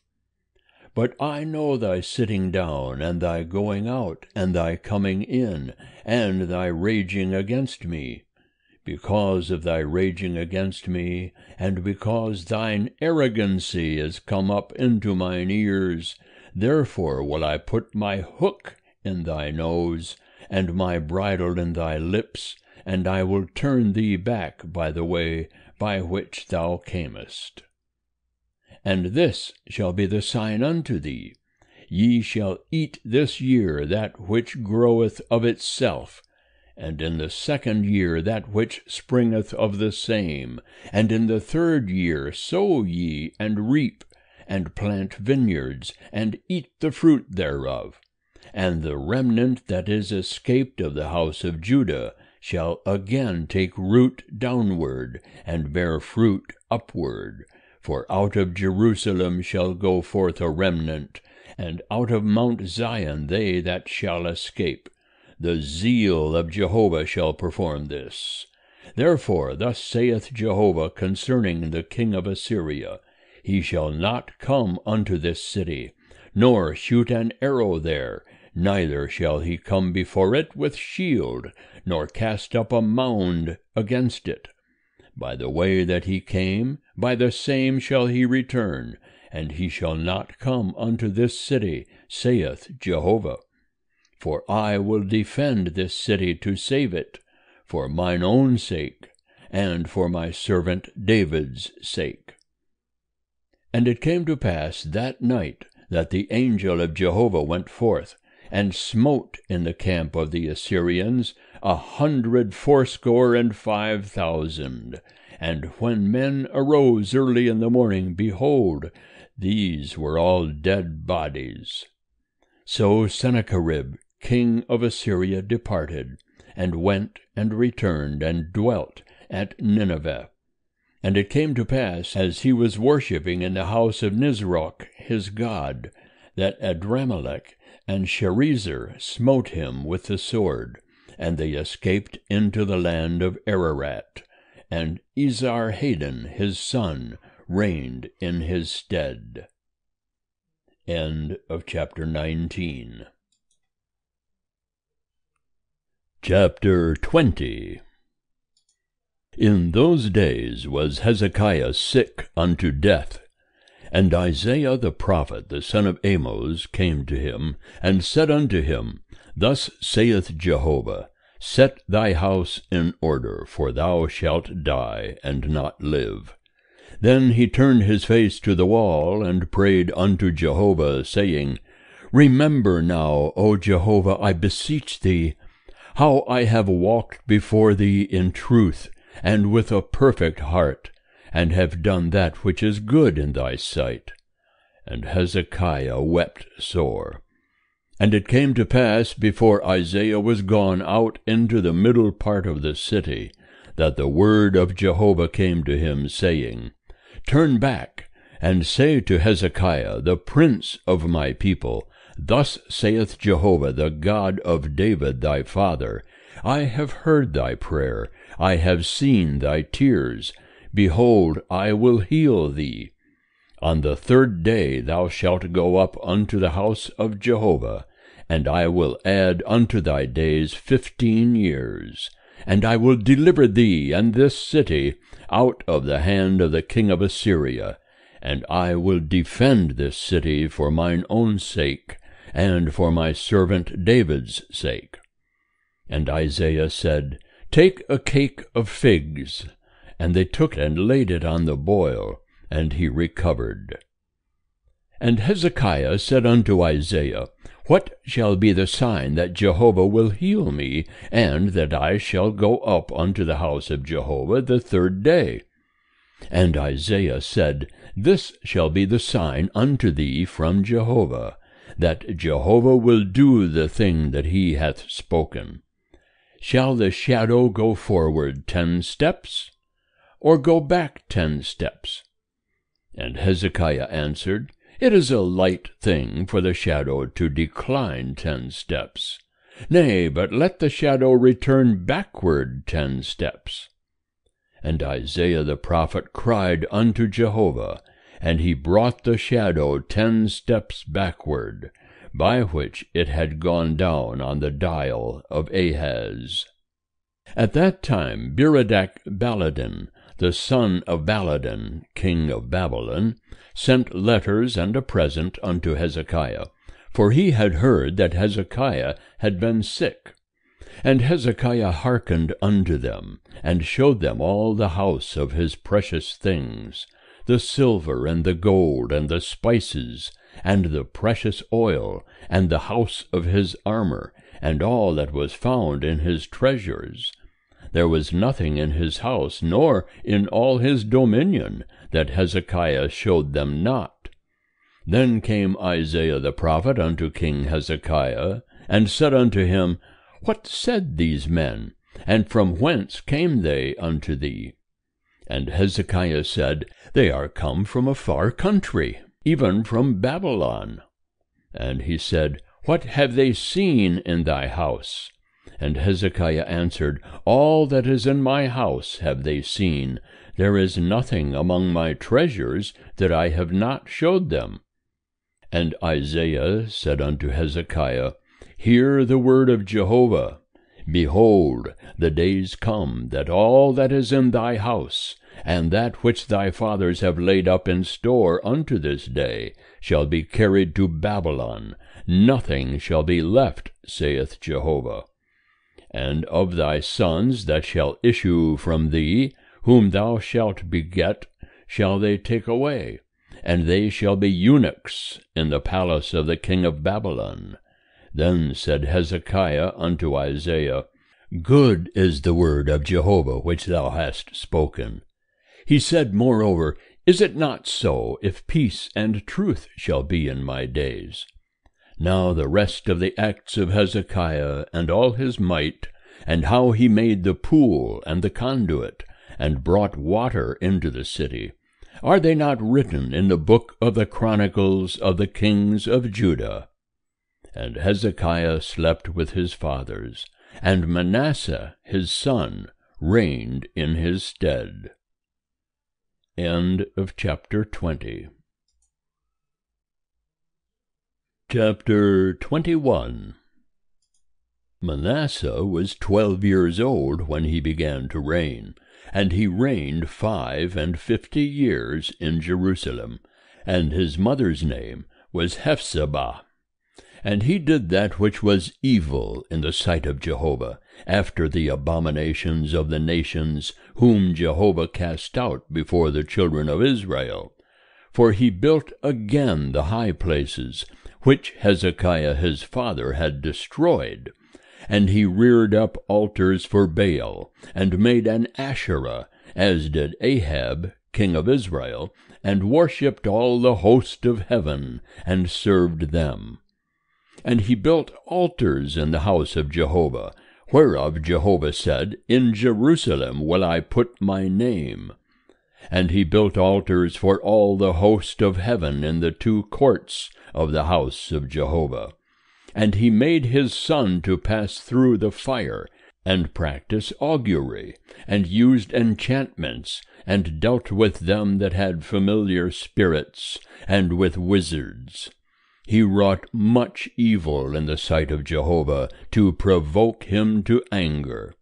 But I know thy sitting down, and thy going out, and thy coming in, and thy raging against me. Because of thy raging against me, and because thine arrogancy is come up into mine ears, therefore will I put my hook in thy nose, and my bridle in thy lips, and I will turn thee back by the way by which thou camest. And this shall be the sign unto thee: ye shall eat this year that which groweth of itself, and in the second year that which springeth of the same, and in the third year sow ye, and reap, and plant vineyards, and eat the fruit thereof. And the remnant that is escaped of the house of Judah shall again take root downward, and bear fruit upward. For out of Jerusalem shall go forth a remnant, and out of Mount Zion they that shall escape. The zeal of Jehovah shall perform this. Therefore thus saith Jehovah concerning the king of Assyria, He shall not come unto this city, nor shoot an arrow there, neither shall he come before it with shield, nor cast up a mound against it. By the way that he came, by the same shall he return, and he shall not come unto this city, saith Jehovah. For I will defend this city to save it, for mine own sake, and for my servant David's sake. And it came to pass that night that the angel of Jehovah went forth, and smote in the camp of the Assyrians 185,000. And when men arose early in the morning, behold, these were all dead bodies. So Sennacherib, king of Assyria, departed, and went and returned, and dwelt at Nineveh. And it came to pass, as he was worshipping in the house of Nisroch his god, that Adramelech and Sharezer smote him with the sword, and they escaped into the land of Ararat, and Esarhaddon his son reigned in his stead. End of chapter 19. Chapter 20. In those days was Hezekiah sick unto death, and Isaiah the prophet, the son of Amoz, came to him, and said unto him, Thus saith Jehovah, Set thy house in order, for thou shalt die, and not live. Then he turned his face to the wall, and prayed unto Jehovah, saying, Remember now, O Jehovah, I beseech thee, how I have walked before thee in truth, and with a perfect heart, and have done that which is good in thy sight. And Hezekiah wept sore. And it came to pass, before Isaiah was gone out into the middle part of the city, that the word of Jehovah came to him, saying, Turn back, and say to Hezekiah, the prince of my people, Thus saith Jehovah, the God of David thy father, I have heard thy prayer, I have seen thy tears. Behold, I will heal thee. On the 3rd day thou shalt go up unto the house of Jehovah, and I will add unto thy days 15 years. And I will deliver thee and this city out of the hand of the king of Assyria, and I will defend this city for mine own sake, and for my servant David's sake. And Isaiah said, Take a cake of figs. And they took it and laid it on the boil, and he recovered. And Hezekiah said unto Isaiah, What shall be the sign that Jehovah will heal me, and that I shall go up unto the house of Jehovah the 3rd day? And Isaiah said, This shall be the sign unto thee from Jehovah, that Jehovah will do the thing that he hath spoken. Shall the shadow go forward 10 steps, or go back 10 steps? And Hezekiah answered, It is a light thing for the shadow to decline 10 steps. Nay, but let the shadow return backward 10 steps. And Isaiah the prophet cried unto Jehovah, and he brought the shadow 10 steps backward, by which it had gone down on the dial of Ahaz. At that time Berodach-Baladan, the son of Baladan, king of Babylon, sent letters and a present unto Hezekiah, for he had heard that Hezekiah had been sick. And Hezekiah hearkened unto them, and showed them all the house of his precious things, the silver and the gold and the spices, and the precious oil, and the house of his armor, and all that was found in his treasures. There was nothing in his house, nor in all his dominion, that Hezekiah showed them not. Then came Isaiah the prophet unto King Hezekiah, and said unto him, What said these men, and from whence came they unto thee? And Hezekiah said, They are come from a far country, even from Babylon. And he said, What have they seen in thy house? And Hezekiah answered, All that is in my house have they seen. There is nothing among my treasures that I have not showed them. And Isaiah said unto Hezekiah, Hear the word of Jehovah. Behold, the days come that all that is in thy house, and that which thy fathers have laid up in store unto this day, shall be carried to Babylon. Nothing shall be left, saith Jehovah. And of thy sons that shall issue from thee, whom thou shalt beget, shall they take away, and they shall be eunuchs in the palace of the king of Babylon. Then said Hezekiah unto Isaiah, Good is the word of Jehovah which thou hast spoken. He said moreover, Is it not so, if peace and truth shall be in my days? Now the rest of the acts of Hezekiah, and all his might, and how he made the pool and the conduit, and brought water into the city, are they not written in the book of the Chronicles of the kings of Judah? And Hezekiah slept with his fathers, and Manasseh his son reigned in his stead. End of chapter 20. Chapter 21. Manasseh was 12 years old when he began to reign, and he reigned 55 years in Jerusalem, and his mother's name was Hephzibah. And he did that which was evil in the sight of Jehovah, after the abominations of the nations whom Jehovah cast out before the children of Israel. For he built again the high places, which Hezekiah his father had destroyed. And he reared up altars for Baal, and made an Asherah, as did Ahab, king of Israel, and worshipped all the host of heaven, and served them. And he built altars in the house of Jehovah, whereof Jehovah said, In Jerusalem will I put my name. And he built altars for all the host of heaven in the 2 courts of the house of Jehovah. And he made his son to pass through the fire, and practice augury, and used enchantments, and dealt with them that had familiar spirits, and with wizards. He wrought much evil in the sight of Jehovah, to provoke him to anger.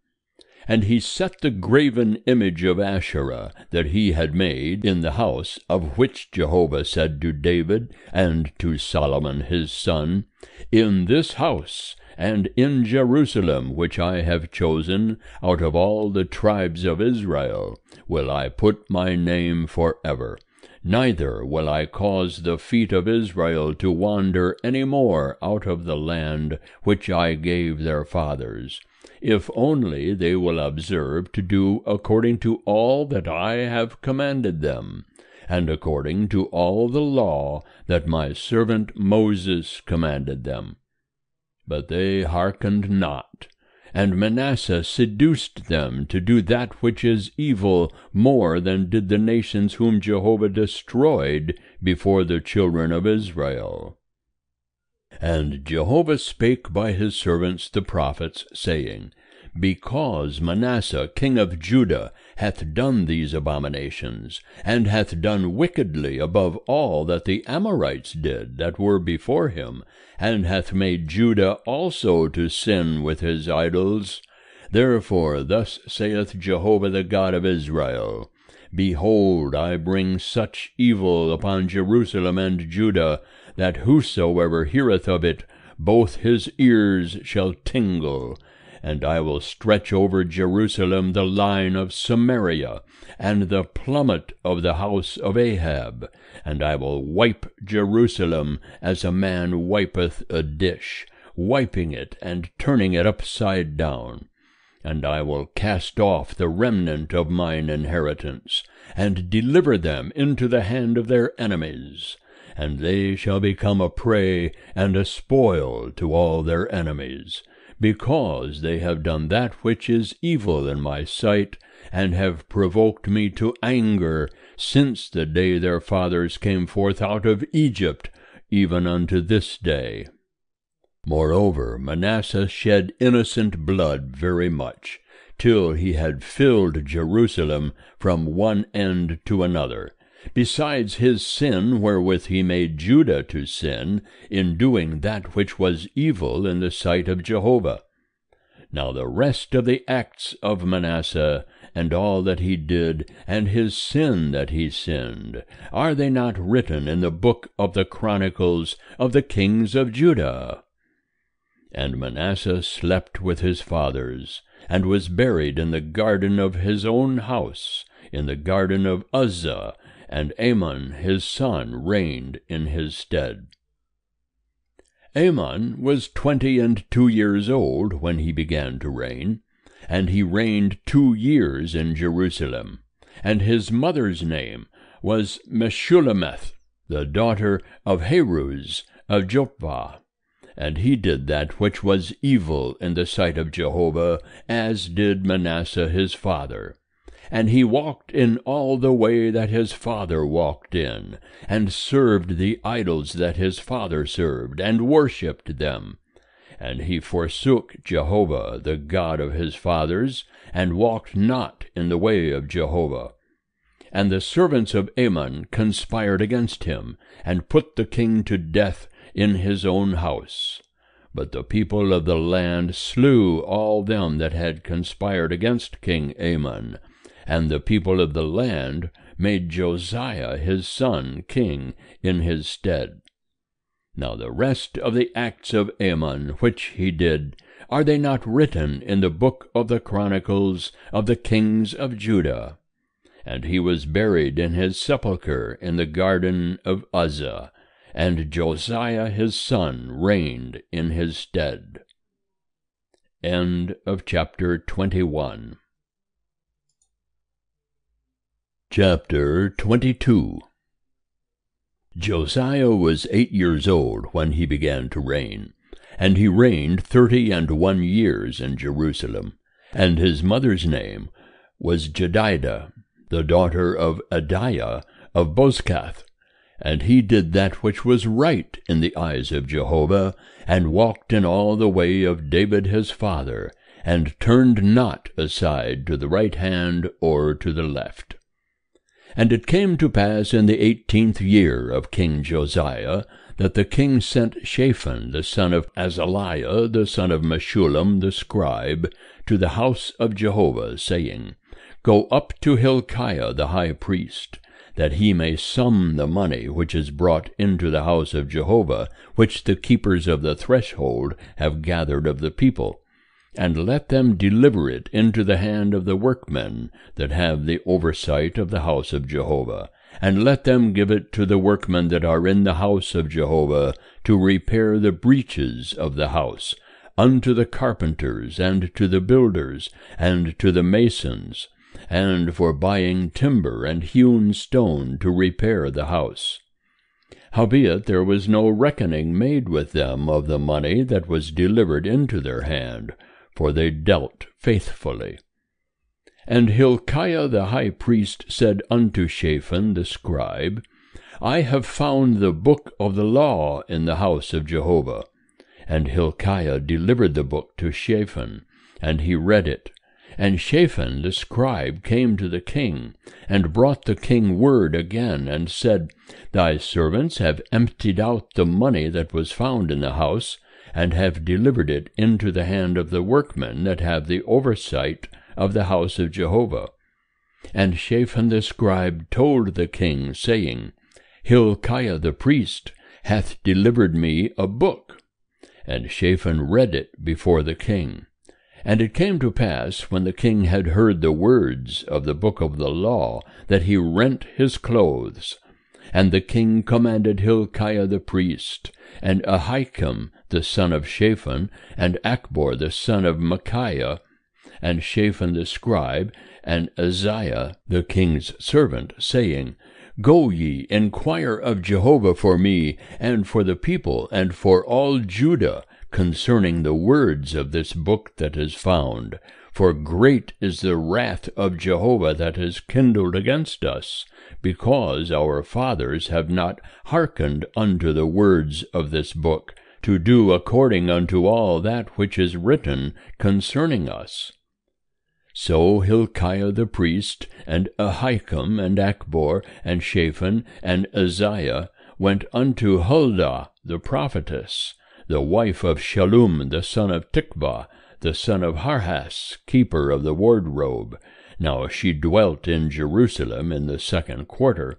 And he set the graven image of Asherah that he had made in the house, of which Jehovah said to David and to Solomon his son, In this house and in Jerusalem, which I have chosen out of all the tribes of Israel, will I put my name forever. Neither will I cause the feet of Israel to wander any more out of the land which I gave their fathers, if only they will observe to do according to all that I have commanded them, and according to all the law that my servant Moses commanded them. But they hearkened not, and Manasseh seduced them to do that which is evil more than did the nations whom Jehovah destroyed before the children of Israel. And Jehovah spake by his servants the prophets, saying, Because Manasseh king of Judah hath done these abominations, and hath done wickedly above all that the Amorites did that were before him, and hath made Judah also to sin with his idols, therefore thus saith Jehovah the God of Israel, Behold, I bring such evil upon Jerusalem and Judah, that whosoever heareth of it, both his ears shall tingle. And I will stretch over Jerusalem the line of Samaria, and the plummet of the house of Ahab, and I will wipe Jerusalem as a man wipeth a dish, wiping it and turning it upside down. And I will cast off the remnant of mine inheritance, and deliver them into the hand of their enemies, and they shall become a prey and a spoil to all their enemies, because they have done that which is evil in my sight, and have provoked me to anger since the day their fathers came forth out of Egypt, even unto this day. Moreover, Manasseh shed innocent blood very much, till he had filled Jerusalem from one end to another, besides his sin wherewith he made Judah to sin, in doing that which was evil in the sight of Jehovah. Now the rest of the acts of Manasseh, and all that he did, and his sin that he sinned, are they not written in the book of the Chronicles of the kings of Judah? And Manasseh slept with his fathers, and was buried in the garden of his own house, in the garden of Uzzah, and Amon his son reigned in his stead. Amon was 22 years old when he began to reign, and he reigned 2 years in Jerusalem. And his mother's name was Meshullemeth, the daughter of Haruz of Jotbah. And he did that which was evil in the sight of Jehovah, as did Manasseh his father. And he walked in all the way that his father walked in, and served the idols that his father served, and worshipped them. And he forsook Jehovah, the God of his fathers, and walked not in the way of Jehovah. And the servants of Amon conspired against him, and put the king to death in his own house. But the people of the land slew all them that had conspired against King Amon, and the people of the land made Josiah his son king in his stead. Now the rest of the acts of Amon which he did, are they not written in the book of the Chronicles of the kings of Judah? And he was buried in his sepulchre in the garden of Uzzah, and Josiah his son reigned in his stead. End of chapter 21. Chapter 22. Josiah was 8 years old when he began to reign, and he reigned 31 years in Jerusalem. And his mother's name was Jedidah, the daughter of Adiah of Bozkath. And he did that which was right in the eyes of Jehovah, and walked in all the way of David his father, and turned not aside to the right hand or to the left. And it came to pass in the 18th year of King Josiah, that the king sent Shaphan the son of Azaliah, the son of Meshullam the scribe, to the house of Jehovah, saying, Go up to Hilkiah the high priest, that he may sum the money which is brought into the house of Jehovah, which the keepers of the threshold have gathered of the people, and let them deliver it into the hand of the workmen that have the oversight of the house of Jehovah, and let them give it to the workmen that are in the house of Jehovah, to repair the breaches of the house, unto the carpenters, and to the builders, and to the masons, and for buying timber and hewn stone to repair the house. Howbeit there was no reckoning made with them of the money that was delivered into their hand, for they dealt faithfully. And Hilkiah the high priest said unto Shaphan the scribe, I have found the book of the law in the house of Jehovah. And Hilkiah delivered the book to Shaphan, and he read it. And Shaphan the scribe came to the king, and brought the king word again, and said, Thy servants have emptied out the money that was found in the house, and have delivered it into the hand of the workmen that have the oversight of the house of Jehovah. And Shaphan the scribe told the king, saying, Hilkiah the priest hath delivered me a book. And Shaphan read it before the king. And it came to pass, when the king had heard the words of the book of the law, that he rent his clothes. And the king commanded Hilkiah the priest, and Ahikam the son of Shaphan, and Achbor the son of Micaiah, and Shaphan the scribe, and Uzziah the king's servant, saying, Go ye, inquire of Jehovah for me, and for the people, and for all Judah, concerning the words of this book that is found. For great is the wrath of Jehovah that is kindled against us, because our fathers have not hearkened unto the words of this book, to do according unto all that which is written concerning us. So Hilkiah the priest, and Ahikam, and Achbor, and Shaphan, and Uzziah went unto Huldah the prophetess, the wife of Shallum the son of Tikvah, the son of Harhas, keeper of the wardrobe. Now she dwelt in Jerusalem in the 2nd quarter.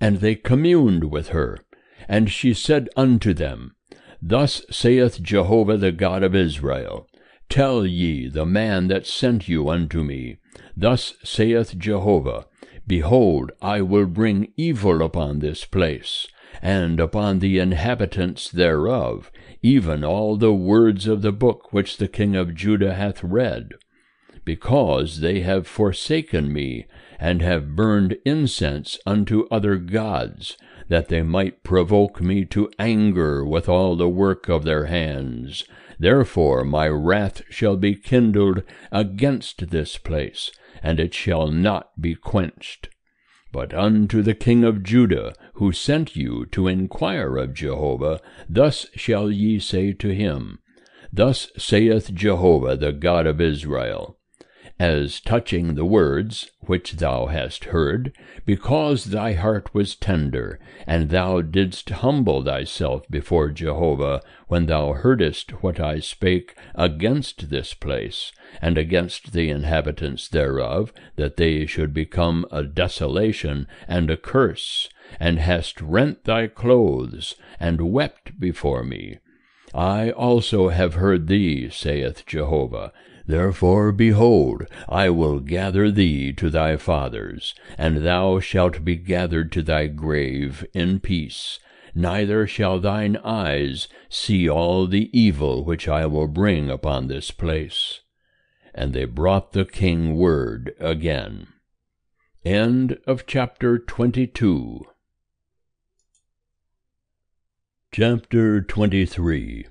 And they communed with her. And she said unto them, Thus saith Jehovah the God of Israel, Tell ye the man that sent you unto me, Thus saith Jehovah, Behold, I will bring evil upon this place, and upon the inhabitants thereof, even all the words of the book which the king of Judah hath read, because they have forsaken me, and have burned incense unto other gods, that they might provoke me to anger with all the work of their hands. Therefore my wrath shall be kindled against this place, and it shall not be quenched. But unto the king of Judah, who sent you to inquire of Jehovah, thus shall ye say to him, Thus saith Jehovah the God of Israel, As touching the words which thou hast heard, because thy heart was tender, and thou didst humble thyself before Jehovah, when thou heardest what I spake against this place, and against the inhabitants thereof, that they should become a desolation and a curse, and hast rent thy clothes, and wept before me. I also have heard thee, saith Jehovah. Therefore, behold, I will gather thee to thy fathers, and thou shalt be gathered to thy grave in peace, neither shall thine eyes see all the evil which I will bring upon this place. And they brought the king word again. End of chapter 22. Chapter 23.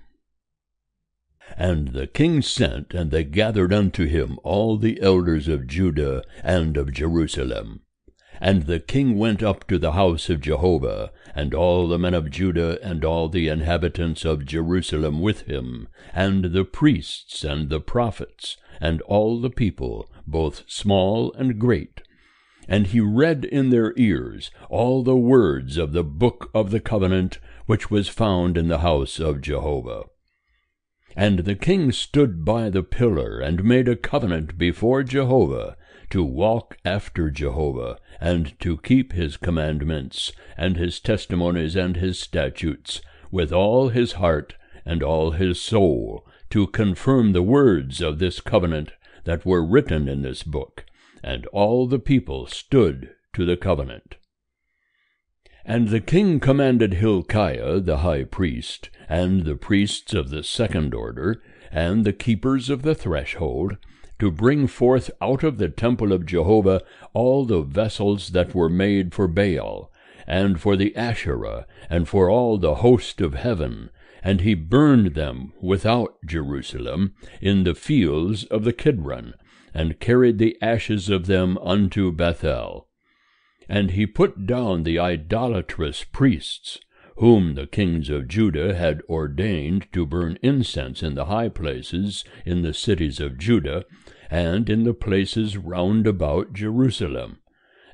And the king sent, and they gathered unto him all the elders of Judah and of Jerusalem. And the king went up to the house of Jehovah, and all the men of Judah and all the inhabitants of Jerusalem with him, and the priests and the prophets, and all the people, both small and great. And he read in their ears all the words of the book of the covenant, which was found in the house of Jehovah. And the king stood by the pillar, and made a covenant before Jehovah, to walk after Jehovah, and to keep his commandments, and his testimonies, and his statutes, with all his heart and all his soul, to confirm the words of this covenant that were written in this book. And all the people stood to the covenant. And the king commanded Hilkiah the high priest, and the priests of the second order, and the keepers of the threshold, to bring forth out of the temple of Jehovah all the vessels that were made for Baal, and for the Asherah, and for all the host of heaven, and he burned them without Jerusalem, in the fields of the Kidron, and carried the ashes of them unto Bethel. And he put down the idolatrous priests, whom the kings of Judah had ordained to burn incense in the high places in the cities of Judah, and in the places round about Jerusalem,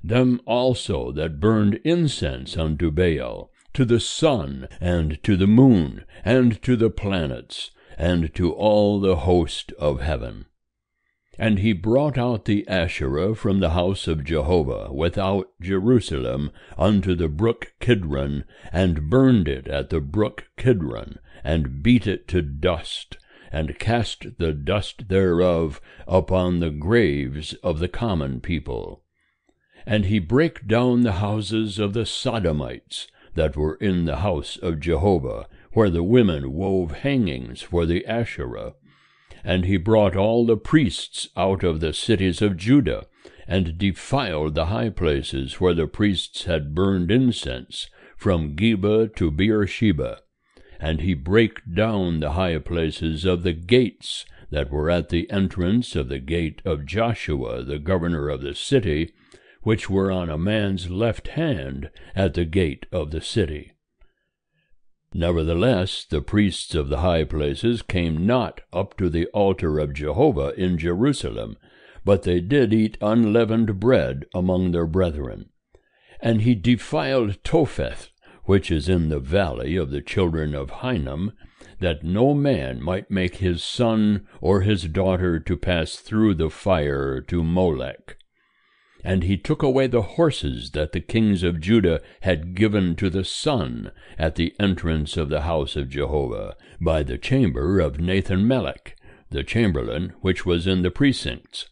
them also that burned incense unto Baal, to the sun, and to the moon, and to the planets, and to all the host of heaven. And he brought out the Asherah from the house of Jehovah without Jerusalem unto the brook Kidron, and burned it at the brook Kidron, and beat it to dust, and cast the dust thereof upon the graves of the common people. And he brake down the houses of the Sodomites that were in the house of Jehovah, where the women wove hangings for the Asherah. And he brought all the priests out of the cities of Judah, and defiled the high places where the priests had burned incense, from Geba to Beersheba. And he brake down the high places of the gates that were at the entrance of the gate of Joshua the governor of the city, which were on a man's left hand at the gate of the city. Nevertheless, the priests of the high places came not up to the altar of Jehovah in Jerusalem, but they did eat unleavened bread among their brethren. And he defiled Topheth, which is in the valley of the children of Hinnom, that no man might make his son or his daughter to pass through the fire to Molech. And he took away the horses that the kings of Judah had given to the sun at the entrance of the house of Jehovah, by the chamber of Nathan-melech, the chamberlain which was in the precincts.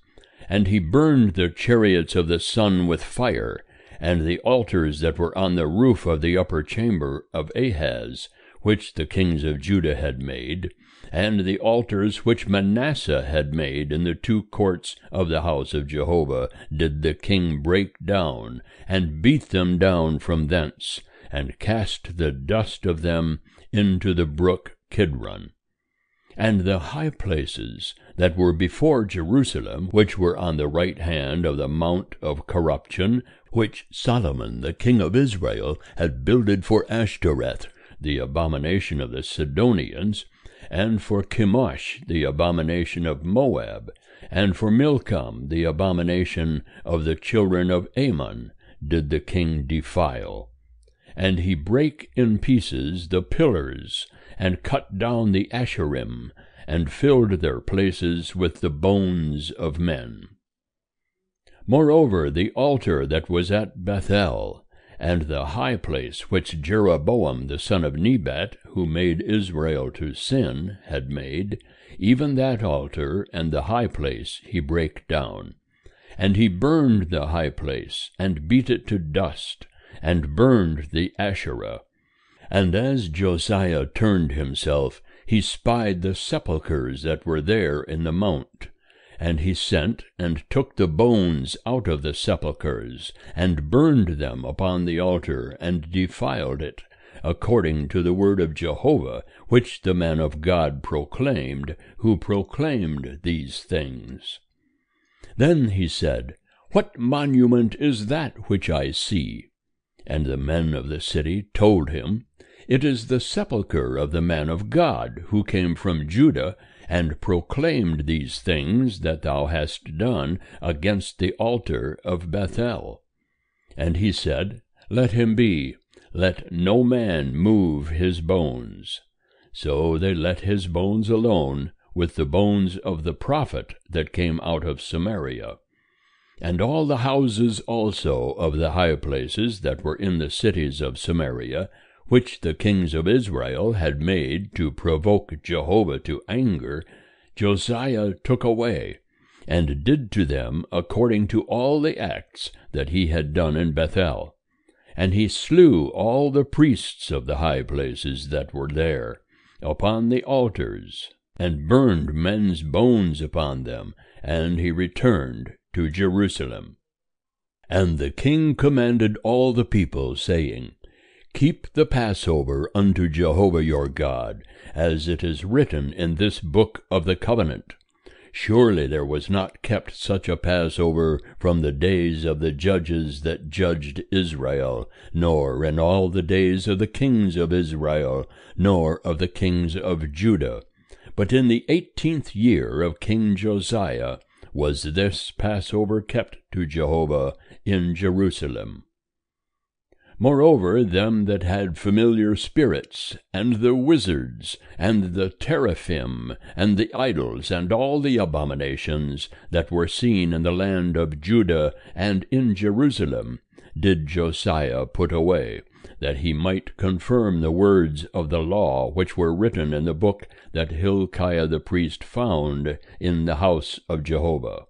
And he burned the chariots of the sun with fire, and the altars that were on the roof of the upper chamber of Ahaz, which the kings of Judah had made, and the altars which Manasseh had made in the two courts of the house of Jehovah did the king break down, and beat them down from thence, and cast the dust of them into the brook Kidron. And the high places that were before Jerusalem, which were on the right hand of the mount of corruption, which Solomon the king of Israel had builded for Ashtoreth, the abomination of the Sidonians, and for Chemosh, the abomination of Moab, and for Milcom, the abomination of the children of Ammon, did the king defile. And he brake in pieces the pillars, and cut down the Asherim, and filled their places with the bones of men. Moreover, the altar that was at Bethel, and the high place which Jeroboam the son of Nebat, who made Israel to sin, had made, even that altar and the high place he brake down. And he burned the high place, and beat it to dust, and burned the Asherah. And as Josiah turned himself, he spied the sepulchres that were there in the mount. And he sent and took the bones out of the sepulchres, and burned them upon the altar, and defiled it, according to the word of Jehovah, which the man of God proclaimed, who proclaimed these things. Then he said, What monument is that which I see? And the men of the city told him, It is the sepulchre of the man of God, who came from Judah, and proclaimed these things that thou hast done against the altar of Bethel. And he said, Let him be, let no man move his bones. So they let his bones alone, with the bones of the prophet that came out of Samaria. And all the houses also of the high places that were in the cities of Samaria, which the kings of Israel had made to provoke Jehovah to anger, Josiah took away, and did to them according to all the acts that he had done in Bethel. And he slew all the priests of the high places that were there, upon the altars, and burned men's bones upon them, and he returned to Jerusalem. And the king commanded all the people, saying, Keep the Passover unto Jehovah your God, as it is written in this book of the covenant. Surely there was not kept such a Passover from the days of the judges that judged Israel, nor in all the days of the kings of Israel, nor of the kings of Judah. But in the 18th year of King Josiah was this Passover kept to Jehovah in Jerusalem. Moreover, them that had familiar spirits, and the wizards, and the teraphim, and the idols, and all the abominations that were seen in the land of Judah and in Jerusalem, did Josiah put away, that he might confirm the words of the law which were written in the book that Hilkiah the priest found in the house of Jehovah.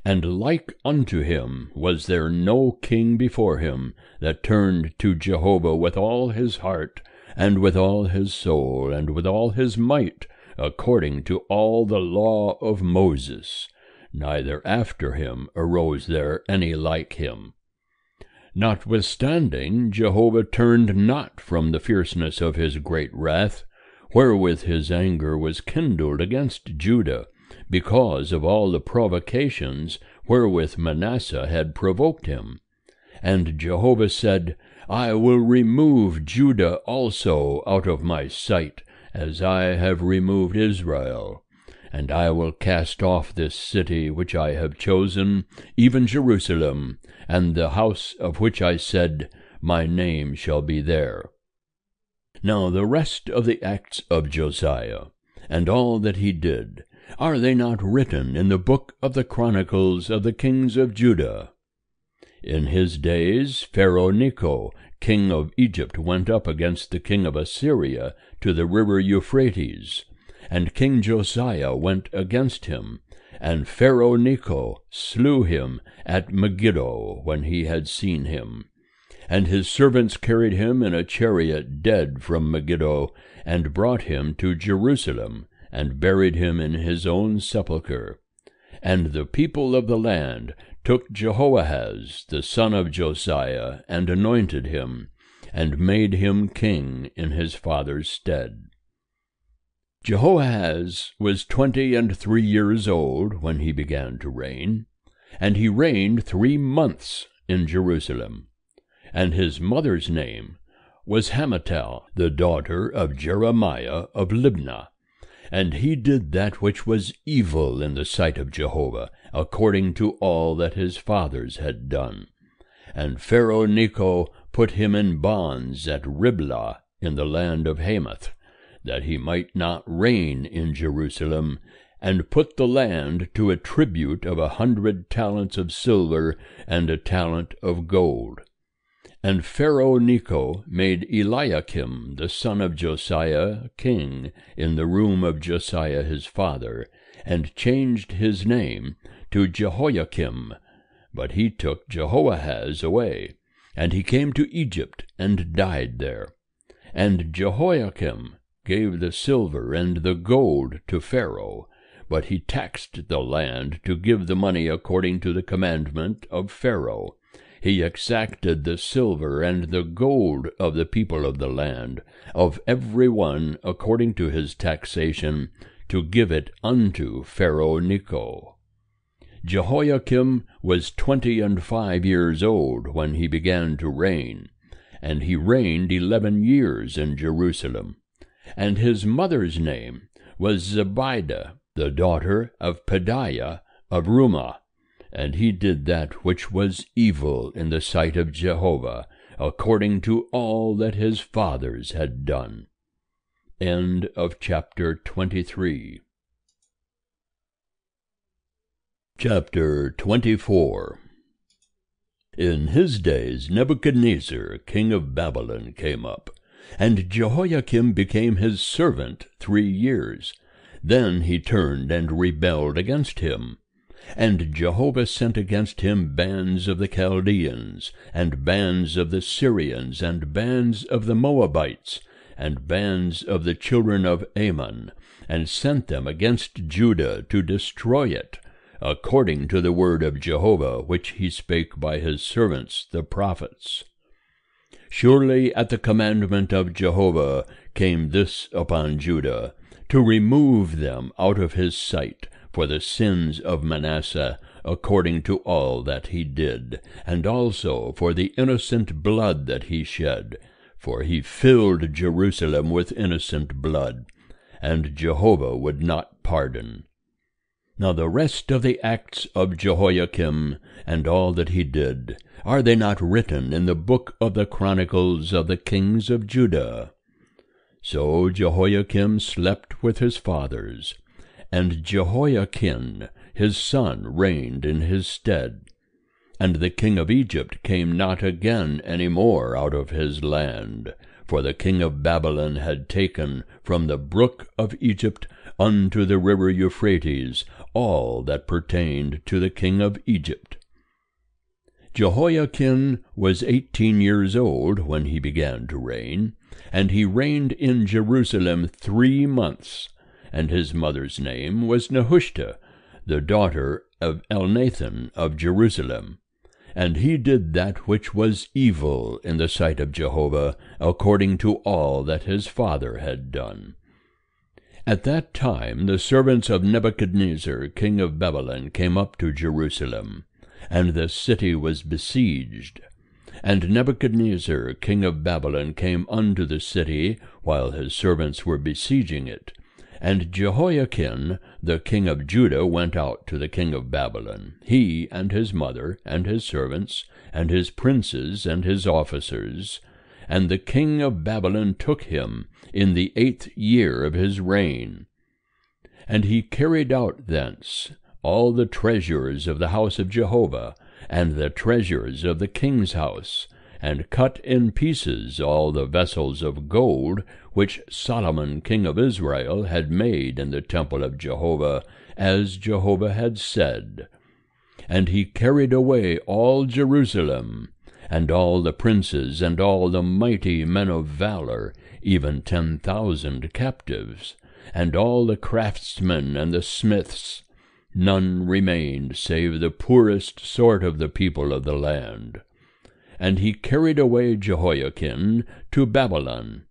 And like unto him was there no king before him that turned to Jehovah with all his heart, and with all his soul, and with all his might, according to all the law of Moses. Neither after him arose there any like him. Notwithstanding, Jehovah turned not from the fierceness of his great wrath, wherewith his anger was kindled against Judah, because of all the provocations wherewith Manasseh had provoked him. And Jehovah said, I will remove Judah also out of my sight, as I have removed Israel. And I will cast off this city which I have chosen, even Jerusalem, and the house of which I said, My name shall be there. Now the rest of the acts of Josiah, and all that he did, are they not written in the book of the Chronicles of the kings of Judah? In his days Pharaoh Necho, king of Egypt, went up against the king of Assyria to the river Euphrates, and King Josiah went against him, and Pharaoh Necho slew him at Megiddo when he had seen him. And his servants carried him in a chariot dead from Megiddo, and brought him to Jerusalem, and buried him in his own sepulchre. And the people of the land took Jehoahaz the son of Josiah, and anointed him, and made him king in his father's stead. Jehoahaz was 23 years old when he began to reign, and he reigned 3 months in Jerusalem. And his mother's name was Hamutal, the daughter of Jeremiah of Libnah. And he did that which was evil in the sight of Jehovah, according to all that his fathers had done. And Pharaoh Necho put him in bonds at Riblah in the land of Hamath, that he might not reign in Jerusalem, and put the land to a tribute of 100 talents of silver and a talent of gold. And Pharaoh Necho made Eliakim the son of Josiah king in the room of Josiah his father, and changed his name to Jehoiakim. But he took Jehoahaz away, and he came to Egypt, and died there. And Jehoiakim gave the silver and the gold to Pharaoh, but he taxed the land to give the money according to the commandment of Pharaoh. he exacted the silver and the gold of the people of the land, of every one according to his taxation, to give it unto Pharaoh Necho. Jehoiakim was 25 years old when he began to reign, and he reigned 11 years in Jerusalem. And his mother's name was Zebidah, the daughter of Pedaiah of Rumah. And he did that which was evil in the sight of Jehovah, according to all that his fathers had done. End of chapter 23. Chapter 24. In his days Nebuchadnezzar, king of Babylon, came up, and Jehoiakim became his servant 3 years. Then he turned and rebelled against him. And Jehovah sent against him bands of the Chaldeans, and bands of the Syrians, and bands of the Moabites, and bands of the children of Ammon, and sent them against Judah to destroy it, according to the word of Jehovah, which he spake by his servants the prophets. Surely at the commandment of Jehovah came this upon Judah, to remove them out of his sight, for the sins of Manasseh, according to all that he did, and also for the innocent blood that he shed, for he filled Jerusalem with innocent blood, and Jehovah would not pardon. Now the rest of the acts of Jehoiakim, and all that he did, are they not written in the book of the chronicles of the kings of Judah? So Jehoiakim slept with his fathers, and Jehoiachin his son reigned in his stead. And the king of Egypt came not again any more out of his land, for the king of Babylon had taken from the brook of Egypt unto the river Euphrates all that pertained to the king of Egypt. Jehoiachin was 18 years old when he began to reign, and he reigned in Jerusalem 3 months. And his mother's name was Nehushta, the daughter of Elnathan of Jerusalem. And he did that which was evil in the sight of Jehovah, according to all that his father had done. At that time the servants of Nebuchadnezzar, king of Babylon, came up to Jerusalem, and the city was besieged. And Nebuchadnezzar, king of Babylon, came unto the city, while his servants were besieging it. And Jehoiachin, the king of Judah, went out to the king of Babylon, he and his mother, and his servants, and his princes, and his officers. And the king of Babylon took him in the 8th year of his reign. And he carried out thence all the treasures of the house of Jehovah, and the treasures of the king's house, and cut in pieces all the vessels of gold which Solomon king of Israel had made in the temple of Jehovah, as Jehovah had said. And he carried away all Jerusalem, and all the princes, and all the mighty men of valor, even 10,000 captives, and all the craftsmen and the smiths. None remained save the poorest sort of the people of the land. And he carried away Jehoiachin to Babylon,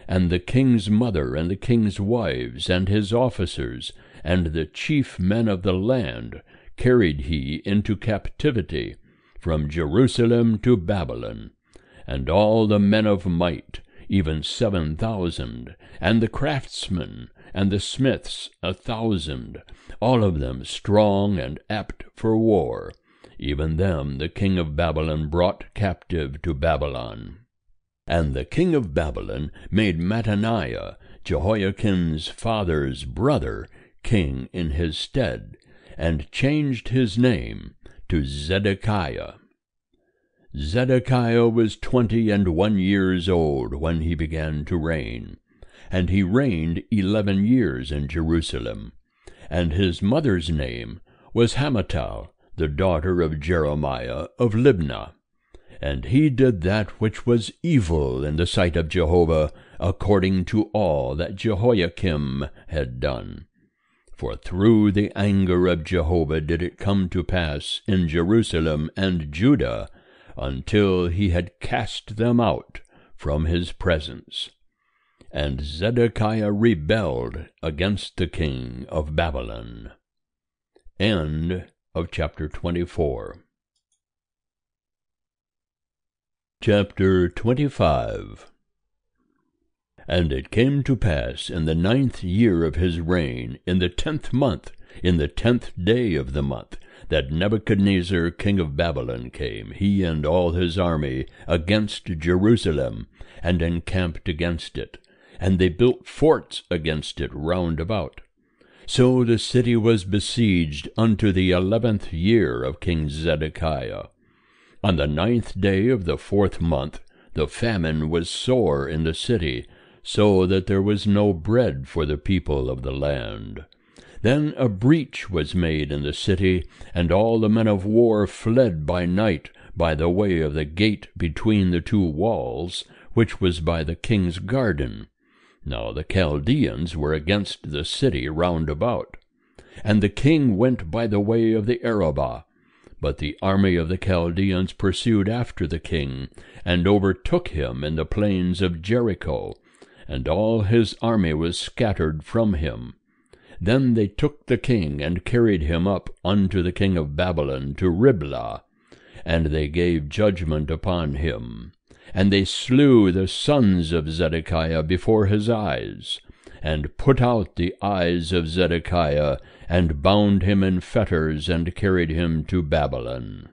and the king's mother, and the king's wives, and his officers, and the chief men of the land, carried he into captivity from Jerusalem to Babylon, and all the men of might, even 7,000, and the craftsmen, and the smiths 1,000, all of them strong and apt for war. Even them the king of Babylon brought captive to Babylon. And the king of Babylon made Mattaniah, Jehoiachin's father's brother, king in his stead, and changed his name to Zedekiah. Zedekiah was 21 years old when he began to reign, and he reigned 11 years in Jerusalem. And his mother's name was Hamutal, the daughter of Jeremiah of Libnah. And he did that which was evil in the sight of Jehovah, according to all that Jehoiakim had done. For through the anger of Jehovah did it come to pass in Jerusalem and Judah, until he had cast them out from his presence. And Zedekiah rebelled against the king of Babylon. End of chapter 24. Chapter 25. And it came to pass in the 9th year of his reign, in the 10th month, in the 10th day of the month, that Nebuchadnezzar king of Babylon came, he and all his army, against Jerusalem, and encamped against it. And they built forts against it round about. So the city was besieged unto the 11th year of King Zedekiah. On the 9th day of the 4th month, the famine was sore in the city, so that there was no bread for the people of the land. Then a breach was made in the city, and all the men of war fled by night by the way of the gate between the two walls, which was by the king's garden. Now the Chaldeans were against the city round about. And the king went by the way of the Arabah. But the army of the Chaldeans pursued after the king, and overtook him in the plains of Jericho, and all his army was scattered from him. Then they took the king, and carried him up unto the king of Babylon to Riblah, and they gave judgment upon him. And they slew the sons of Zedekiah before his eyes, and put out the eyes of Zedekiah, and bound him in fetters, and carried him to Babylon.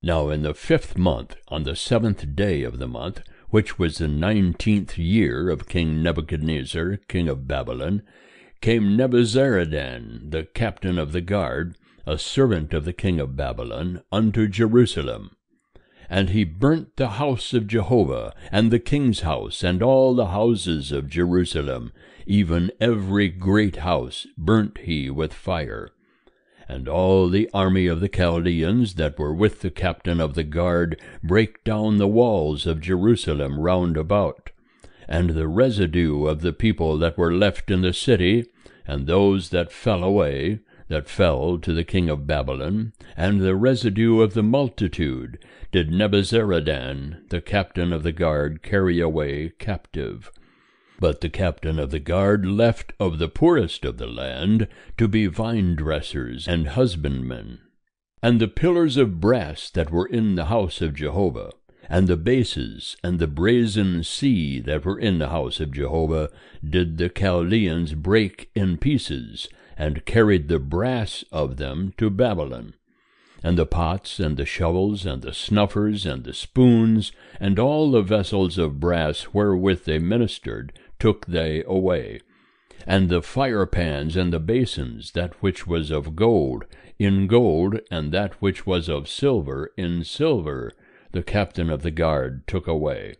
Now in the 5th month, on the 7th day of the month, which was the 19th year of King Nebuchadnezzar, king of Babylon, came Nebuzaradan, the captain of the guard, a servant of the king of Babylon, unto Jerusalem. And he burnt the house of Jehovah, and the king's house, and all the houses of Jerusalem, even every great house burnt he with fire. And all the army of the Chaldeans that were with the captain of the guard brake down the walls of Jerusalem round about. And the residue of the people that were left in the city, and those that fell away, that fell to the king of Babylon, and the residue of the multitude, did Nebuzaradan, the captain of the guard, carry away captive. But the captain of the guard left of the poorest of the land to be vine-dressers and husbandmen. And the pillars of brass that were in the house of Jehovah, and the bases, and the brazen sea that were in the house of Jehovah, did the Chaldeans break in pieces, and carried the brass of them to Babylon. And the pots, and the shovels, and the snuffers, and the spoons, and all the vessels of brass wherewith they ministered, took they away. And the firepans and the basins, that which was of gold, in gold, and that which was of silver, in silver, the captain of the guard took away.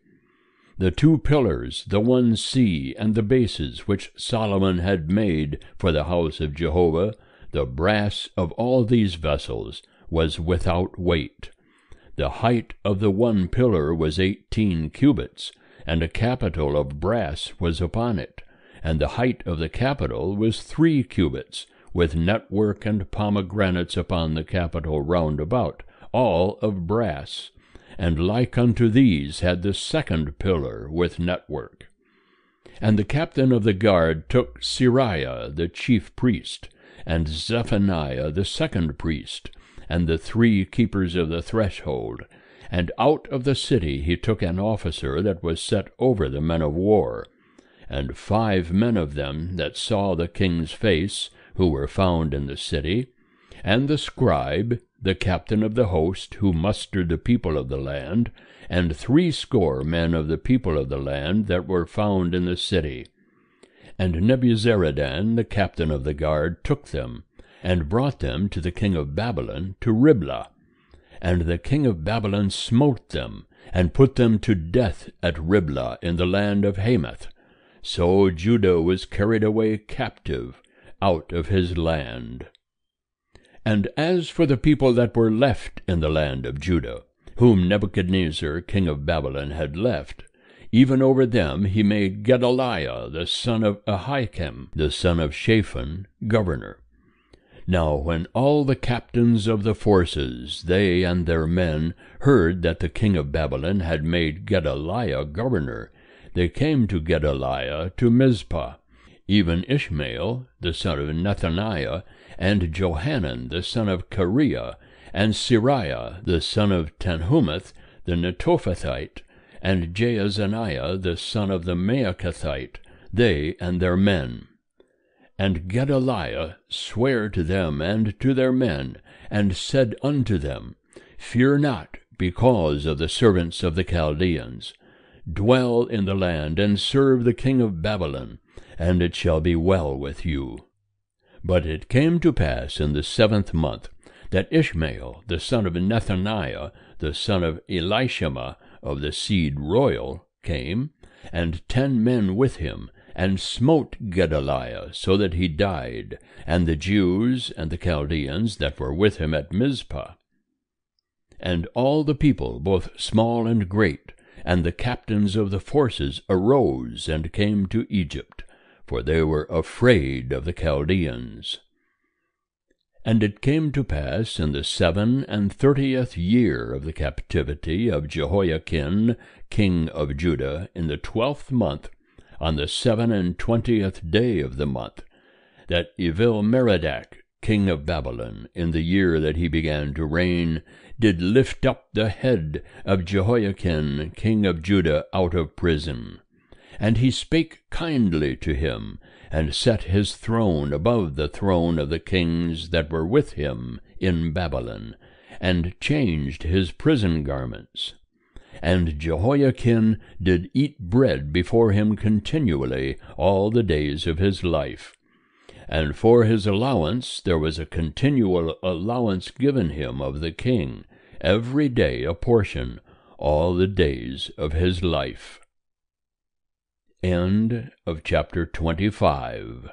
The 2 pillars, the one sea, and the bases which Solomon had made for the house of Jehovah, the brass of all these vessels was without weight. The height of the one pillar was 18 cubits, and a capital of brass was upon it, and the height of the capital was 3 cubits, with network and pomegranates upon the capital round about, all of brass. And like unto these had the 2nd pillar with network. And the captain of the guard took Seraiah the chief priest, and Zephaniah the 2nd priest, and the 3 keepers of the threshold, and out of the city he took an officer that was set over the men of war, and 5 men of them that saw the king's face, who were found in the city, and the scribe, the captain of the host, who mustered the people of the land, and 60 men of the people of the land that were found in the city. And Nebuzaradan, the captain of the guard, took them, and brought them to the king of Babylon to Riblah. And the king of Babylon smote them, and put them to death at Riblah in the land of Hamath. So Judah was carried away captive out of his land. And as for the people that were left in the land of Judah, whom Nebuchadnezzar king of Babylon had left, even over them he made Gedaliah the son of Ahikam, the son of Shaphan, governor. Now when all the captains of the forces, they and their men, heard that the king of Babylon had made Gedaliah governor, they came to Gedaliah to Mizpah, even Ishmael the son of Nethaniah, and Johanan the son of Kareah, and Sariah the son of Tanhumeth the Netophathite, and Jaazaniah the son of the Maacathite, they and their men. And Gedaliah sware to them and to their men, and said unto them, Fear not, because of the servants of the Chaldeans. Dwell in the land, and serve the king of Babylon, and it shall be well with you. But it came to pass in the 7th month, that Ishmael the son of Nethaniah, the son of Elishama, of the seed royal, came, and 10 men with him, and smote Gedaliah, so that he died, and the Jews and the Chaldeans that were with him at Mizpah. And all the people, both small and great, and the captains of the forces, arose and came to Egypt, for they were afraid of the Chaldeans. And it came to pass in the 37th year of the captivity of Jehoiachin, king of Judah, in the 12th month, on the 27th day of the month, that Evil-Merodach, king of Babylon, in the year that he began to reign, did lift up the head of Jehoiachin, king of Judah, out of prison. And he spake kindly to him, and set his throne above the throne of the kings that were with him in Babylon, and changed his prison garments. And Jehoiachin did eat bread before him continually all the days of his life. And for his allowance there was a continual allowance given him of the king, every day a portion, all the days of his life. End of chapter 25.